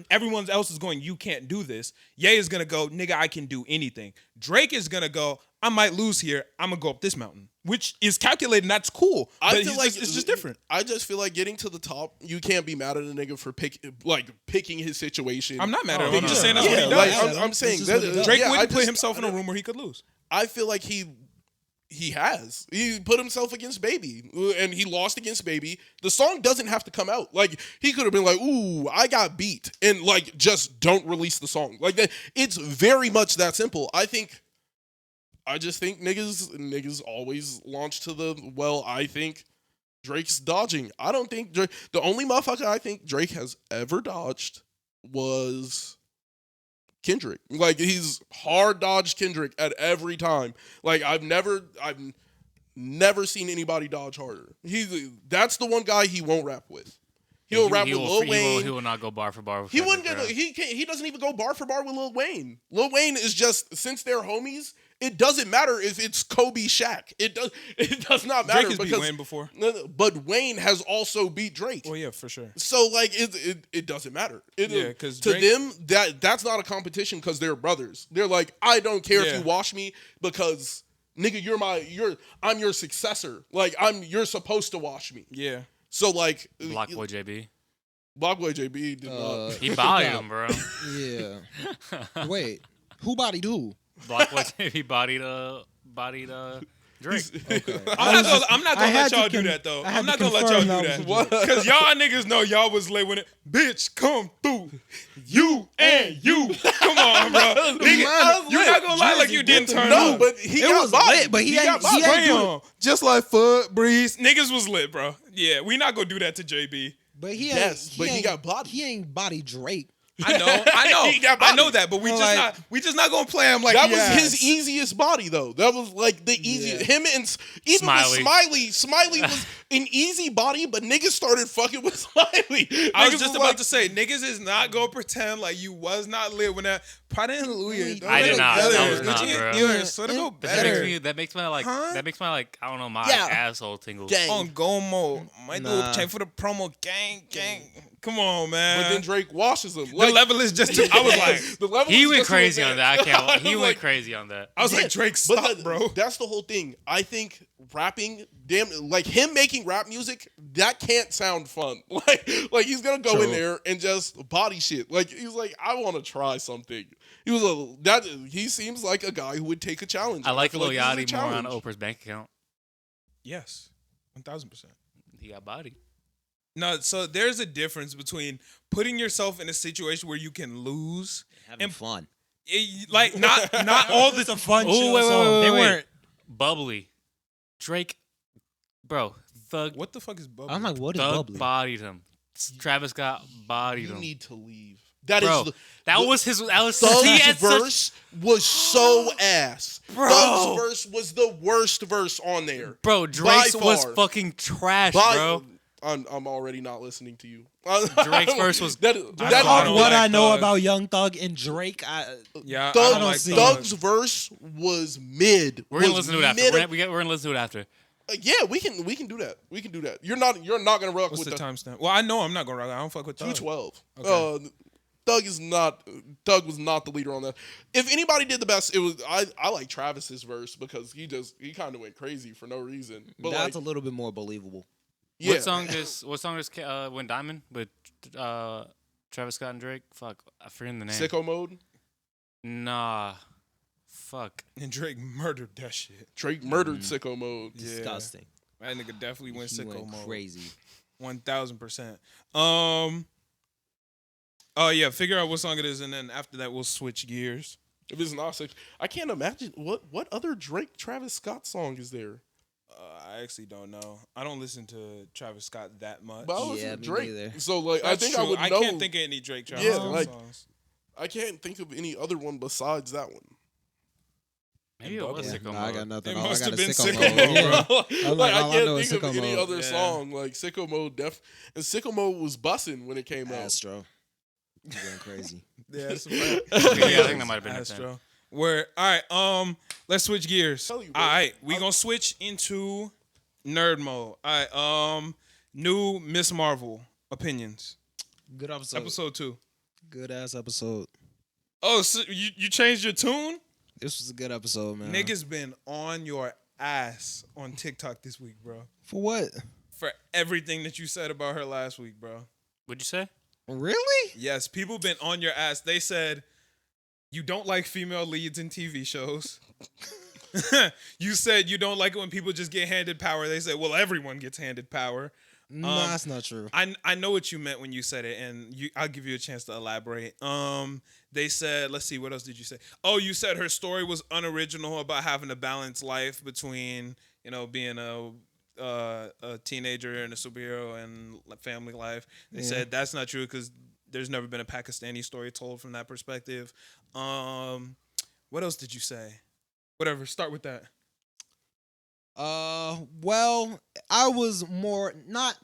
everyone else is going, you can't do this. Ye is gonna go, nigga, I can do anything. Drake is gonna go, I might lose here. I'm gonna go up this mountain, which is calculated. And that's cool. I feel like it's just different. I just feel like getting to the top, you can't be mad at a nigga for picking his situation. I'm not mad at him. I'm just saying that's what he does. Like, I'm saying Drake wouldn't put himself in a room where he could lose. I feel like he has. He put himself against Baby, and he lost against Baby. The song doesn't have to come out. Like, he could have been like, ooh, I got beat, and, like, just don't release the song. Like, that. It's very much that simple. I just think niggas always launch to I think Drake's dodging. I don't think Drake, the only motherfucker I think Drake has ever dodged was Kendrick. Like, he's hard dodged Kendrick at every time. Like, I've never seen anybody dodge harder. That's the one guy he won't rap with. He'll rap with Lil Wayne. He will not go bar for bar with He Kendrick, wouldn't he doesn't even go bar for bar with Lil Wayne. Lil Wayne is just, since they're homies, it doesn't matter if it's Kobe Shaq. It does not matter. Drake has beat Wayne before. But Wayne has also beat Drake. Oh yeah, for sure. So like it doesn't matter. Because to them that's not a competition because they're brothers. They're like, I don't care if you wash me because nigga, I'm your successor. Like you're supposed to wash me. Yeah. So like Blockboy JB. Blockboy JB did not. He bodied him, bro. Yeah. Wait, who bodied who? Blockboy JB bodied Drake. Okay. I'm not gonna let y'all do that though. I'm not gonna let y'all do that. Because y'all niggas know y'all was late when it. Bitch, come through. You and you. Come on, bro. Nigga, you're not gonna lie like you didn't turn No, on. but he got bodied. But he ain't Damn. Just like Foot Breeze. Niggas was lit, bro. Yeah, we not gonna do that to JB. But he got bodied. He ain't bodied Drake. I know that, but we just not gonna play him like that was his easiest body though. That was like the easiest. Him and even with Smiley was an easy body, but niggas started fucking with Smiley. I was just about to say, niggas is not gonna pretend like you was not lit when that Prada and Louis. I did not. That was not, bro. You sort of go better. That makes my like I don't know, my asshole tingle. On Gomo, might do check for the promo gang. Come on, man. But then Drake washes him. The level is just I was like, he went crazy on that. He went crazy on that. I was like, Drake, stop, bro. That's the whole thing. I think rapping, like him making rap music, that can't sound fun. Like he's gonna go in there and just body shit. Like he's like, I want to try something. He seems like a guy who would take a challenge. I like Lil Yachty more on Oprah's bank account. Yes, 1,000%. He got bodied. No, so there's a difference between putting yourself in a situation where you can lose Having fun. Like not all the fun. Oh, wait. They weren't bubbly. Drake, bro, Thug. What the fuck is bubbly? I'm like, what is Thug bubbly? bodied him. Travis Scott bodied him. You need to leave. That was his Thug's verse was so ass. Bro. Thug's verse was the worst verse on there. Bro, Drake's was fucking trash, bro. I'm already not listening to you. Drake's verse was what I know about Young Thug and Drake. I don't see Thug's verse was mid. We're gonna listen to it after. We're gonna listen to it after. Yeah, we can do that. We can do that. You're not gonna rock What's with the timestamp? Well, I know I'm not gonna rock. I don't fuck with Thug. 212. Okay. Thug was not the leader on that. If anybody did the best, it was I like Travis's verse because he kind of went crazy for no reason. But that's a little bit more believable. Yeah. What song just went diamond with Travis Scott and Drake? Fuck, I forget the name. Sicko Mode? Nah. Fuck. And Drake murdered that shit. Drake murdered Sicko Mode. Yeah. Disgusting. That nigga definitely went sicko mode. Crazy. 1,000%. Oh yeah, figure out what song it is, and then after that we'll switch gears. If it's not Sicko, I can't imagine what other Drake Travis Scott song is there. I actually don't know. I don't listen to Travis Scott that much. But I listen to me Drake. neither. So like, That's I think true. I would know. I can't think of any Drake Travis Scott songs. I can't think of any other one besides that one. Maybe it was Sicko Mode. I got nothing. It All I must got have is been Sicko Mode. bro. I'm Like, all I I know can't is think of Sicko any Mode. other song. Like Sicko Mode and Sicko Mode was bussin' when it came out. Astro. You going crazy. Yeah, that's Yeah, I think that might have been it. Astro. Where all right, let's switch gears. Tell you, All bro. right, we gonna switch into Nerd mode. All right. New Miss Marvel opinions. Good episode. Episode 2. Good ass episode. Oh, so you changed your tune? This was a good episode, man. Niggas been on your ass on TikTok this week, bro. For what? For everything that you said about her last week, bro. What'd you say? Really? Yes, people been on your ass. They said you don't like female leads in TV shows. You said you don't like it when people just get handed power. They said, well, everyone gets handed power. Nah, that's not true. I know what you meant when you said it, and I'll give you a chance to elaborate. They said, let's see, what else did you say? Oh, you said her story was unoriginal about having a balanced life between, being a teenager and a superhero and family life. They said that's not true because there's never been a Pakistani story told from that perspective. What else did you say? Whatever, start with that. Well, I was more not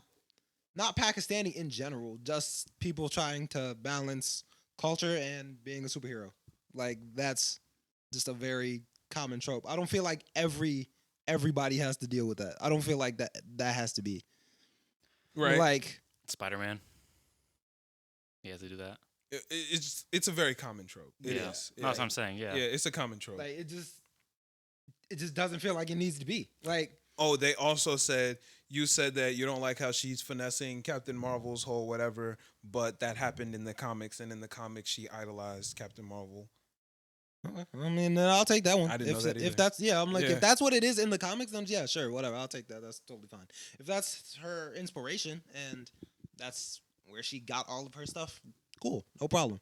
Pakistani in general, just people trying to balance culture and being a superhero. Like that's just a very common trope. I don't feel like everybody has to deal with that. I don't feel like that has to be. Right. Like Spider-Man. He has to do that. It's a very common trope. It is. That's what I'm saying. Yeah. Yeah, it's a common trope. it just doesn't feel like it needs to be. Like, oh, they also said you said that you don't like how she's finessing Captain Marvel's whole whatever, but that happened in the comics, and in the comics she idolized Captain Marvel. I mean, then I'll take that one. I didn't know that either. If that's if that's what it is in the comics, then yeah, sure, whatever. I'll take that. That's totally fine. If that's her inspiration and that's where she got all of her stuff, cool, no problem.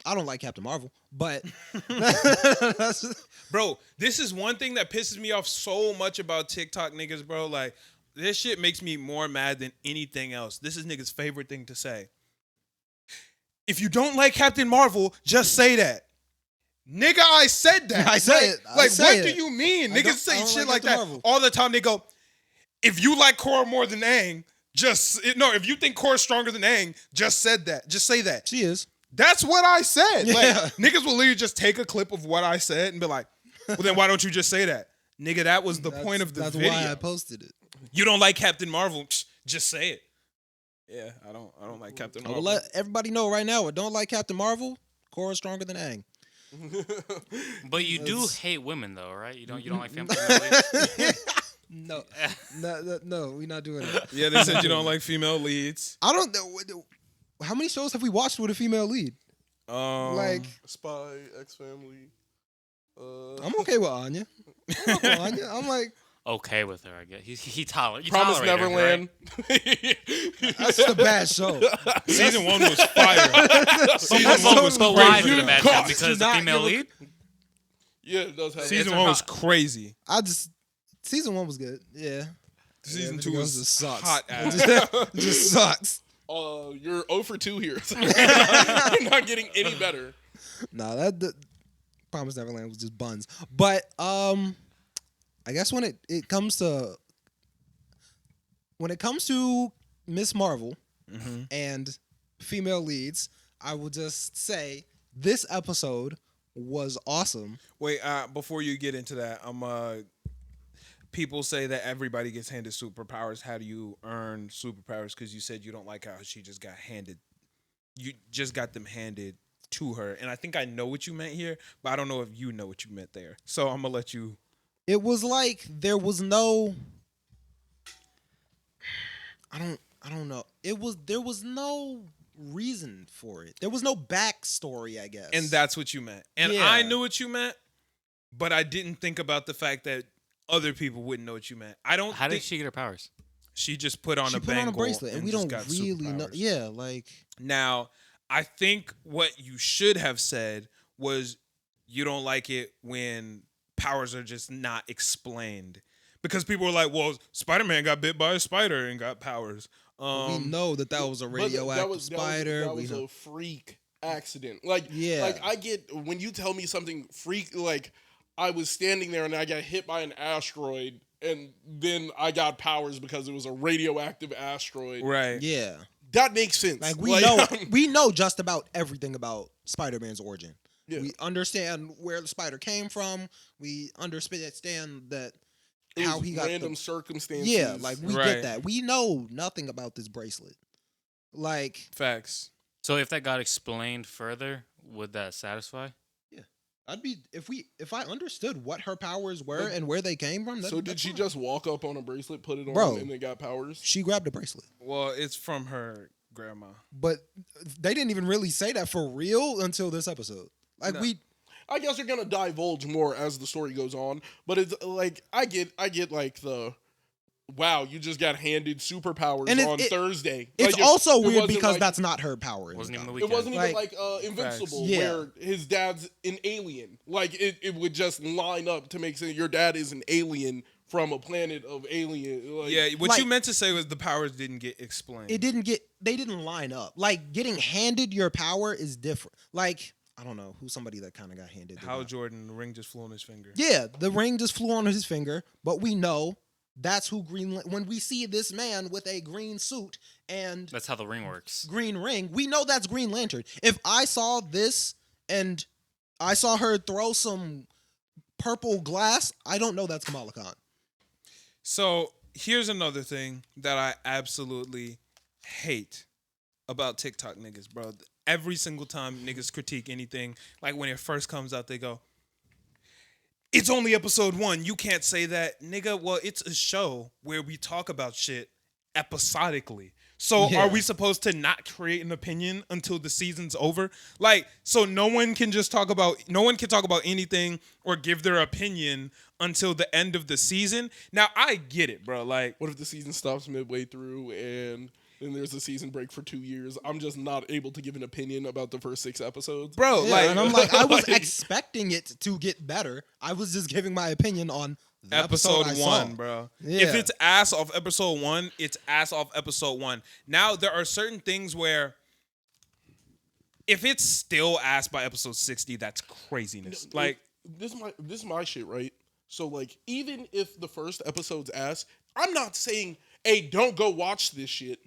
I don't like Captain Marvel, but bro, this is one thing that pisses me off so much about TikTok niggas, bro. Like, this shit makes me more mad than anything else. This is niggas' favorite thing to say. If you don't like Captain Marvel, just say that. Nigga, I said that. I said it. What do you mean? Niggas say shit like that all the time. They go, if you like Korra more than Aang, if you think Korra's stronger than Aang, just say that. She is. That's what I said. Yeah. Like, niggas will literally just take a clip of what I said and be like, well, then why don't you just say that? Nigga, that was the point of the video. That's why I posted it. You don't like Captain Marvel, just say it. Yeah, I don't like Captain Marvel. Well, let everybody know right now, I don't like Captain Marvel. Korra's stronger than Aang. But you do hate women, though, right? You don't like female leads? No, we're not doing that. Yeah, they said you don't like female leads. I don't know. How many shows have we watched with a female lead? Like Spy, X-Family. I'm okay with Anya. I'm like okay with her, I guess. He tolerate. Promise Neverland. Right? That's just a bad show. Season 1 was fire. Season 1 was so why crazy. is it a bad show? Because the female lead? Yeah, it does have. Season 1 was crazy. Season 1 was good. Yeah. Season Yeah, 2 was just sucks. hot ass. It just sucks. You're 0 for 2 here. You're not getting any better. Nah, that Promise Neverland was just buns. But I guess when it comes to Miss Marvel and female leads, I will just say this episode was awesome. Wait, before you get into that, people say that everybody gets handed superpowers. How do you earn superpowers? Because you said you don't like how she just got handed. You just got them handed to her. And I think I know what you meant here, but I don't know if you know what you meant there. So I'm going to let you. It was like there was no... I don't know. There was no reason for it. There was no backstory, I guess. And that's what you meant. And Yeah. I knew what you meant, but I didn't think about the fact that other people wouldn't know what you meant. How did she get her powers? She just put on a bangle bracelet, and we just don't got really know. superpowers. Yeah, like Now, I think what you should have said was you don't like it when powers are just not explained. Because people were like, well, Spider-Man got bit by a spider and got powers. we know that was a radioactive spider. That was a freak accident. Like, Yeah. like I get when you tell me something freak. Like, I was standing there and I got hit by an asteroid, and then I got powers because it was a radioactive asteroid. Right. Yeah, That makes sense. like we know just about everything about Spider-Man's origin. Yeah. We understand where the spider came from. We understand that how he got random circumstances. Yeah, like we Right. get that. We know nothing about this bracelet. Like, Facts. So if that got explained further, would that satisfy? I'd be if I understood what her powers were Like, and where they came from. So did she just walk up on a bracelet, put it on, Bro. and then got powers? She grabbed a bracelet, Well, it's from her grandma. but they didn't even really say that for real until this episode. Like No. I guess they're gonna divulge more as the story goes on, but it's like I get like the wow, you just got handed superpowers And on Thursday. It's Like, also it weird wasn't because like- that's not her power. in Wasn't the even the comic. It weekend. wasn't even Like- like Invincible, Yeah. where his dad's an alien. Like it would just line up to make sense. Your dad is an alien from a planet of alien. Like, Yeah, what like- you meant to say was the powers didn't get explained. They didn't line up. Like getting handed your power is different. Like I don't know who's somebody that kind of got handed. their How power. Jordan, the ring just flew on his finger. Yeah, the ring just flew on his finger, but we know that's who when we see this man with a green suit and That's how the ring works. green ring, we know that's Green Lantern. If I saw this and I saw her throw some purple glass, I don't know that's Kamala Khan. So here's another thing that I absolutely hate about TikTok niggas, bro. Every single time niggas critique anything, like when it first comes out, they go, "It's only episode 1. You can't say that, nigga." Well, it's a show where we talk about shit episodically. So Yeah. are we supposed to not create an opinion until the season's over? Like, so no one can talk about anything or give their opinion until the end of the season. Now I get it, bro. Like, What if the season stops midway through and then there's a season break for 2 years? I'm just not able to give an opinion about the first 6 episodes. bro, Yeah, like, and I'm like, I was like- expecting it to get better. I was just giving my opinion on the episode I 1, saw. bro. Yeah. If it's ass off episode 1, it's ass off episode 1. Now there are certain things where if it's still ass by episode 60, that's craziness. Like, this is my shit, right? So like even if the first episode's ass, I'm not saying, hey, don't go watch this shit.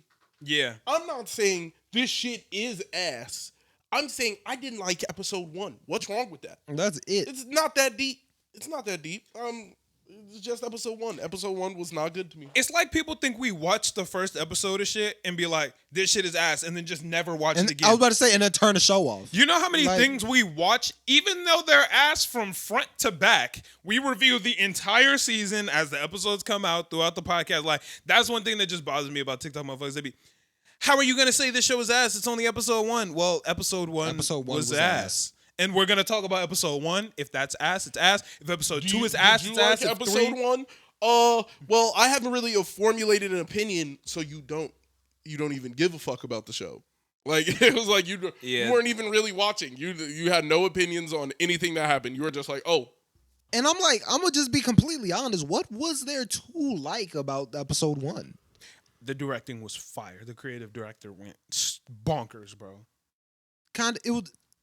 yeah. I'm not saying this shit is ass. I'm saying I didn't like episode 1. What's wrong with that? That's it. It's not that deep. It's not that deep. It's just episode 1. Episode 1 was not good to me. It's like people think we watch the first episode of shit and be like, this shit is ass, and then just never watch And it again. I was about to say, and then turn the show off. You know how many Like- things we watch, even though they're ass from front to back, we review the entire season as the episodes come out throughout the podcast. Like, that's one thing that just bothers me about TikTok motherfuckers. They be, how are you going to say this show is ass? It's only episode 1. Well, episode 1 was ass. And we're going to talk about episode 1. If that's ass, it's ass. If episode 2 is ass, Did it's you ass. like If episode 3, 1? Well, I haven't really formulated an opinion, so you don't even give a fuck about the show. Like it was like you weren't even really watching. You had no opinions on anything that happened. You were just like, oh. And I'm like, I'm gonna just be completely honest. What was there to like about episode 1? the directing was fire. The creative director went bonkers, bro.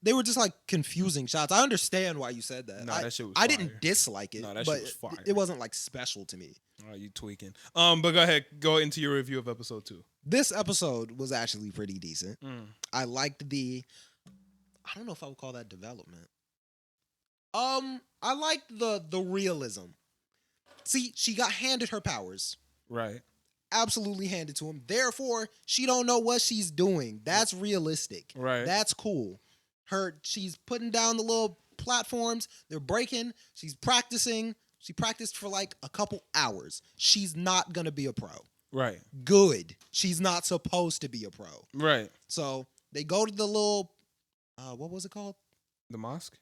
They were just like confusing shots. I understand why you said that. Nah, that shit was I fire. didn't dislike it, Nah, that but shit was fire. it wasn't like special to me. Oh, you tweaking. But go ahead. Go into your review of episode 2. This episode was actually pretty decent. I liked I don't know if I would call that development. I liked the realism. See, she got handed her powers. Right. Absolutely handed to him. Therefore, she don't know what she's doing. That's realistic. Right. That's cool. She's putting down the little platforms. They're breaking. She's practicing. She practiced for like a couple hours. She's not gonna be a pro. Right. Good. She's not supposed to be a pro. Right. So they go to the little, what was it called? The mosque?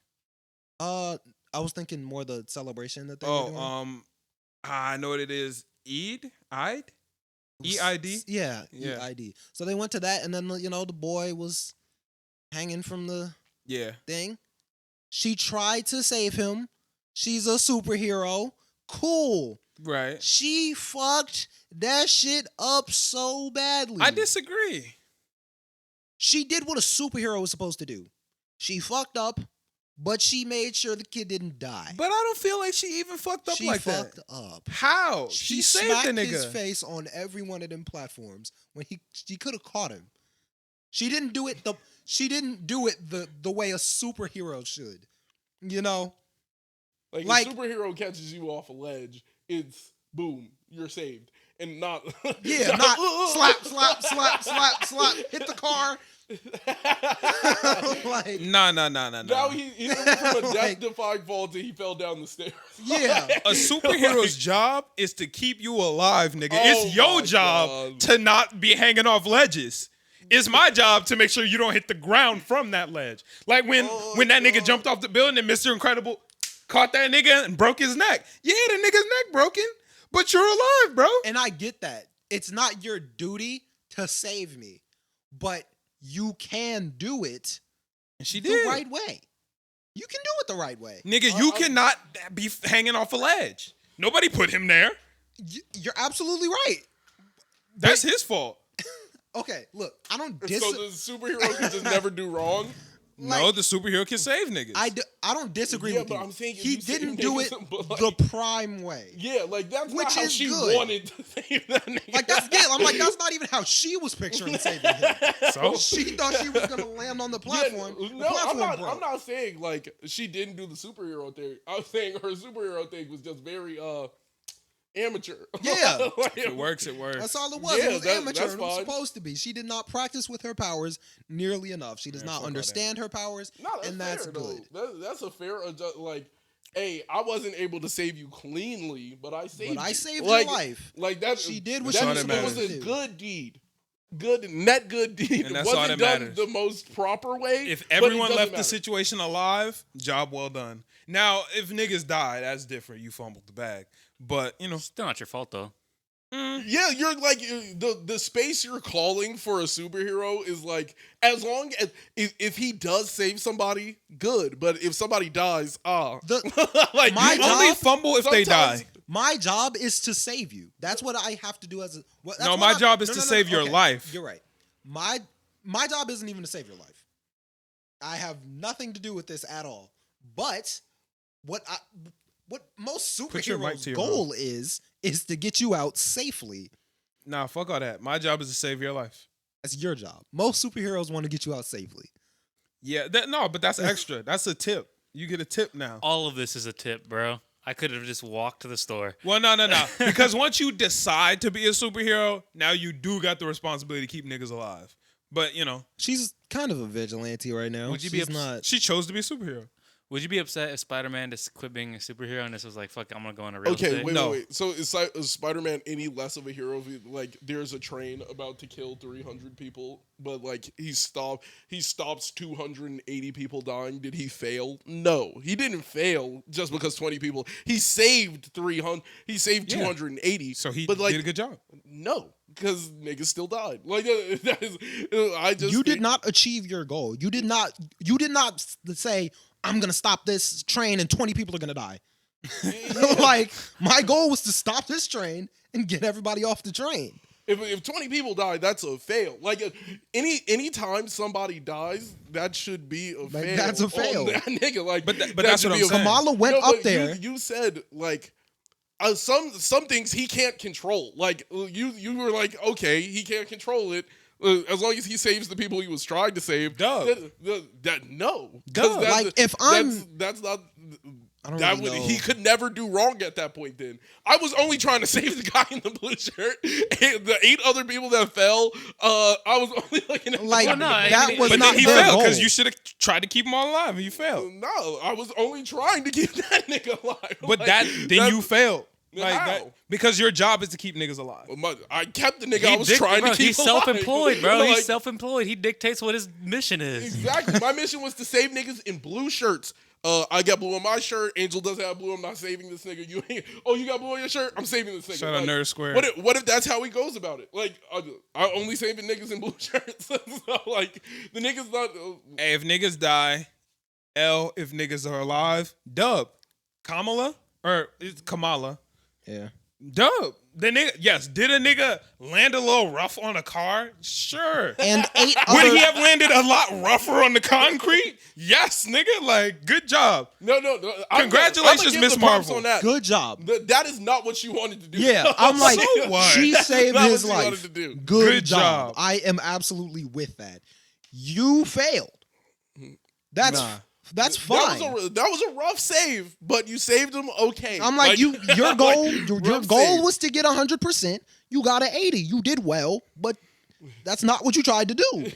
I was thinking more the celebration that they were doing. I know what it is. Eid? EID? Yeah, Yeah. EID. So they went to that, and then the boy was hanging from the Yeah. thing. She tried to save him. She's a superhero. Cool. Right. She fucked that shit up so badly. I disagree. She did what a superhero was supposed to do. She fucked up, but she made sure the kid didn't die. But I don't feel like she even fucked up she like fucked that. up. How? She saved smacked the nigga. his face on every one of them platforms when she could have caught him. She didn't do it the way a superhero should. Like Like- a superhero catches you off a ledge, it's boom, you're saved, and not not slap, hit the car. Like, No. Now he went from a death-defying fall to he fell down the stairs. Yeah. A superhero's job is to keep you alive, nigga. Oh It's your my job God. to not be hanging off ledges. It's my job to make sure you don't hit the ground from that ledge. Like when that nigga jumped off the building and Mr. Incredible caught that nigga and broke his neck. Yeah, the nigga's neck broken, but you're alive, bro. And I get that. It's not your duty to save me, but you can do it And she the did. right way. You can do it the right way. Nigga, you cannot be hanging off a ledge. Nobody put him there. You're absolutely right. That's his fault. Okay, look, I don't So the superhero can just never do wrong. No, the superhero can save niggas. I don't disagree Yeah, with but you. I'm saying if He you save didn't do it niggas, but, like- the prime way. Yeah, like that's Which not how is she good. wanted to save that nigga. Like I'm like, that's not even how she was picturing saving him. So? She thought she was gonna land on the platform. Yeah, The no, platform broke. I'm not saying like she didn't do the superhero thing. I'm saying her superhero thing was just very amateur. Yeah. Like, If it works, it works. That's all it was. Yeah, It was amateur. that's It was fine. supposed to be. She did not practice with her powers nearly enough. She does Yeah, not fuck all understand her powers, No, that's and that's fair, good. though. That's a fair like. Hey, I wasn't able to save you cleanly, but I saved. But I you. saved like, your life. Like that. She did what That's she all was that It was supposed a to do. good deed. Good deed. And that's wasn't all that done matters. the most proper way. If but it everyone doesn't left the matter. situation alive, job well done. Now, if niggas die, that's different. You fumbled the bag. But, you know. Still not your fault though. Yeah, you're like the space you're calling for a superhero is like as long as if he does save somebody, good. But if somebody dies, like My You only job- fumble if they sometimes- die. My job is to save you. That's what I have to do as a. That's No, what my I'm- job is to save your okay, life. You're right. My job isn't even to save your life. I have nothing to do with this at all. But what most Put your mic superheroes' to your goal is to get you out safely. Nah, fuck all that. My job is to save your life. That's your job. Most superheroes want to get you out safely. Yeah, but that's extra. That's a tip. You get a tip now. All of this is a tip, bro. I could have just walked to the store. Well, no. Because once you decide to be a superhero, now you do got the responsibility to keep niggas alive. But, you know, She's kind of a vigilante right now. Would you be She's not? she chose to be a superhero. Would you be upset if Spider-Man just quit being a superhero and this was like, fuck, I'm gonna go on a real Okay, estate? wait, No. wait. So is Spider-Man any less of a hero? If like, there's a train about to kill 300 people, but like he stops 280 people dying. Did he fail? No, he didn't fail just because 20 people. He saved 300. He saved Yeah. 280. So he but like, did a good job. no, because niggas still died. Like that is, I just You did think- not achieve your goal. You did not say, I'm gonna stop this train and 20 people are gonna die. Like, my goal was to stop this train and get everybody off the train. If 20 people die, that's a fail. Like any time somebody dies, that should be a fail. that's a on fail. that nigga. Like, But that that's should what be I'm a- saying. Kamala went No, up but there. You said like some things he can't control. Like you were like, okay, he can't control it. As long as he saves the people he was trying to save. Duh. No. 'Cause Duh. that's- Like, if I'm- that's not. I don't That really would know. he could never do wrong at that point. Then I was only trying to save the guy in the blue shirt. And the 8 other people that fell, I was only looking at Like, Well, no, I that mean, was But not then he their failed because goal. you should have tried to keep him all alive and you failed. No, I was only trying to keep that nigga alive. But Like, then you failed. Like How? that, because your job is to keep niggas alive. I kept the nigga I was trying to keep He's alive. self-employed, bro. Like, He's self-employed. He dictates what his mission is. exactly. My mission was to save niggas in blue shirts. I got blue on my shirt. Angel doesn't have blue. I'm not saving this nigga. You got blue on your shirt? I'm saving this nigga. Shout out Nerd Square. What if that's how he goes about it? Like, I only saving niggas in blue shirts. So, like, the niggas not. Hey, if niggas die, L. If niggas are alive, dub. Kamala or it's Kamala. Yeah. Dub. The nigga, yes. Did a nigga land a little rough on a car? Sure. And 8 Would other he have landed a lot rougher on the concrete? Yes, nigga. Like, good job. No. Congratulations, I'ma give Miss the props Marvel. on that. good job. That is not what you wanted to do. Yeah, I'm like, So what? she That's saved not his what you wanted life. to do. Good job. job. I am absolutely with that. You failed. That's Nah. That's fine. That was a rough save, but you saved him okay. I'm like, your goal, your rough goal save. was to get 100%. You got an 80. You did well, but that's not what you tried to do.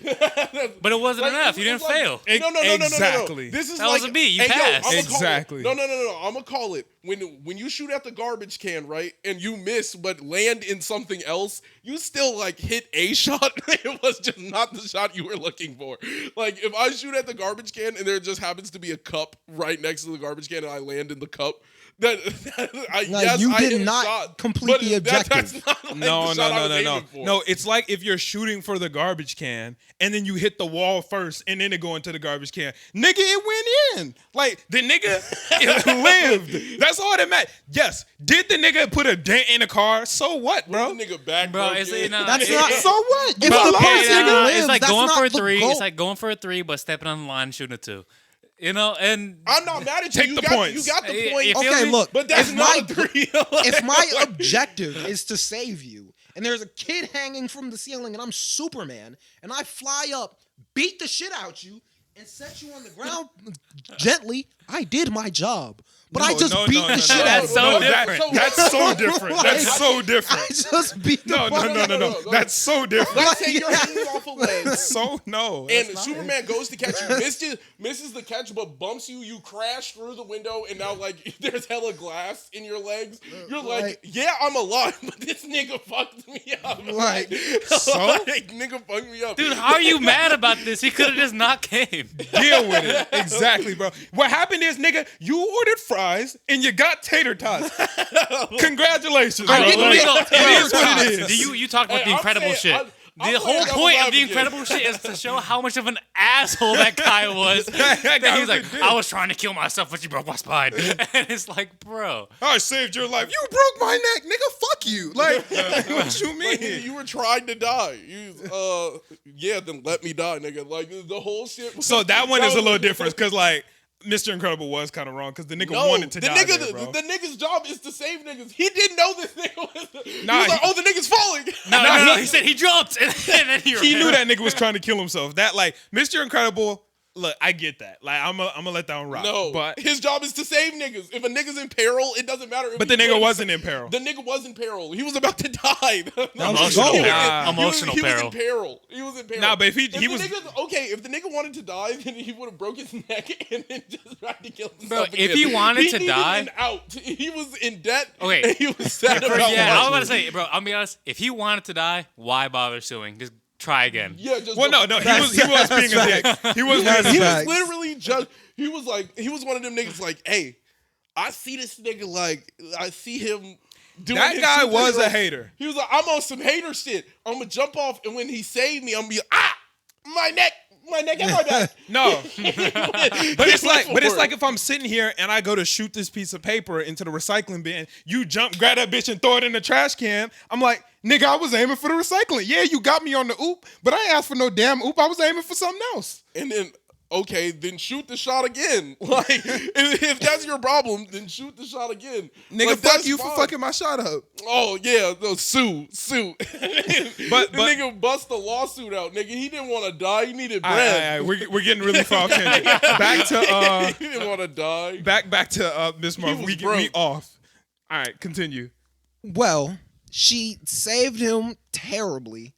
But it wasn't enough. You didn't fail. No. Exactly. This is That like, was a B. You hey, passed. Exactly. No. I'm gonna call it when you shoot at the garbage can, right, and you miss but land in something else. You still like hit a shot. It was just not the shot you were looking for. Like if I shoot at the garbage can and there just happens to be a cup right next to the garbage can and I land in the cup. You did not shot, complete the objective. That's not like the shot I was aiming for. No, it's like if you're shooting for the garbage can and then you hit the wall first and then it go into the garbage can. Nigga, it went in. Like, the nigga it lived. That's all that matters. Yes, did the nigga put a dent in the car? So what, bro? The nigga back, Bro, broke it's, in. no, That's it- not. it- So what? If Bro, the okay, person no, lives, it's like that's going not for a the 3. goal. It's like going for a 3, but stepping on the line and shooting a 2. You know, and I'm not mad at you. Take You the got points. You got the Hey, point. if you- Okay, look. But that's if not my a 3. if my objective is to save you, and there's a kid hanging from the ceiling, and I'm Superman, and I fly up, beat the shit out you, and set you on the ground gently, I did my job. But I just beat the shit out of That's so you. different. That's so different. That's so different. I just beat the No. no. That's so different. Let's say you're hanging off a ledge. So no. And that's not Superman goes to catch you, misses the catch, but bumps you. You crash through the window, and now like there's hella glass in your legs. You're like, yeah, I'm alive, but this nigga fucked me up. Like, so? like, nigga fucked me up. dude, how are you mad about this? He could have just not came. Deal with it. Exactly, bro. What happened is, nigga, you ordered fries and you got tater tots. Congratulations, bro. I didn't Like, get no it is what it is. You talked about Hey, the I'm incredible saying- shit. I'm The playing whole devil's point of the advocate. incredible shit is to show how much of an asshole that guy was. That guy That he's was a like, dick. I was trying to kill myself, but you broke my spine. And it's like, bro. I saved your life. You broke my neck, nigga. Fuck you. Like, what you mean? Like, nigga, you were trying to die. Yeah, then let me die, nigga. Like the whole shit. Was, So that one is a was- little different because, like, Mr. Incredible was kind of wrong because the nigga wanted to the die. nigga, there, bro. the nigga's job is to save niggas. He didn't know this nigga was. He Nah, was like, he- oh, the nigga's falling. No. He said he jumped. And then he He ran. knew that nigga was trying to kill himself. That, like, Mr. Incredible. Look, I get that. Like, I'm gonna let that one rock. No, but his job is to save niggas. If a nigga's in peril, it doesn't matter. If But the he nigga put- wasn't in peril. The nigga was in peril. He was about to die. Emotional Go. peril. Emotional he peril. was in peril. He was in peril. Nah, but if he the was- nigga, okay, if the nigga wanted to die, then he would have broke his neck and then just tried to kill himself. Bro, if again. he wanted to needed die- an out. He was in debt. Okay. and he was sad about Yeah, I was watching about to it. say, bro, I'll be honest. If he wanted to die, why bother suing? Just try again. Yeah, just well, no, he was being a dick. He was being a He dick. was Facts. literally just. He was one of them niggas. Like, hey, I see this nigga. Like, I see him. Doing That his guy was superhero- a hater. He was like, I'm on some hater shit. I'm gonna jump off, and when he saved me, I'm gonna be my neck and my back. No, but it's for like it. if I'm sitting here and I go to shoot this piece of paper into the recycling bin, you jump, grab that bitch, and throw it in the trash can. I'm like, nigga, I was aiming for the recycling. Yeah, you got me on the oop, but I ain't asked for no damn oop. I was aiming for something else. And then, okay, then shoot the shot again. Like, if that's your problem, then shoot the shot again. Nigga, Like, fuck that's you for fine. fucking my shot up. Oh yeah, no, sue. But- the nigga bust the lawsuit out, nigga. He didn't want to die. He needed All bread. right, we're getting really far off tangent. Back to he didn't want to die. back to Miss Marvel. was We broke. off. All right, continue. Well, she saved him terribly,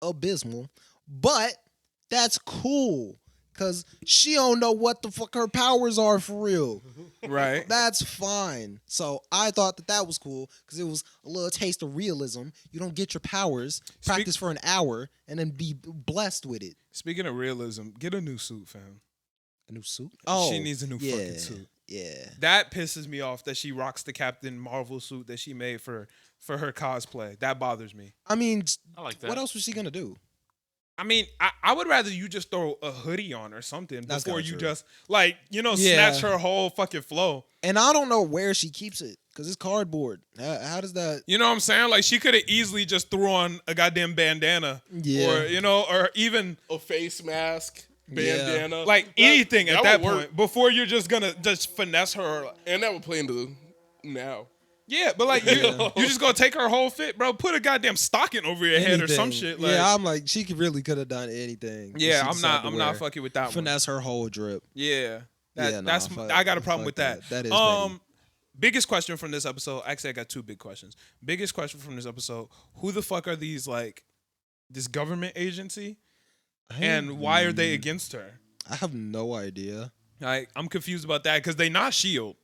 abysmal, but that's cool because she don't know what the fuck her powers are for real. Right. That's fine. So I thought that was cool because it was a little taste of realism. You don't get your powers, practice for an hour, and then be blessed with it. Speaking of realism, get a new suit, fam. A new suit? Oh, She needs a new yeah, fucking suit. Yeah. That pisses me off that she rocks the Captain Marvel suit that she made for her cosplay. That bothers me. I mean, I like that. what else was she gonna do? I mean, I would rather you just throw a hoodie on or something That's before kinda you true. just, like, Yeah. snatch her whole fucking flow. And I don't know where she keeps it because it's cardboard. How does that? You know what I'm saying? Like, she could have easily just threw on a goddamn bandana. Yeah. Or, or even, A face mask, bandana, like, anything at that would work. point before you're just gonna just finesse her. and that would play into now. Yeah, but like you just gonna take her whole fit, bro. Put a goddamn stocking over your head or some shit. Like, yeah, I'm like, she really could have done anything. Yeah, I'm not fucking with that one. Finesse her whole drip. Yeah, Yeah, that's I got a problem with that. That is petty. Biggest question from this episode. Actually, I got two big questions. Biggest question from this episode: who the fuck are these like this government agency, and why are they against her? I have no idea. Like, I'm confused about that because they not Shield.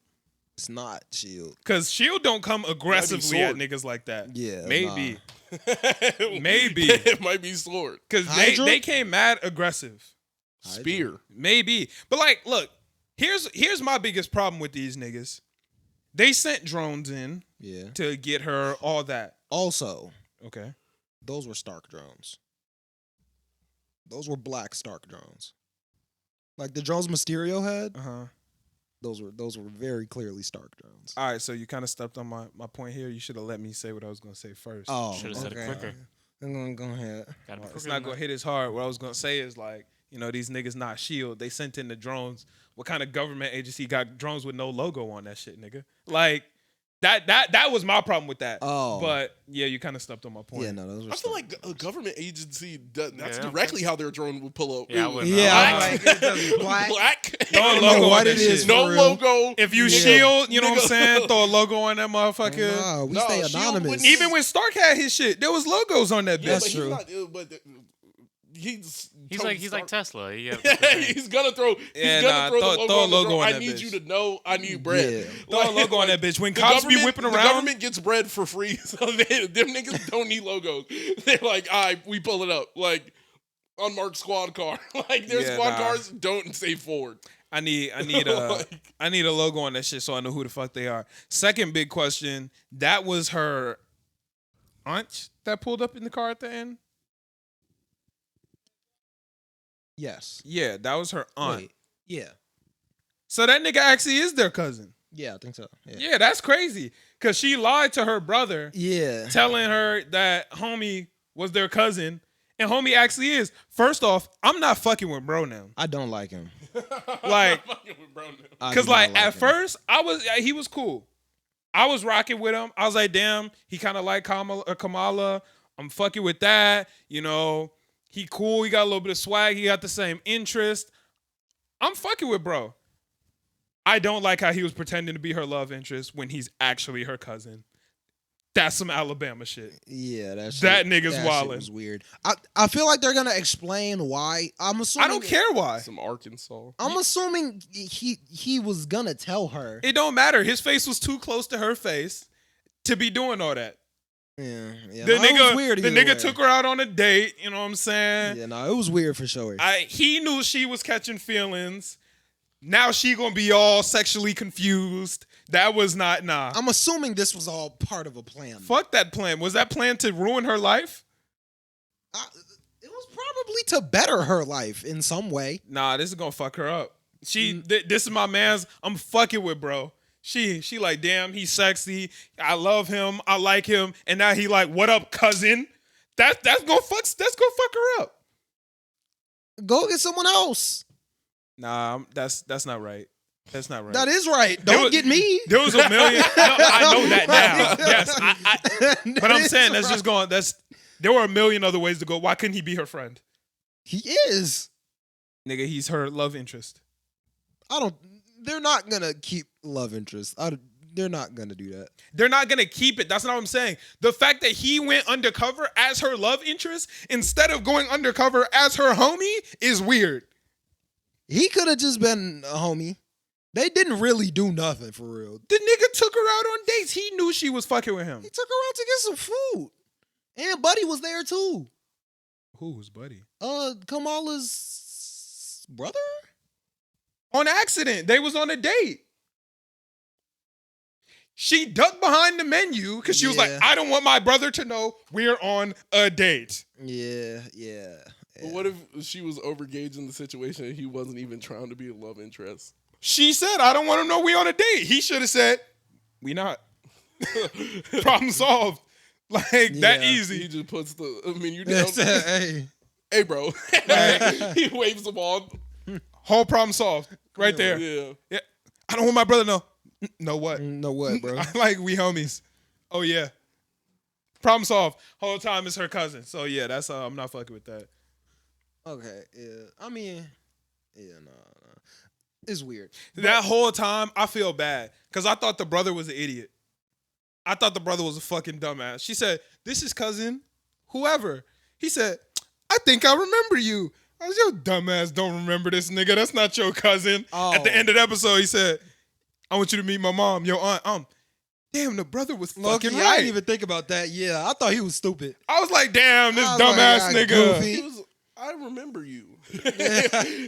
It's not Shield. Because Shield don't come aggressively at niggas like that. Yeah, maybe, Nah. maybe It might be Sword. because they came mad aggressive. Spear. Maybe, but like, look, here's my biggest problem with these niggas. They sent drones in to get her all that. Also, Okay, those were Stark drones. Those were black Stark drones. Like the drones Mysterio had. Those were very clearly Stark drones. All right, so you kind of stepped on my point here. You should have let me say what I was gonna say first. Oh, Should have said it quicker. I'm gonna go ahead. Gotta be It's quicker not than gonna that. hit as hard. What I was gonna say is like, you know, these niggas not Shield. They sent in the drones. What kind of government agency got drones with no logo on that shit, nigga? Like that was my problem with that. Oh. But yeah, you kind of stepped on my point. Yeah, no, those were I feel Stark like a drones. government agency, that's Yeah, directly how their drone would pull up. Yeah, I wouldn't Yeah, know. I'm like, it doesn't black. Black. No I don't logo know on what that it is. shit. No for real. logo. If you Nigga. Shield, you know what I'm Nigga. saying? Throw a logo on that motherfucker. Nah, we No, stay Shield anonymous. wouldn't- Even when Stark had his shit, there was logos on that Yeah, bitch. but true. he's He's Tony like Stark. Tesla. He got He's gonna throw. Yeah, He's gonna nah, throw throw- the logo throw a on the logo drone. on I that need bitch. you to know. I need bread. Yeah. Throw a logo on that bitch. When The cops be government- whipping the around, government gets bread for free, so them niggas don't need logos. They're like, all right, we pull it up. Like, unmarked squad car. Like, their Yeah, squad nah. cars don't say forward. I need Like- I need a logo on that shit so I know who the fuck they are. Second big question, that was her aunt that pulled up in the car at the end? Yes. Yeah, that was her aunt. Wait. Yeah. So that nigga actually is their cousin. Yeah, I think so. Yeah, that's crazy. Cause she lied to her brother, Yeah. telling her that homie was their cousin, and homie actually is. First off, I'm not fucking with bro now. I don't like him. Like, I cause do like not at him. first he was cool. I was rocking with him. I was like, damn, he kind of like Kamala. I'm fucking with that. You know, he cool. He got a little bit of swag. He got the same interest. I'm fucking with bro. I don't like how he was pretending to be her love interest when he's actually her cousin. That's some Alabama shit. Yeah, that nigga's shit wildin'. was weird. I feel like they're gonna explain why. I'm assuming. I don't care why. Some Arkansas. I'm assuming he was gonna tell her. It don't matter. His face was too close to her face to be doing all that. Yeah. The no, it was nigga, weird the either nigga way. took her out on a date. You know what I'm saying? Yeah, no, it was weird for sure. He knew she was catching feelings. Now she gonna be all sexually confused. That was not nah. I'm assuming this was all part of a plan. Fuck that plan. Was that plan to ruin her life? It was probably to better her life in some way. Nah, this is gonna fuck her up. This is my man's. I'm fucking with bro. She like, damn, he's sexy. I love him. I like him. And now he like, what up, cousin? That's gonna fuck her up. Go get someone else. Nah, that's not right. That's not right. That is right. Don't get me. There was a million. No, I know that now. Yes, but I'm saying that's just going. There were a million other ways to go. Why couldn't he be her friend? He is. Nigga, he's her love interest. They're not gonna keep love interest. They're not gonna do that. They're not gonna keep it. That's not what I'm saying. The fact that he went undercover as her love interest instead of going undercover as her homie is weird. He could have just been a homie. They didn't really do nothing for real. The nigga took her out on dates. He knew she was fucking with him. He took her out to get some food. And Buddy was there too. Who was Buddy? Kamala's brother? On accident. They was on a date. She ducked behind the menu because she was like, Yeah. I don't want my brother to know we're on a date. Yeah. But what if she was overgauging the situation and he wasn't even trying to be a love interest? She said, I don't want him to know we on a date. He should have said, we not. Problem solved. Like, that Yeah. easy. He just puts the menu down. Hey. Hey, bro. He waves them on. Whole problem solved. Right there. Yeah. Yeah. I don't want my brother to know. No what? No what, bro? I like we homies. Oh yeah. Problem solved. Whole time it's her cousin. So yeah, that's I'm not fucking with that. Okay, yeah. I mean, yeah, no. It's weird. That whole time I feel bad because I thought the brother was an idiot. I thought the brother was a fucking dumbass. She said, "This is cousin, whoever." He said, "I think I remember you." I was, "Your dumbass don't remember this nigga. That's not your cousin." At the end of the episode, he said, "I want you to meet my mom, your aunt." Damn, the brother was fucking I right. didn't even think about that. Yeah, I thought he was stupid. I was like, damn, this I was dumbass like, nigga. goofy. He was, I remember you. He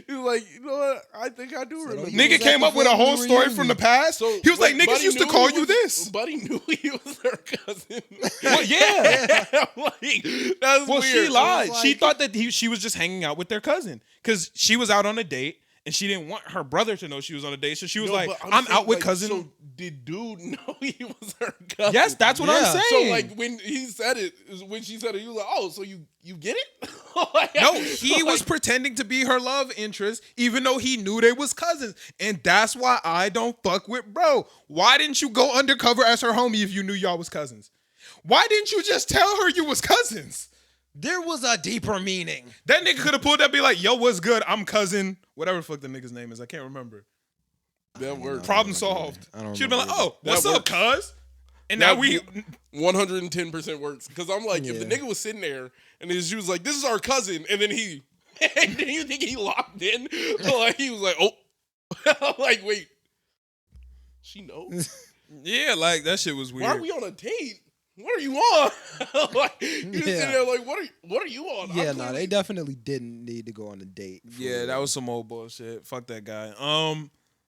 was like, you know what? I think I do remember. Nigga you. came up with a whole story from the past. So, He was like, niggas Buddy used to knew call he you was- this. Buddy knew he was her cousin. Well, yeah. Like, that's Well, weird. she lied. I was She like- thought that she was just hanging out with their cousin because she was out on a date and she didn't want her brother to know she was on a date. So she was No, like, but I'm saying, out with like, cousin. So did dude know he was her cousin? Yes, that's what I'm Yeah. saying. So like when he said it, when she said it, he was like, "Oh, so you get it?" Like, No, he was like, pretending to be her love interest, even though he knew they was cousins. And that's why I don't fuck with bro. Why didn't you go undercover as her homie if you knew y'all was cousins? Why didn't you just tell her you was cousins? There was a deeper meaning. That nigga could have pulled up, be like, yo, what's good? I'm cousin. Whatever the fuck the nigga's name is. I can't remember. that word. Problem solved. I don't She'd been like, remember oh, what's That up, cuz? And now That we 110% works because I'm like, if the Yeah. nigga was sitting there and she was like, "This is our cousin," and then he, and then you think he locked in, like he was like, "Oh," I'm like, wait, she knows. yeah, like that shit was weird. Why are we on a date? What are you on? Like, you just Yeah. sitting there like, what are you on? I'm Yeah, no, clearly- they definitely didn't need to go on a date. for Yeah, that real. was some old bullshit. Fuck that guy.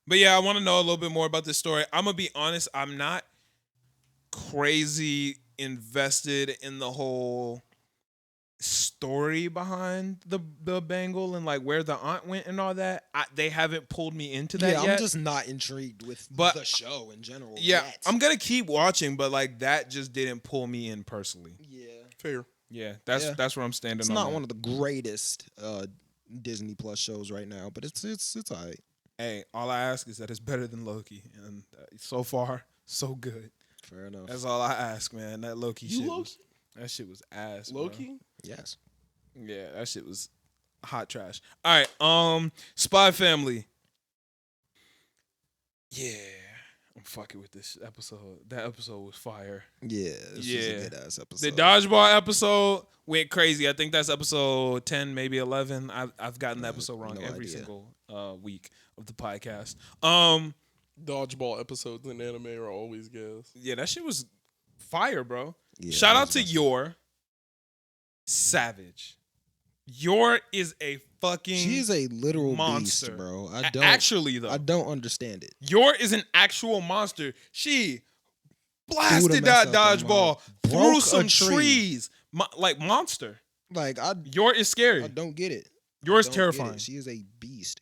But yeah, I want to know a little bit more about this story. I'm gonna be honest, I'm not crazy invested in the whole story behind the Bengal and like where the aunt went and all that. They haven't pulled me into that Yeah, yet. I'm just not intrigued with But- the show in general. yeah, yet. I'm gonna keep watching, but like that just didn't pull me in personally. Yeah, Fair. Yeah, that's where I'm standing. it's on not that. one of the greatest Disney Plus shows right now, but it's alright. Hey, all I ask is that it's better than Loki, and so far, so good. Fair enough. That's all I ask, man. That Loki You shit. Loki? That shit was ass. bro. Loki? Yes. Yeah, that shit was hot trash. All right, Spy Family. Yeah, I'm fucking with this episode. That episode was fire. Yeah. This was Yeah. a good ass The episode. dodgeball episode went crazy. I think that's episode 10, maybe 11. I've gotten the episode wrong no every idea. single week of the podcast. Dodgeball episodes in anime are always gas. Yeah, that shit was fire, bro. Yeah, Shout that out was to awesome. Yor. Savage. Yor is a fucking She is a literal monster. beast, bro. Actually, though. I don't understand it. Yor is an actual monster. She blasted mess that up and dodgeball through broke a some tree. trees. Like monster. Like I Yor is scary. don't get it. Yor is Don't get terrifying. it. She is a beast.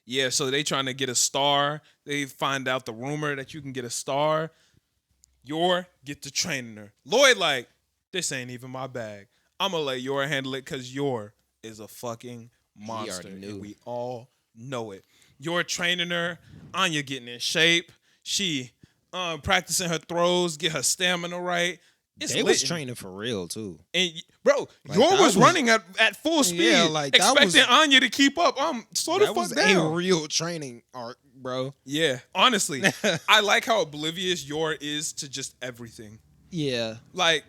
Yeah, so they trying to get a star. They find out the rumor that you can get a star. Yor get to training her. Lloyd like, this ain't even my bag. I'm gonna let Yor handle it because Yor is a fucking monster. already knew. And we all know it. Yor training her. Anya getting in shape. She practicing her throws, get her stamina right. It's They lit. was training for real too. And bro, Like, Yor that was was- running at full speed, Yeah, like, that expecting was- Anya to keep up. Slow the That fuck was down. a real training arc, bro. Yeah, honestly, I like how oblivious Yor is to just everything. Yeah. Like,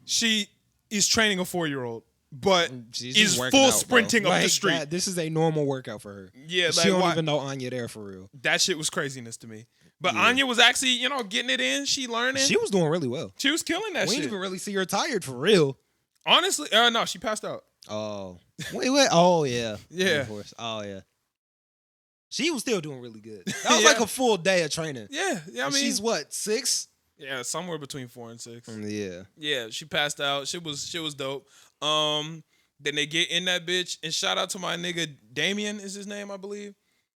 she is training a 4-year-old, but She's is just working full out, bro. sprinting up the Like, street. this is a normal workout for her. Yeah, She like don't why- even know Anya there for real. that shit was craziness to me. But Yeah. Anya was actually, getting it in. She learning. She was doing really well. She was killing that We shit. didn't even really see her tired for real. Honestly, no, she passed out. Oh. Wait. Oh, yeah. Yeah. Of course. Oh, yeah. She was still doing really good. That was Yeah. like a full day of training. Yeah, I And mean, she's what, 6? yeah, somewhere between 4 and 6. Yeah. Yeah, she passed out. Shit was dope. Then they get in that bitch, and shout out to my nigga Damien is his name, I believe.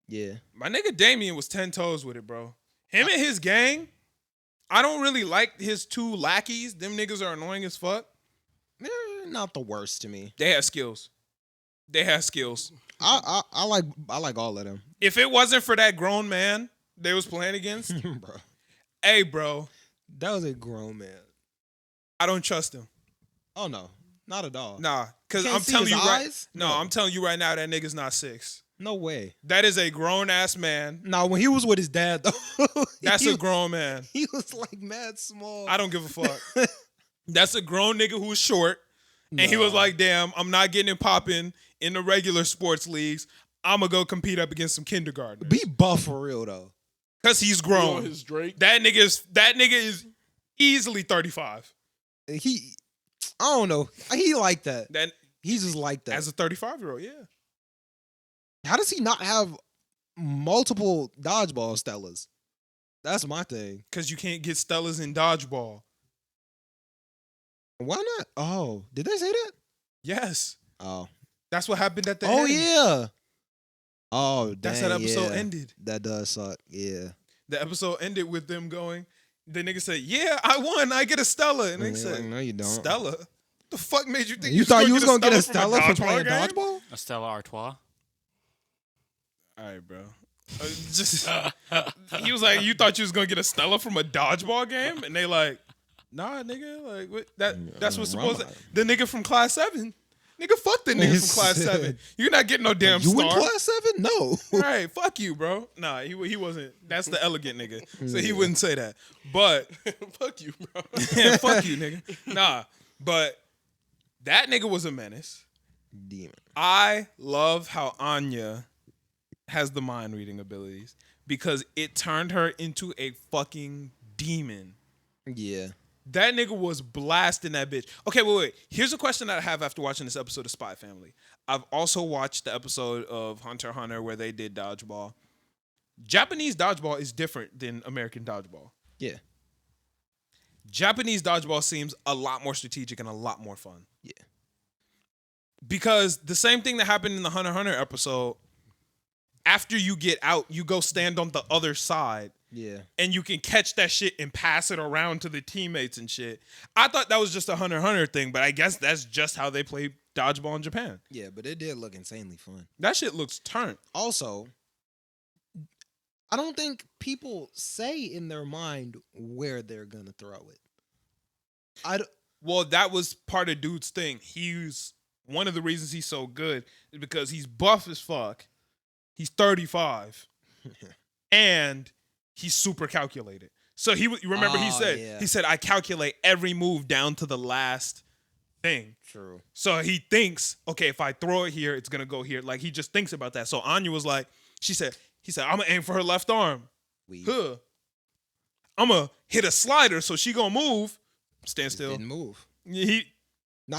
Yeah. My nigga Damien was 10 toes with it, bro. Him and his gang, I don't really like his 2 lackeys. Them niggas are annoying as fuck. They're not the worst to me. They have skills. I I like all of them. If it wasn't for that grown man they was playing against. Bro, Hey, bro, that was a grown man. I don't trust him. Oh no, not at all. Nah, because Can't I'm see telling his you right. eyes? No, No. I'm telling you right now that nigga's not 6. No way. That is a grown ass man. Nah, when he was with his dad though, That's he a was- grown man. He was like mad small. I don't give a fuck. That's a grown nigga who was short, and he was Nah. like, "Damn, I'm not getting it popping in the regular sports leagues. I'm gonna go compete up against some kindergartners." Be buff for real though. Cause he's You know grown. his Drake. That nigga is easily 35. I don't know. He like that. That He's just like that. as a 35-year-old, yeah. How does he not have multiple dodgeball Stellas? That's my thing. Cause you can't get Stellas in dodgeball. Why not? Oh, did they say that? Yes, Oh. that's what happened at the Oh end. yeah. Oh, dang, That's how the episode yeah. ended. That does suck. Yeah. The episode ended with them going. The nigga said, "Yeah, I won. I get a Stella." And they Yeah, said, no, you don't. "Stella? The fuck made you think You thought you was gonna get a Stella Stella from for playing game?" dodgeball? A Stella Artois. All right, bro. Just he was like, "You thought you was gonna get a Stella from a dodgeball game?" And they like, "Nah, nigga. Like what? That's what's supposed to." The nigga from class 7. Nigga, fuck the nigga from class 7. You're not getting no damn You star. in class 7? No. Right, fuck you, bro. Nah, he wasn't. That's the elegant nigga. So he wouldn't say that. But Fuck you, bro. yeah, fuck you, nigga. Nah, but that nigga was a menace. Demon. I love how Anya has the mind reading abilities because it turned her into a fucking demon. Yeah. That nigga was blasting that bitch. Okay, wait. Here's a question that I have after watching this episode of Spy Family. I've also watched the episode of Hunter x Hunter where they did dodgeball. Japanese dodgeball is different than American dodgeball. Yeah. Japanese dodgeball seems a lot more strategic and a lot more fun. Yeah. Because the same thing that happened in the Hunter x Hunter episode, after you get out, you go stand on the other side. Yeah. And you can catch that shit and pass it around to the teammates and shit. I thought that was just a Hunter x Hunter thing, but I guess that's just how they play dodgeball in Japan. Yeah, but it did look insanely fun. That shit looks turned. Also, I don't think people say in their mind where they're going to throw it. Well, that was part of dude's thing. He's one of the reasons he's so good is because he's buff as fuck. He's 35. And he's super calculated. So he remember he said I calculate every move down to the last thing. True. So he thinks, okay, if I throw it here, it's gonna go here. Like he just thinks about that. So Anya was like, he said, I'm gonna aim for her left arm. Huh. I'm gonna hit a slider, so she gonna move. Stand still. Didn't move. He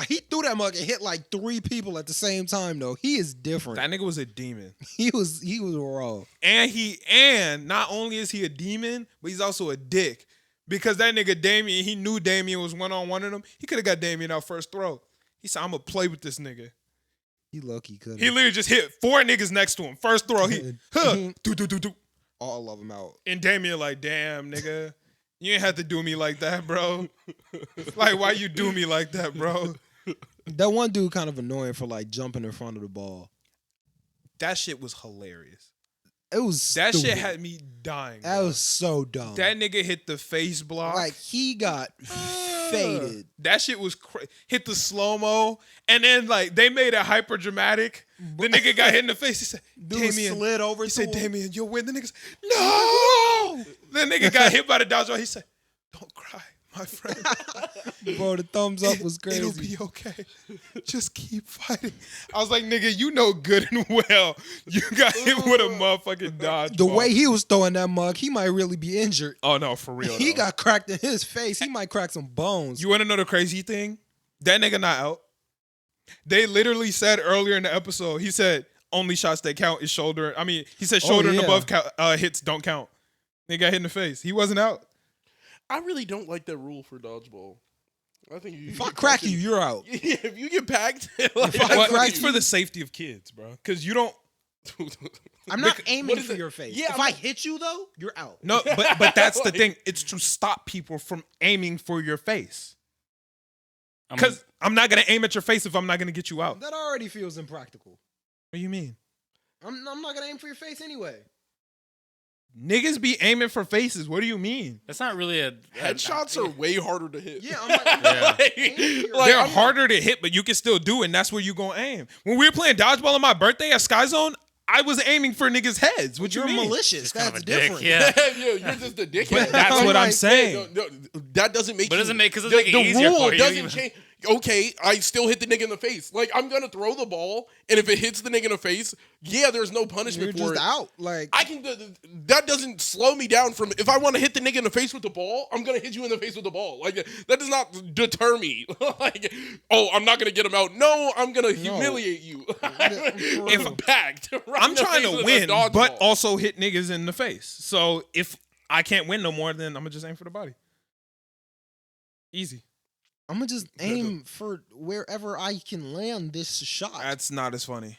He threw that mug and hit like 3 people at the same time though. He is different. that nigga was a demon. He was raw. And not only is he a demon, but he's also a dick. Because that nigga Damien, he knew Damien was one-on-one of them. He could have got Damien out first throw. He said, I'm gonna play with this nigga. He lucky could. He literally just hit 4 niggas next to him. First throw, he do. All of them out. And Damien like, damn, nigga. You ain't have to do me like that, bro. Like, why you do me like that, bro? That one dude kind of annoying for like jumping in front of the ball. That shit was hilarious. It was That stupid. shit had me dying. That bro. was so dumb. That nigga hit the face block. Like he got faded. That shit was hit the slow-mo. And then like they made it hyper dramatic. The nigga got hit in the face. He said, Dude slid over He to said, him. Damien, you'll win. The nigga said, no! The nigga got hit by the dodgeball. He said, don't cry, my friend. Bro, the thumbs up was crazy. It'll be okay. Just keep fighting. I was like, nigga, you know good and well you got hit with a motherfucking dodgeball. The way he was throwing that mug, he might really be injured. Oh, no, for real. He though. got cracked in his face. He might crack some bones. You want to know the crazy thing? That nigga not out. They literally said earlier in the episode, he said, only shots that count is shoulder. I mean, he said shoulder and above hits don't count. They got hit in the face. He wasn't out. I really don't like that rule for dodgeball. I think If I crack you, you're out. Yeah, if you get packed, like, Well, crack it's for the safety of kids, bro. Because you don't. I'm not What aiming is for it? your face. Yeah, if I hit you though, you're out. No, but that's the thing. It's to stop people from aiming for your face. Because I'm not gonna aim at your face if I'm not gonna get you out. That already feels impractical. What do you mean? I'm not gonna aim for your face anyway. Niggas be aiming for faces. What do you mean? That's not really a Headshots are way harder to hit. Yeah, I'm like, They're harder to hit, but you can still do it, and that's where you gonna aim. When we were playing dodgeball on my birthday at Sky Zone, I was aiming for niggas' heads. What you you're mean? malicious. kind of That's a dick, different. yeah. You're just a dickhead. But that's what I'm saying. No, that doesn't make. But it you, doesn't make because it doesn't make it the easier rule for you. doesn't change. Okay, I still hit the nigga in the face. Like I'm gonna throw the ball, and if it hits the nigga in the face, yeah, there's no punishment You're for just it. out. Like I can. That doesn't slow me down from. If I want to hit the nigga in the face with the ball, I'm gonna hit you in the face with the ball. Like that does not deter me. Like, oh, I'm not gonna get him out. No, I'm gonna humiliate you. If I'm packed, I'm trying to win, but also hit niggas in the face. So if I can't win no more, then I'm gonna just aim for the body. Easy. I'm gonna just aim for wherever I can land this shot. That's not as funny.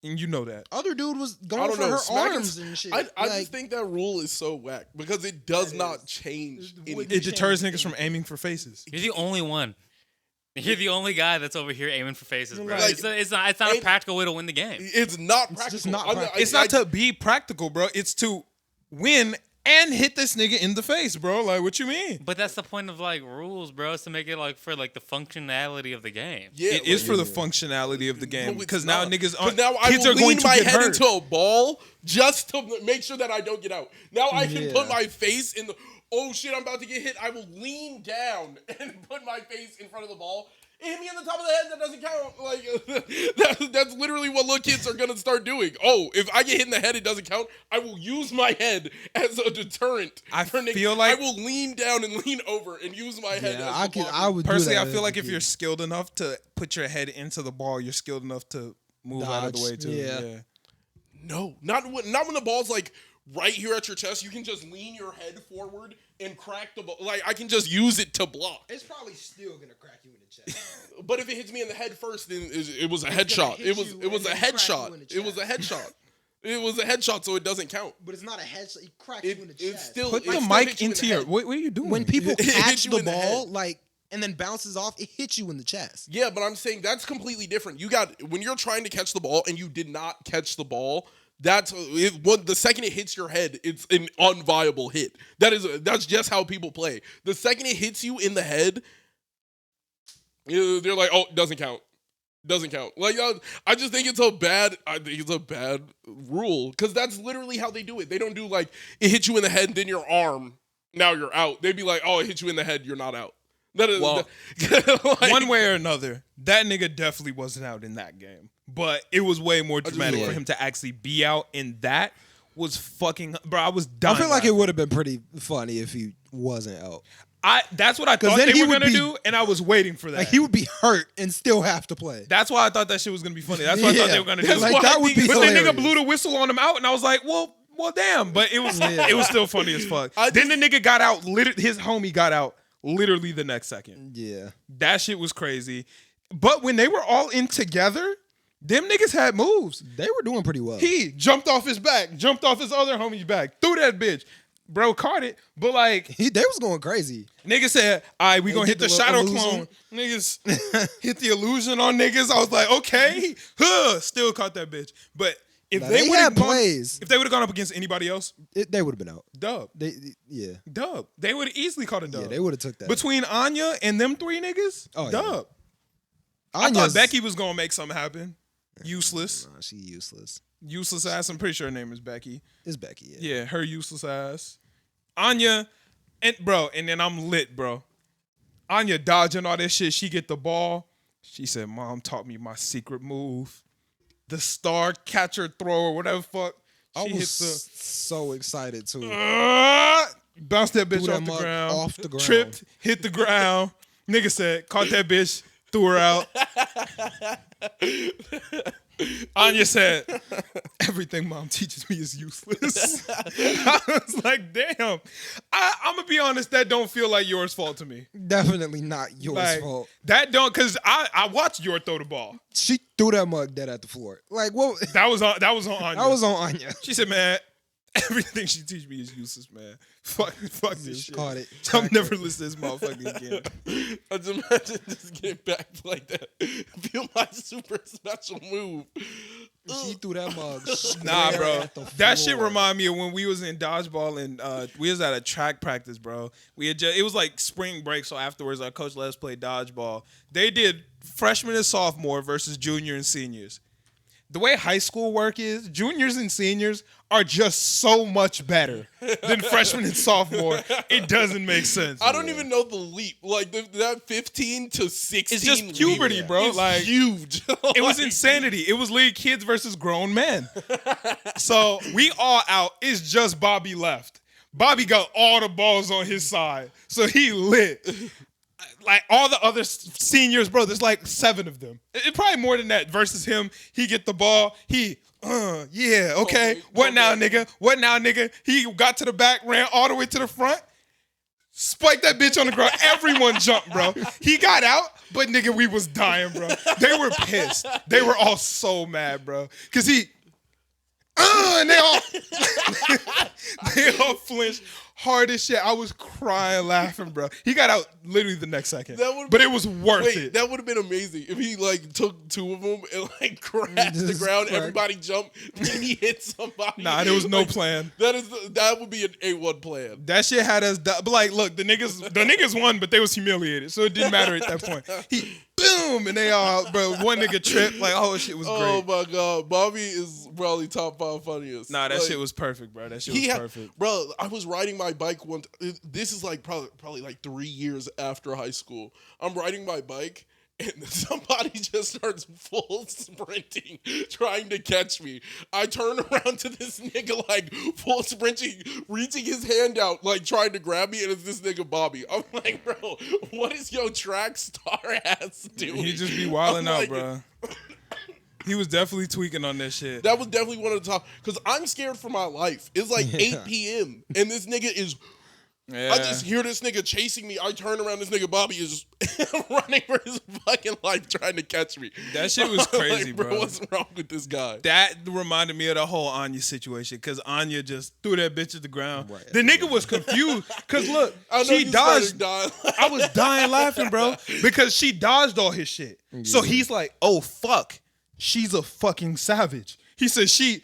And you know that. Other dude was I going don't for know, her smacking- arms and shit. I Like, just think that rule is so whack because it does not change. It It deters niggas from aiming for faces. You're the only one. You're the only guy that's over here aiming for faces, bro. Like, it's not a practical way to win the game. It's not practical. just not practical. It's not to be practical, bro. It's to win and hit this nigga in the face, bro. Like, what you mean? But that's the point of like rules, bro. Is to make it like for like the functionality of the game. Yeah, It is for the functionality of the game No, it's because now not. niggas 'Cause aren't. now I Kids will are going lean to my get head hurt. into a ball just to make sure that I don't get out. Now I can Yeah. put my face in the. Oh shit! I'm about to get hit. I will lean down and put my face in front of the ball. It hit me in the top of the head. That doesn't count. Like that's literally what little kids are gonna start doing. Oh, if I get hit in the head, it doesn't count. I will use my head as a deterrent. I for niggas. feel like- I will lean down and lean over and use my head. yeah, as I the could. blocker. I would. Personally, do I that feel like as if a you're kid. skilled enough to put your head into the ball, you're skilled enough to move out of the Dodge, way too. yeah. No, not when the ball's like right here at your chest. You can just lean your head forward and crack the ball. Like I can just use it to block. It's probably still gonna crack you in the chest. But if it hits me in the head first, then it was a gonna headshot. hit It was you it was a and then crack you headshot. in the It was a headshot. It was a headshot, so it doesn't count. But it's not a headshot. It cracks It, you in the it chest. still Put it the still mic hits you in into the your. head. What are you doing? When people It hits catch you the in the ball, head. like, and then bounces off, it hits you in the chest. Yeah, but I'm saying that's completely different. You got when you're trying to catch the ball and you did not catch the ball. That's the second it hits your head, it's an unviable hit. That's just how people play. The second it hits you in the head, they're like, oh, doesn't count. Doesn't count. Like I just think it's a bad. I think it's a bad rule because that's literally how they do it. They don't do like it hit you in the head, and then your arm. Now you're out. They'd be like, oh, it hit you in the head. You're not out. That is Well, like, one way or another, that nigga definitely wasn't out in that game. But it was way more dramatic yeah. for him to actually be out, and that was fucking. Bro, I was dying. I feel like it laughing. would have been pretty funny if he wasn't out. That's what I thought then they he were would gonna be- do, and I was waiting for that. Like he would be hurt and still have to play. That's why I thought that shit was gonna be funny. That's what I thought they were gonna do. Like, that would be But the nigga hilarious. blew the whistle on him out, and I was like, well, damn. But it was still funny as fuck. I Then the nigga got out. His homie got out literally the next second. Yeah. That shit was crazy. But when they were all in together, them niggas had moves. They were doing pretty well. He jumped off his back, jumped off his other homie's back, threw that bitch. Bro caught it, but like They was going crazy. nigga said, all right, we gonna hit did the the shadow little clone. Niggas hit the illusion on niggas. I was like, okay, still caught that bitch. But if Nah, they they would had have gone, plays. if they would have gone up against anybody else, They would have been out. dub, Yeah. dub. They would have easily caught a dub. Yeah, they would have took that. Between Anya and them three niggas, Oh, yeah. dub. I thought Anya's- Becky was gonna make something happen. Useless, Nah, she useless. useless ass. I'm pretty sure her name is Becky. It's Becky. Yeah. Yeah, her useless ass. Anya, and then I'm lit, bro. Anya dodging all this shit. She get the ball. She said, "Mom taught me my secret move, the star catcher thrower, whatever the fuck." I She was hit the so excited too. bounced that bitch Threw off that the mug ground. off the ground. Tripped, hit the ground. Nigga said, caught that bitch, threw her out. Anya said, everything mom teaches me is useless. I was like, damn. I'm going to be honest, that don't feel like yours fault to me. Definitely not yours Like, fault. that don't, because I watched your throw the ball. She threw that mug dead at the floor. Like what? That was on Anya. That was on Anya. She said, man, Everything she teach me is useless, man. Fuck this shit. Caught it. I'm never listening to this motherfucker again. I just imagine just getting back like that. Feel my super special move. She threw that mug. Nah, square bro. at the That shit floor. remind me of when we was in dodgeball and we was at a track practice, bro. It was like spring break, so afterwards our coach let us play dodgeball. They did freshman and sophomore versus junior and seniors. The way high school work is, juniors and seniors are just so much better than freshman and sophomore. It doesn't make sense. I don't even know the leap. Like that 15 to 16. It's just puberty, leap bro. is Like huge. it was insanity. It was literally kids versus grown men. So we all out. It's just Bobby left. Bobby got all the balls on his side, so he lit. Like all the other seniors, bro, there's like 7 of them. It probably more than that. Versus him, he get the ball. Yeah, okay. What now, nigga? What now, nigga? He got to the back, ran all the way to the front, spiked that bitch on the ground. Everyone jumped, bro. He got out, but nigga, we was dying, bro. They were pissed. They were all so mad, bro. Cause and they all flinched hard as shit. I was crying, laughing, bro. He got out literally the next second. But it was worth it. That would have been amazing if he like took 2 of them and like crashed the ground. Everybody jumped, and he hit somebody. Nah, there was no plan. That would be an A1 plan. That shit had us. But like, look, the niggas won, but they was humiliated, so it didn't matter at that point. He boom, and they all, bro. One nigga tripped. Like, oh, shit was great. Oh my god, Bobby is probably top 5 funniest. Nah, that like, shit was perfect, bro. That shit was perfect. Bro, I was riding my bike one. This is like probably like 3 years after high school. I'm riding my bike. And somebody just starts full sprinting, trying to catch me. I turn around to this nigga, like, full sprinting, reaching his hand out, like, trying to grab me, and it's this nigga Bobby. I'm like, bro, what is your track star ass doing? He just be wilding out, like, bro. He was definitely tweaking on that shit. That was definitely one of the top, because I'm scared for my life. It's like 8 p.m., and this nigga is... Yeah. I just hear this nigga chasing me. I turn around, this nigga Bobby is running for his fucking life trying to catch me. That shit was crazy, like, bro. What's wrong with this guy? That reminded me of the whole Anya situation, because Anya just threw that bitch at the ground. Right. The nigga was confused, because look, I know she you dodged. started dying. I was dying laughing, bro, because she dodged all his shit. So he's like, oh, fuck. She's a fucking savage. He said she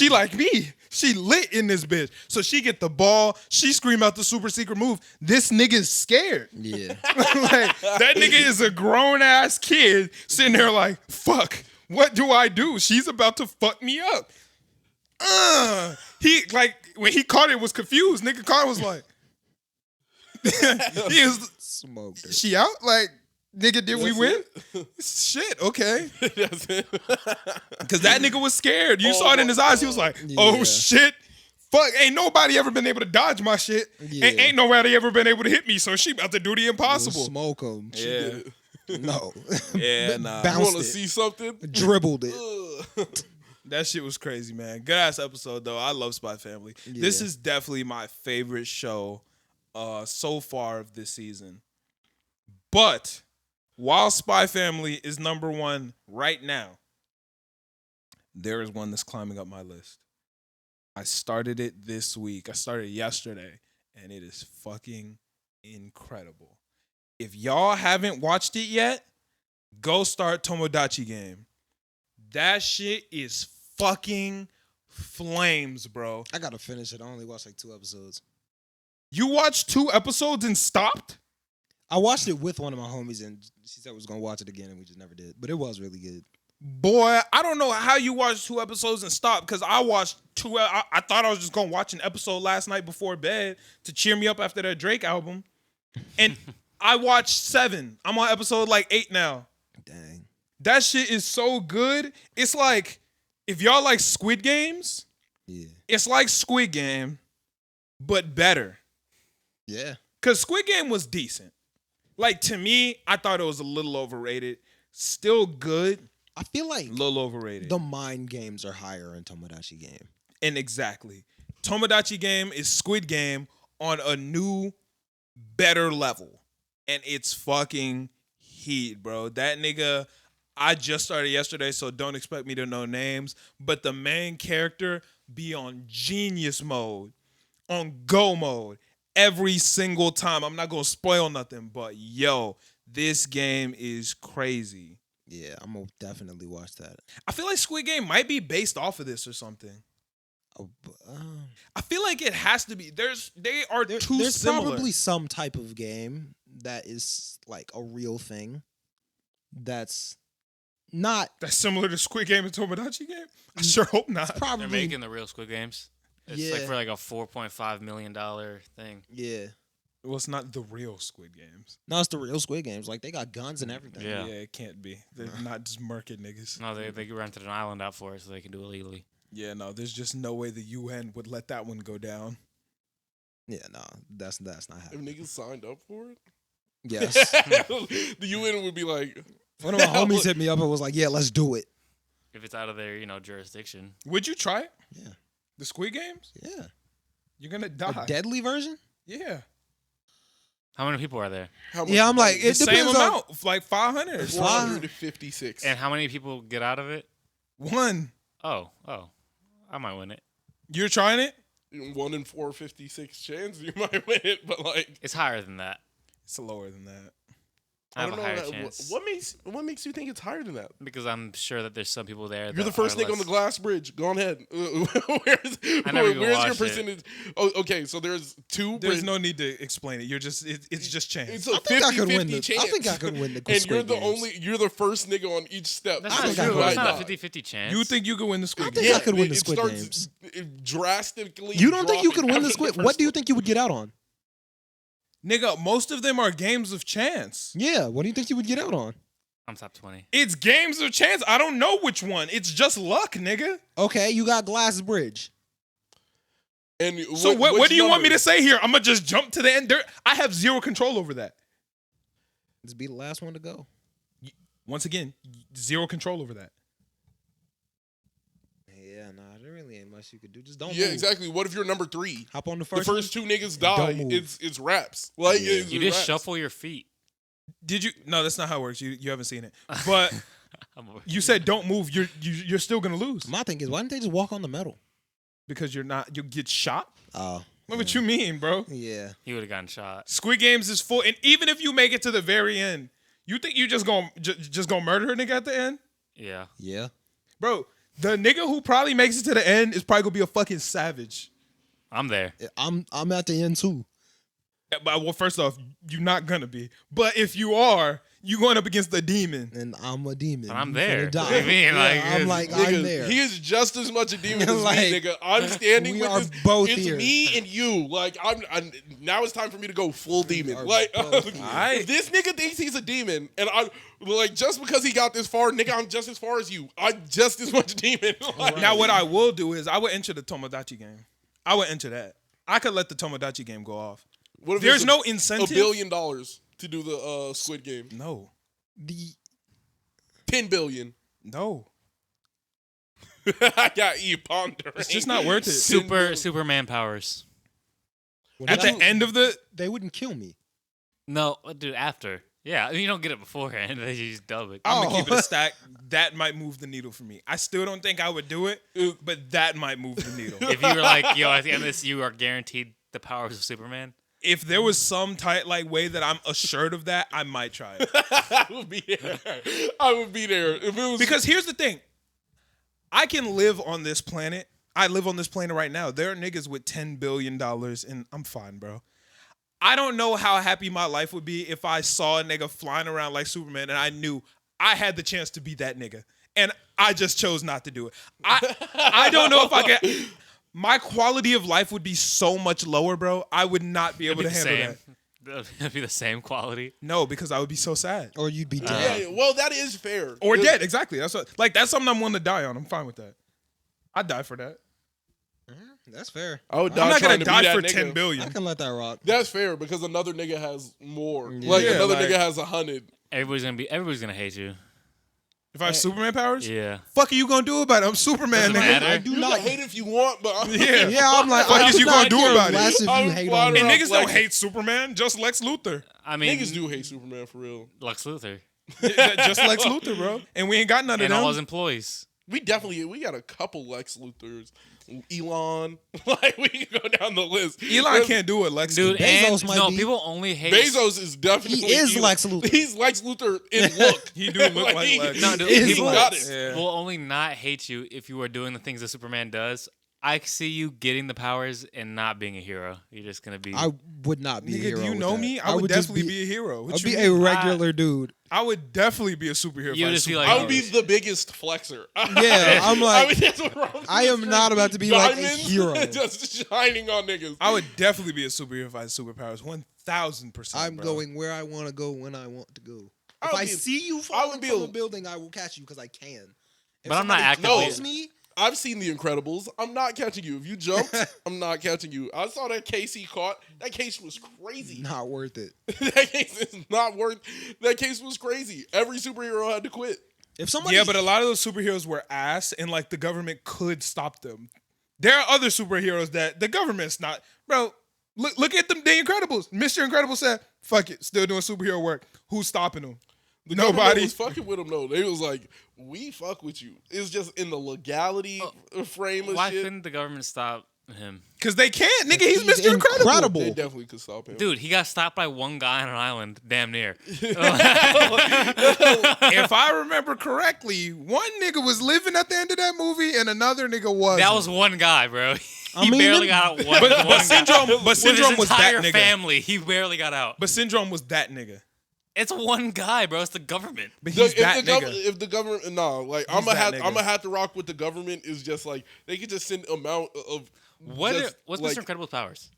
like me. She lit in this bitch. So she get the ball. She scream out the super secret move. This nigga's scared. Yeah. Like, that nigga is a grown-ass kid sitting there like, fuck, what do I do? She's about to fuck me up. He, like, when he caught it, was confused. Nigga caught it, was like, he was, Smoked her. she out? Like, nigga, did we That's win? it? Shit, okay. That's it. Because that nigga was scared. You saw it in his eyes. He was like, oh, Yeah. shit. Fuck, ain't nobody ever been able to dodge my shit. Yeah. Ain't nobody ever been able to hit me, so she about to do the impossible. Smoke him. Yeah. No. Yeah, nah. You Bounced want to it. see something? Dribbled it. Ugh. That shit was crazy, man. Good ass episode, though. I love Spy Family. This Yeah. is definitely my favorite show so far of this season. But while Spy Family is number 1 right now, there is one that's climbing up my list. I started it this week. I started yesterday, and it is fucking incredible. If y'all haven't watched it yet, go start Tomodachi Game. That shit is fucking flames, bro. I gotta finish it. I only watched like 2 episodes. You watched 2 episodes and stopped? I watched it with one of my homies, and she said we was gonna watch it again, and we just never did. But it was really good. Boy, I don't know how you watched 2 episodes and stopped, because I watched 2. I thought I was just gonna watch an episode last night before bed to cheer me up after that Drake album, and I watched 7. I'm on episode like 8 now. Dang. That shit is so good. It's like, if y'all like Squid Games, Yeah. it's like Squid Game, but better. Yeah. Because Squid Game was decent. Like, to me, I thought it was a little overrated. Still good, I feel like a little overrated. the mind games are higher in Tomodachi Game. And exactly. Tomodachi Game is Squid Game on a new, better level. And it's fucking heat, bro. That nigga, I just started yesterday, so don't expect me to know names. But the main character be on genius mode, on go mode, every single time. I'm not going to spoil nothing, but yo, this game is crazy. Yeah, I'm gonna definitely watch that. I feel like Squid Game might be based off of this or something. I feel like it has to be. They are too there's similar. probably some type of game that is like a real thing that's not That's similar to Squid Game and Tomodachi Game? I sure hope not. probably They're making the real Squid Games. It's like Yeah. for like a $4.5 million thing. yeah. Well, it's not the real Squid Games. No, it's the real Squid Games. Like they got guns and everything. Yeah. Yeah, it can't be. They're not just murking niggas. No, they rented an island out for it so they can do it legally. Yeah, no, there's just no way the UN would let that one go down. Yeah, no, that's not If happening. niggas signed up for it, Yes. the UN would be like, One of my homies hit me up and was like, "Yeah, let's do it." If it's out of their, jurisdiction. Would you try it? Yeah. The Squid Games? Yeah. You're gonna die. A deadly version? Yeah. How many people are there? how much? Yeah, I'm like, The it same depends on. amount, like 500 or something. 456. And how many people get out of it? One. Oh, I might win it. You're trying it? 1 in 456 chance you might win it, but like, It's higher than that. It's lower than that. I have a higher that- chance. What makes you think it's higher than that? Because I'm sure that there's some people there. You're the first nigga on the glass bridge. Go on ahead. Where's never even your watched it. percentage? Oh, okay, so there's two. There's no need to explain it. It's just chance. It's a I think I could win 50-50 the. chance. I think I could win the. And Squid Games. you're the first nigga on each step. That's I not think I true. could That's win not a that. 50-50 chance. You think you could win the Squid I think Game? I could win the it Squid starts Games. drastically. You don't think you could dropping win the after Squid? first What do you one. think you would get out on? Nigga, most of them are games of chance. Yeah. What do you think you would get out on? I'm top 20. It's games of chance. I don't know which one. It's just luck, nigga. Okay, you got Glass Bridge. And So what which do you want me number? to say here? I'm gonna just jump to the end. I have zero control over that. Just be the last one to go. Once again, zero control over that. Yeah, nah, there really ain't much you could do. Just don't Yeah, move. exactly. What if you're number 3? Hop on the The first. first two niggas die. Don't move. It's raps. Like Yeah. it's You just raps. shuffle your feet. Did you? No, that's not how it works. You haven't seen it. But I'm over- you said don't move. You're still gonna lose My thing is, why didn't they just walk on the metal? because you're not. You get shot. Oh, What you mean, bro? yeah. He would have gotten shot. Squid Games is full, and even if you make it to the very end, you think you just gonna murder a nigga at the end, Yeah. Yeah. bro? The nigga who probably makes it to the end is probably gonna be a fucking savage. I'm there. I'm at the end too. Yeah, but well, first off, you're not gonna be. But if you are, you going up against the demon. And I'm a demon. But I'm You there. finna die. What do you mean? Yeah, Like, I'm like, Nigga, I'm there. he is just as much a demon as Like, me, nigga. I'm standing we with are this. both it's here. me and you. Like I'm now it's time for me to go full demon. are Like both here. if this nigga thinks he's a demon, and I'm like just because he got this far, nigga, I'm just as far as you. I'm just as much demon. Like, Now, what I will do is I would enter the Tomodachi game. I would enter that. I could let the Tomodachi game go off. what if There's it's no $1 incentive. billion to do the Squid Game? No, The 10 billion. no. I got you pondering. It's just not worth it. Superman powers. At the end of the, they wouldn't kill me. No, dude, after. Yeah, you don't get it beforehand. They just dub it. I'm gonna Oh. keep it a stack. That might move the needle for me. I still don't think I would do it, but that might move the needle. If you were like, yo, at the end of this, you are guaranteed the powers of Superman. If there was some tight like way that I'm assured of that, I might try it. I would be there. I would be there if it was Because here's the thing. I can live on this planet. I live on this planet right now. There are niggas with $10 billion and I'm fine, bro. I don't know how happy my life would be if I saw a nigga flying around like Superman and I knew I had the chance to be that nigga. And I just chose not to do it. I don't know if I could. My quality of life would be so much lower, bro. I would not be able to handle that. It'd be the same quality. No, because I would be so sad. Or you'd be dead. Yeah, well, that is fair. Or dead, exactly. That's something I'm willing to die on. I'm fine with that. I'd die for that. That's fair. I would die I'm not trying gonna to be die that for nigga. 10 I billion. can let that rock. That's fair because another nigga has more. Yeah. Like Yeah, another like- nigga has 100. Everybody's gonna hate you. If I have Superman powers, Yeah. fuck are you gonna do about it? I'm Superman, Doesn't nigga. matter. I do You not can hate if you want, but Yeah. Yeah, I'm like, Fuck I is do you not gonna do care about it? less if I'm you hate flying on me. And around niggas like- don't hate Superman, just Lex Luthor. I mean, niggas do hate Superman for real. Lex Luthor. Just Lex Luthor, bro. And we ain't got none of And them. all his employees. We got a couple Lex Luthers. Elon, like we can go down the list. Elon can't do it, Lex. Dude, Bezos and might no, be. people only hate Bezos is definitely He is Elon. Lex Luthor. He's Lex Luthor in look. He do look like he- Lex. No, dude, Is people got Lex. it. Yeah. will only not hate you if you are doing the things that Superman does. I see you getting the powers and not being a hero. You're just gonna be. I would not be a Nigga, hero. do you with know that. me? I would just definitely be a hero. What I'd you be mean? a regular dude. I would definitely be a superhero. You if I just had be like, I would be powers. the biggest flexer. Yeah, I'm like, that's what Rob's I am doing. not about to be like a Diamonds hero. just shining on niggas. I would definitely be a superhero if I had superpowers. 1,000%. I'm bro. going where I want to go when I want to go. I If would I be- see you I falling would be from a- a building, I will catch you because I can. If But I'm not somebody actively- calls me. I've seen The Incredibles. I'm not catching you. If you jumped, I'm not catching you. I saw that case he caught. That case was crazy. Not worth it. That case is not worth. That case was crazy. Every superhero had to quit. If somebody, Yeah, but a lot of those superheroes were ass, and like the government could stop them. There are other superheroes that the government's not. Bro, look at them. The Incredibles. Mr. Incredible said, "Fuck it, still doing superhero work. Who's stopping them? The government Nobody." was fucking with him though. They was like, "We fuck with you." It's just in the legality frame of Why shit. couldn't the government stop him? Because they can't, nigga. He's He's Mr. Incredible. incredible. They definitely could stop him. Dude, he got stopped by one guy on an island, damn near. If I remember correctly, one nigga was living at the end of that movie, and another nigga was. That was one guy, bro. I He mean, barely them- got out one. But one guy. Syndrome With Syndrome his was that entire nigga. family, he barely got out. But Syndrome was that nigga. It's one guy, bro. It's the government. But he's that if, the nigga. if the government, no, like He's I'm that nigga. gonna have to rock with the government. Is just like they could just send amount of. What's like, Mr. Incredible's powers?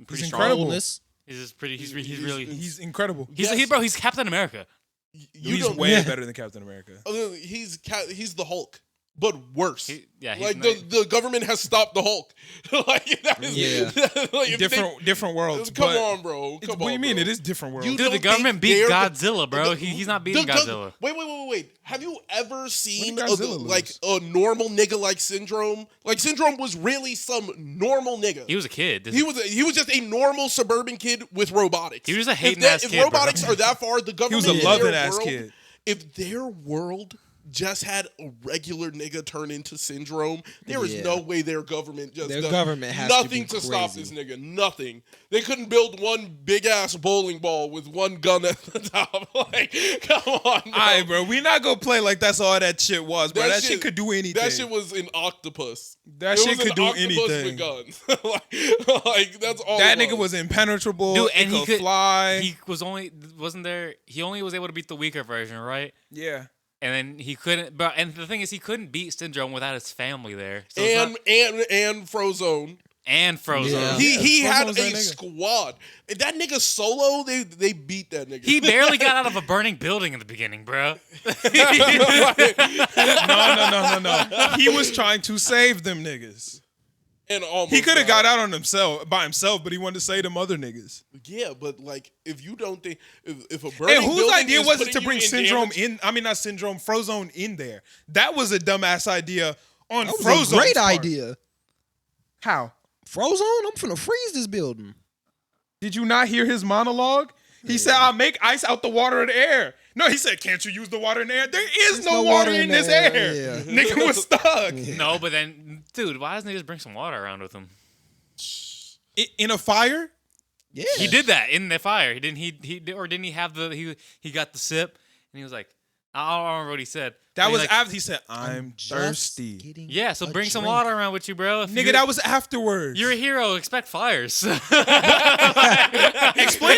Pretty He's strong. incredible. Boldness. He's just pretty. He's really. He's incredible. He's Captain America. You He's don't. way better than Captain America. He's the Hulk, but worse. He's Like the government has stopped the Hulk. Like that is, Yeah. like, if Different worlds. Come but on, bro. it's- Come what on. do you mean? bro. It is different worlds. You Dude, don't the government think beat they're Godzilla, bro. He's not beating Godzilla. Wait. Have you ever seen When did Godzilla like lose? a normal nigga like Syndrome? Like Syndrome was really some normal nigga. He was a kid. He was just a normal suburban kid with robotics. He was a hating if that- ass if kid, bro. robotics are that far, the He government was a in loving their ass world- kid. If their world just had a regular nigga turn into Syndrome, there is Yeah. no way their government just Their does government has to nothing be to stop crazy. this nigga. Nothing. They couldn't build one big ass bowling ball with one gun at the top. Like, come on, bro. All right, bro. We not gonna play like that's all that shit was, bro. That shit could do anything. That shit was an octopus. That It shit was could an do octopus anything. with guns. like that's all. That it nigga was impenetrable. Dude, It and he could fly. He wasn't there. He only was able to beat the weaker version, right? Yeah. And then he couldn't. But and the thing is, he couldn't beat Syndrome without his family there. So it's and Frozone. and Frozen. Yeah. He had Frozone's a that nigga. squad. And that nigga Solo, they beat that nigga. He barely got out of a burning building in the beginning, bro. No. He was trying to save them niggas. and almost He could have died. got out on himself by himself, but he wanted to save them other niggas. Yeah, but like if you don't think if a burning And whose building idea is was it putting to you bring in Syndrome damage- in? I mean, not Syndrome, Frozone in there. That was a dumbass idea on That was Frozone's a great part. idea. How? Frozone, I'm finna freeze this building. Did you not hear his monologue? He said, "I'll make ice out the water and air." No, he said, "Can't you use the water and air?" There is There's no water in this there, air. yeah. Nigga was stuck No, but then, dude, why doesn't he just bring some water around with him? in a fire. Yeah. He did that in the fire. Didn't he have the he got the sip and he was like, I don't remember what he said. That And was he's like, after he said, "I'm Just thirsty." getting yeah. So a bring some drink. water around with you, bro. If Nigga, you're, that was afterwards. you're a hero. Expect fires. Explain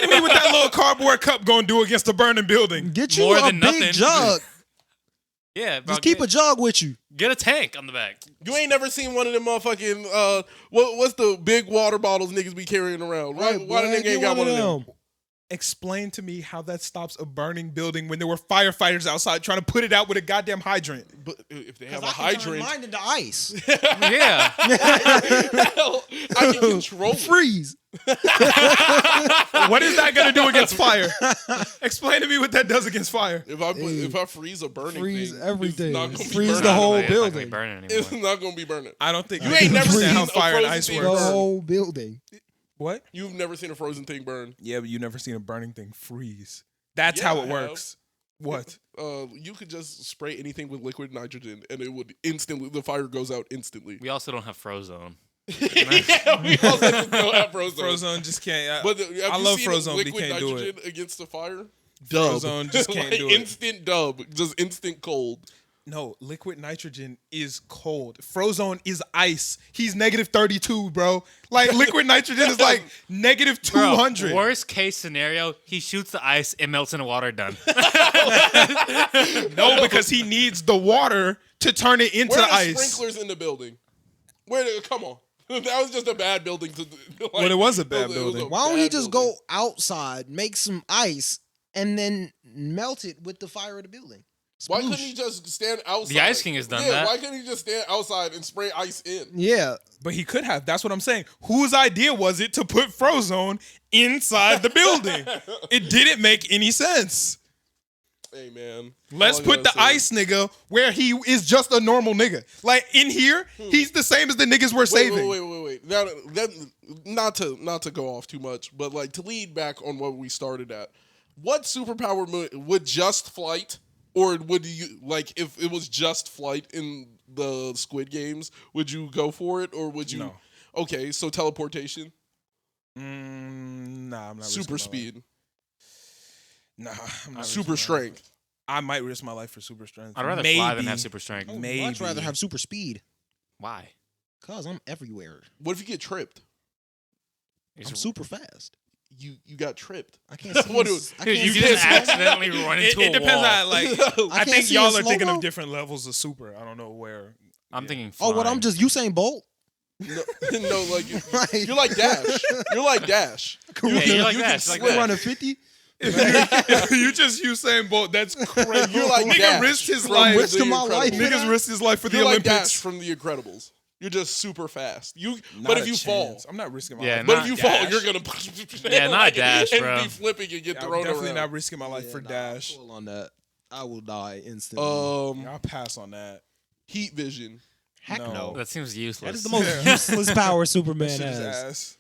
to me what that little cardboard cup gonna do against a burning building. Get you More a than big nothing. jug. yeah, bro. Just keep a jug with you. get a tank on the back. You ain't never seen one of them motherfucking what's the big water bottles niggas be carrying around? Why the nigga ain't got one of them? Explain to me how that stops a burning building when there were firefighters outside trying to put it out with a goddamn hydrant. But if they have a I can turn hydrant, mine into ice. Yeah. I can control it. Freeze. What is that gonna do against fire? Explain to me what that does against fire. If I freeze a burning Freeze thing, everything. It's not gonna be Freeze burning. the whole It's not gonna be building. burning It's anymore. not gonna be burning. I don't think You ain't never understand seen how a fire and frozen ice thing The works. burn. whole building. What? You've never seen a frozen thing burn. Yeah, but you never seen a burning thing freeze. That's how it I have. works. What? You could just spray anything with liquid nitrogen, and it would instantly. The fire goes out instantly. We also don't have Frozone. Yeah, we also just don't have Frozone. Frozone just can't. But I love Frozone, but he liquid can't do nitrogen it. against the fire. Dub. Frozone just can't Like, do it. Instant dub, just instant cold. No, liquid nitrogen is cold. Frozone is ice. He's -32, bro. Like liquid nitrogen is like -200. Bro, worst case scenario, he shoots the ice, it melts in the water, done. No, because he needs the water to turn it into Where are the ice. sprinklers in the building? Come on. That was just a bad building. Well, it was a bad it was building. Why don't he bad just building. go outside, make some ice, and then melt it with the fire of the building? Why Sploosh. couldn't he just stand outside? The Ice King has done yeah, that. Why couldn't he just stand outside and spray ice in? Yeah. But he could have. That's what I'm saying. Whose idea was it to put Frozone inside the building? It didn't make any sense. Hey, man. Let's All I put the gotta say- ice nigga where he is just a normal nigga. Like in here, he's the same as the niggas we're saving. Wait. Now, not to go off too much, but like to lead back on what we started at. What superpower would just flight, or would you like if it was just flight in the Squid Games? Would you go for it, or would you? No. Okay, so teleportation, Nah, I'm not. super risking my speed, life. Nah, I'm not super risking my life. strength. I might risk my life for super strength. I'd rather fly than have super strength. I would Maybe. much rather have super speed. Why? Cause I'm everywhere. What if you get tripped? I'm super fast. You got tripped. I can't see. What I Dude, can't you see just in slow-mo. accidentally run into It a depends wall. on like. I can't think see y'all in are thinking slow-mo? of different levels of super. I don't know where. I'm thinking Oh, what? flying. I'm just Usain Bolt. No, like Like- you're like Dash. You're like Dash. Yeah, you're like you that. can Like slip. that. Running 50. You just Usain Bolt. That's crazy. You're like Nigga Dash risked his from life. The Risking my life. Incredibles. Niggas risked his life for the You're like Olympics. Dash from The Incredibles. You're just super fast. Not But if a you chance. fall, I'm not risking my Yeah, life. but not if you Dash. fall, you're gonna Yeah, not Dash, and bro. be flipping and get Yeah, I'm thrown definitely around. not risking my life for I'm Dash. cool on that. I will die instantly. I'll pass on that. Heat vision. Heck no. no. That seems useless. That is the most useless power Superman Shit is has. ass.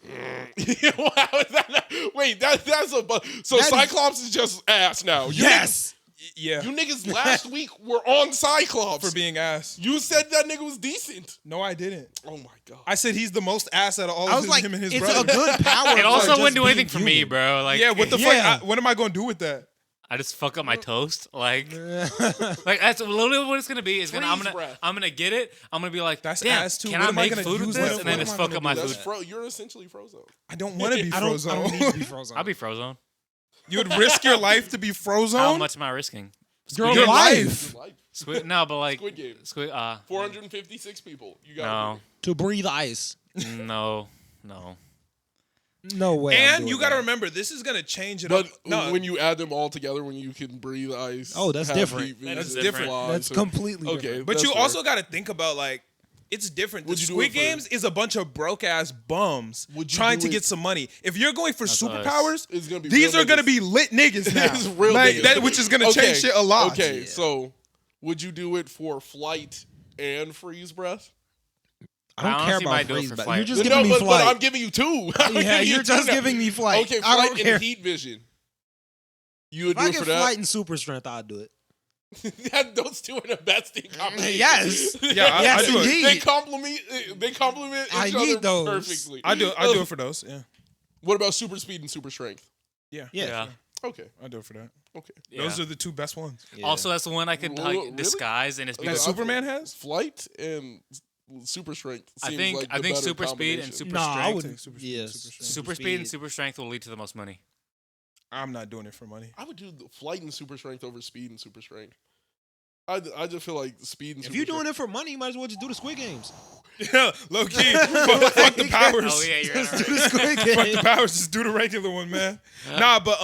Wow, is that not, wait, that's a so That is- Cyclops is just ass now. You Yes. Yeah. niggas, you niggas last week were on Cyclops. For being ass. You said that nigga was decent. No, I didn't. Oh my god. I said he's the most ass out of all I of was like, him and his it's brother. a good power. It for also just wouldn't do being anything for me, human. bro. Like, Yeah, what the Yeah. fuck? What am I gonna do with that? I just fuck up my toast. Like that's literally what it's gonna be. It's Freeze breath. I'm gonna get it. I'm gonna be like, That's damn, ass too. can What I am I make gonna food with use this? that And then for? just What am I fuck up gonna my do That's food. you're essentially frozen. I don't want to be I don't Frozone. need to be frozen. I'll be Frozone. You would risk your life to be Frozone? How much am I risking? Your Squid Game? life. Life. No, but like Squid Game. 456 people. You got To breathe ice. no. No way. I'm And doing you got to that. remember, this is gonna change it But up. No, when you add them all together, when you can breathe ice, Oh, that's have different. heat That's vision, different. fly, That's so- completely okay. different. but that's you fair. also got to think about like it's different. The Would you do Squid it for- Games is a bunch of broke ass bums Would you trying do to it- get some money. If you're going for That's superpowers, It's gonna be these real are gonna niggas. be lit niggas now. It's real like, niggas. that, which is gonna Okay, change shit a lot. Okay, so would you do it for flight and freeze breath? I don't care honestly about might do it freeze, for but flight. you're just No, giving me but flight. I'm giving you two. I'm Yeah, giving you you're two just now. giving me flight. Okay, I flight don't and care. heat vision. You would If do I it get for that? flight and super strength, I'd do it. Those two are the best in combination. Yes. Yeah, I Yes, do it. indeed. They complement. They complement each I other need those. perfectly. I do it for those. Yeah, What about super speed and super strength? yeah, Yeah. Okay. I do it for that. Okay. Those Yeah. are the two best ones. Also, that's the one I could Really? like, disguise and it's Okay, That because I Superman thought has? flight and super strength. I Seems think like I the think better super speed and combination. super Nah, I strength. would. Super Yes. strength. Super speed and super strength will lead to the most money. I'm not doing it for money. I would do the flight and super strength over speed and super strength. I just feel like speed and If super you're doing it for money, you might as well just do the Squid Games. Yeah, low key. Fuck the powers. Oh yeah, you're Just right. do the Squid Fuck the Games. powers. Just do the regular one, man. Nah, but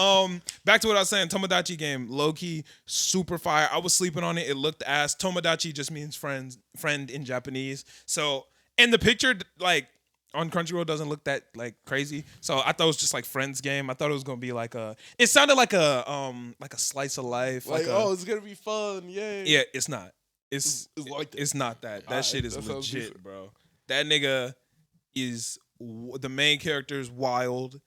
back to what I was saying. Tomodachi game, low key, super fire. I was sleeping on it. It looked ass. Tomodachi just means friend in Japanese. So, and the picture like on Crunchyroll doesn't look that like crazy. So I thought it was just like friends game. I thought it was gonna be like a. It sounded like a slice of life. Like, a, oh, it's gonna be fun, yay! yeah, it's not. It's like that. it's not that. That Alright, shit is that sounds legit, decent. bro. That nigga is the main character is wild.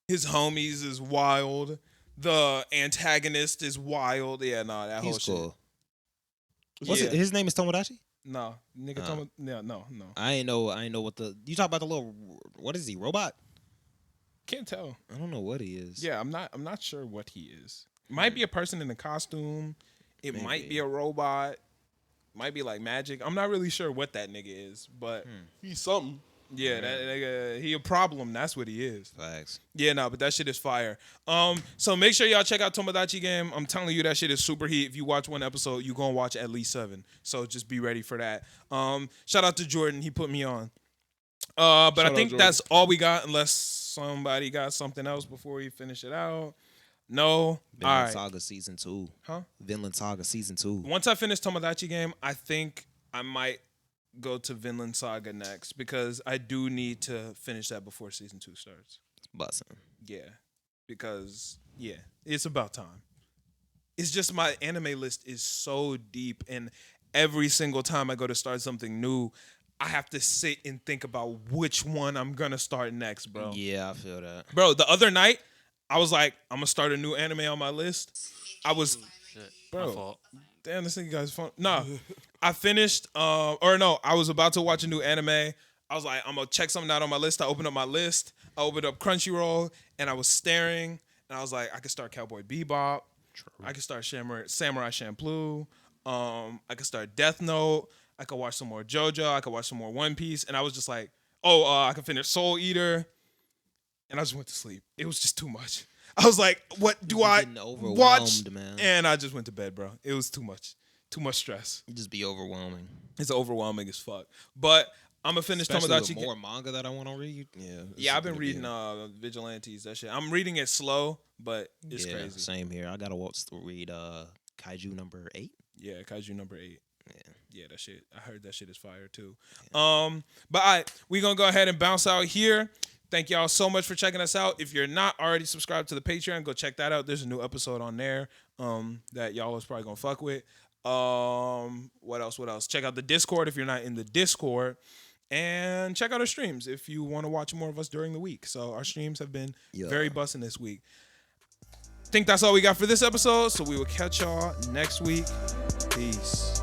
His homies is wild. The antagonist is wild. Yeah, no, that whole He's shit. cool. Yeah. His name is Tomodachi? No, nigga, no. I ain't know what the you talk about the little what is he, robot? Can't tell. I don't know what he is. Yeah, I'm not sure what he is. Might be a person in a costume. It might Maybe. be a robot. Might be like magic. I'm not really sure what that nigga is, but He's something. yeah, that nigga, he a problem. That's what he is. Facts. Yeah, no, but that shit is fire. So make sure y'all check out Tomodachi Game. I'm telling you, that shit is super heat. If you watch one episode, you gonna watch at least 7. So just be ready for that. Shout out to Jordan, he put me on. But Shout I out, think Jordan. that's all we got, unless somebody got something else before we finish it out. No, all Vinland right. Saga Season 2. Huh? Vinland Saga Season 2. Once I finish Tomodachi Game, I think I might go to Vinland Saga next because I do need to finish that before season 2 starts. Bussin'. Yeah, because it's about time. It's just my anime list is so deep, and every single time I go to start something new, I have to sit and think about which one I'm gonna start next, bro. Yeah, I feel that. Bro, the other night I was like, I'm gonna start a new anime on my list. I was, Shit, bro. my fault. Damn, this nigga guy's phone. Nah, I finished. I was about to watch a new anime. I was like, I'm gonna check something out on my list. I opened up my list. I opened up Crunchyroll, and I was staring, and I was like, I could start Cowboy Bebop. I could start Samurai Champloo. I could start Death Note. I could watch some more JoJo. I could watch some more One Piece, and I was just like, I could finish Soul Eater, and I just went to sleep. It was just too much. I was like, what do I getting overwhelmed, watch? man. And I just went to bed, bro. It was too much. Too much stress. It just be overwhelming. It's overwhelming as fuck. But I'm going to finish Especially Tomodachi. with more manga that I want to read. Yeah. Yeah, I've been reading Vigilantes, that shit. I'm reading it slow, but it's crazy. Same here. I got to read Kaiju number 8. Yeah, Kaiju number 8. Yeah. Yeah, that shit. I heard that shit is fire too. But all right, we're going to go ahead and bounce out here. Thank y'all so much for checking us out. If you're not already subscribed to the Patreon, go check that out. There's a new episode on there that y'all was probably going to fuck with. What else? Check out the Discord if you're not in the Discord. And check out our streams if you want to watch more of us during the week. So our streams have been very busting this week. I think that's all we got for this episode. So we will catch y'all next week. Peace.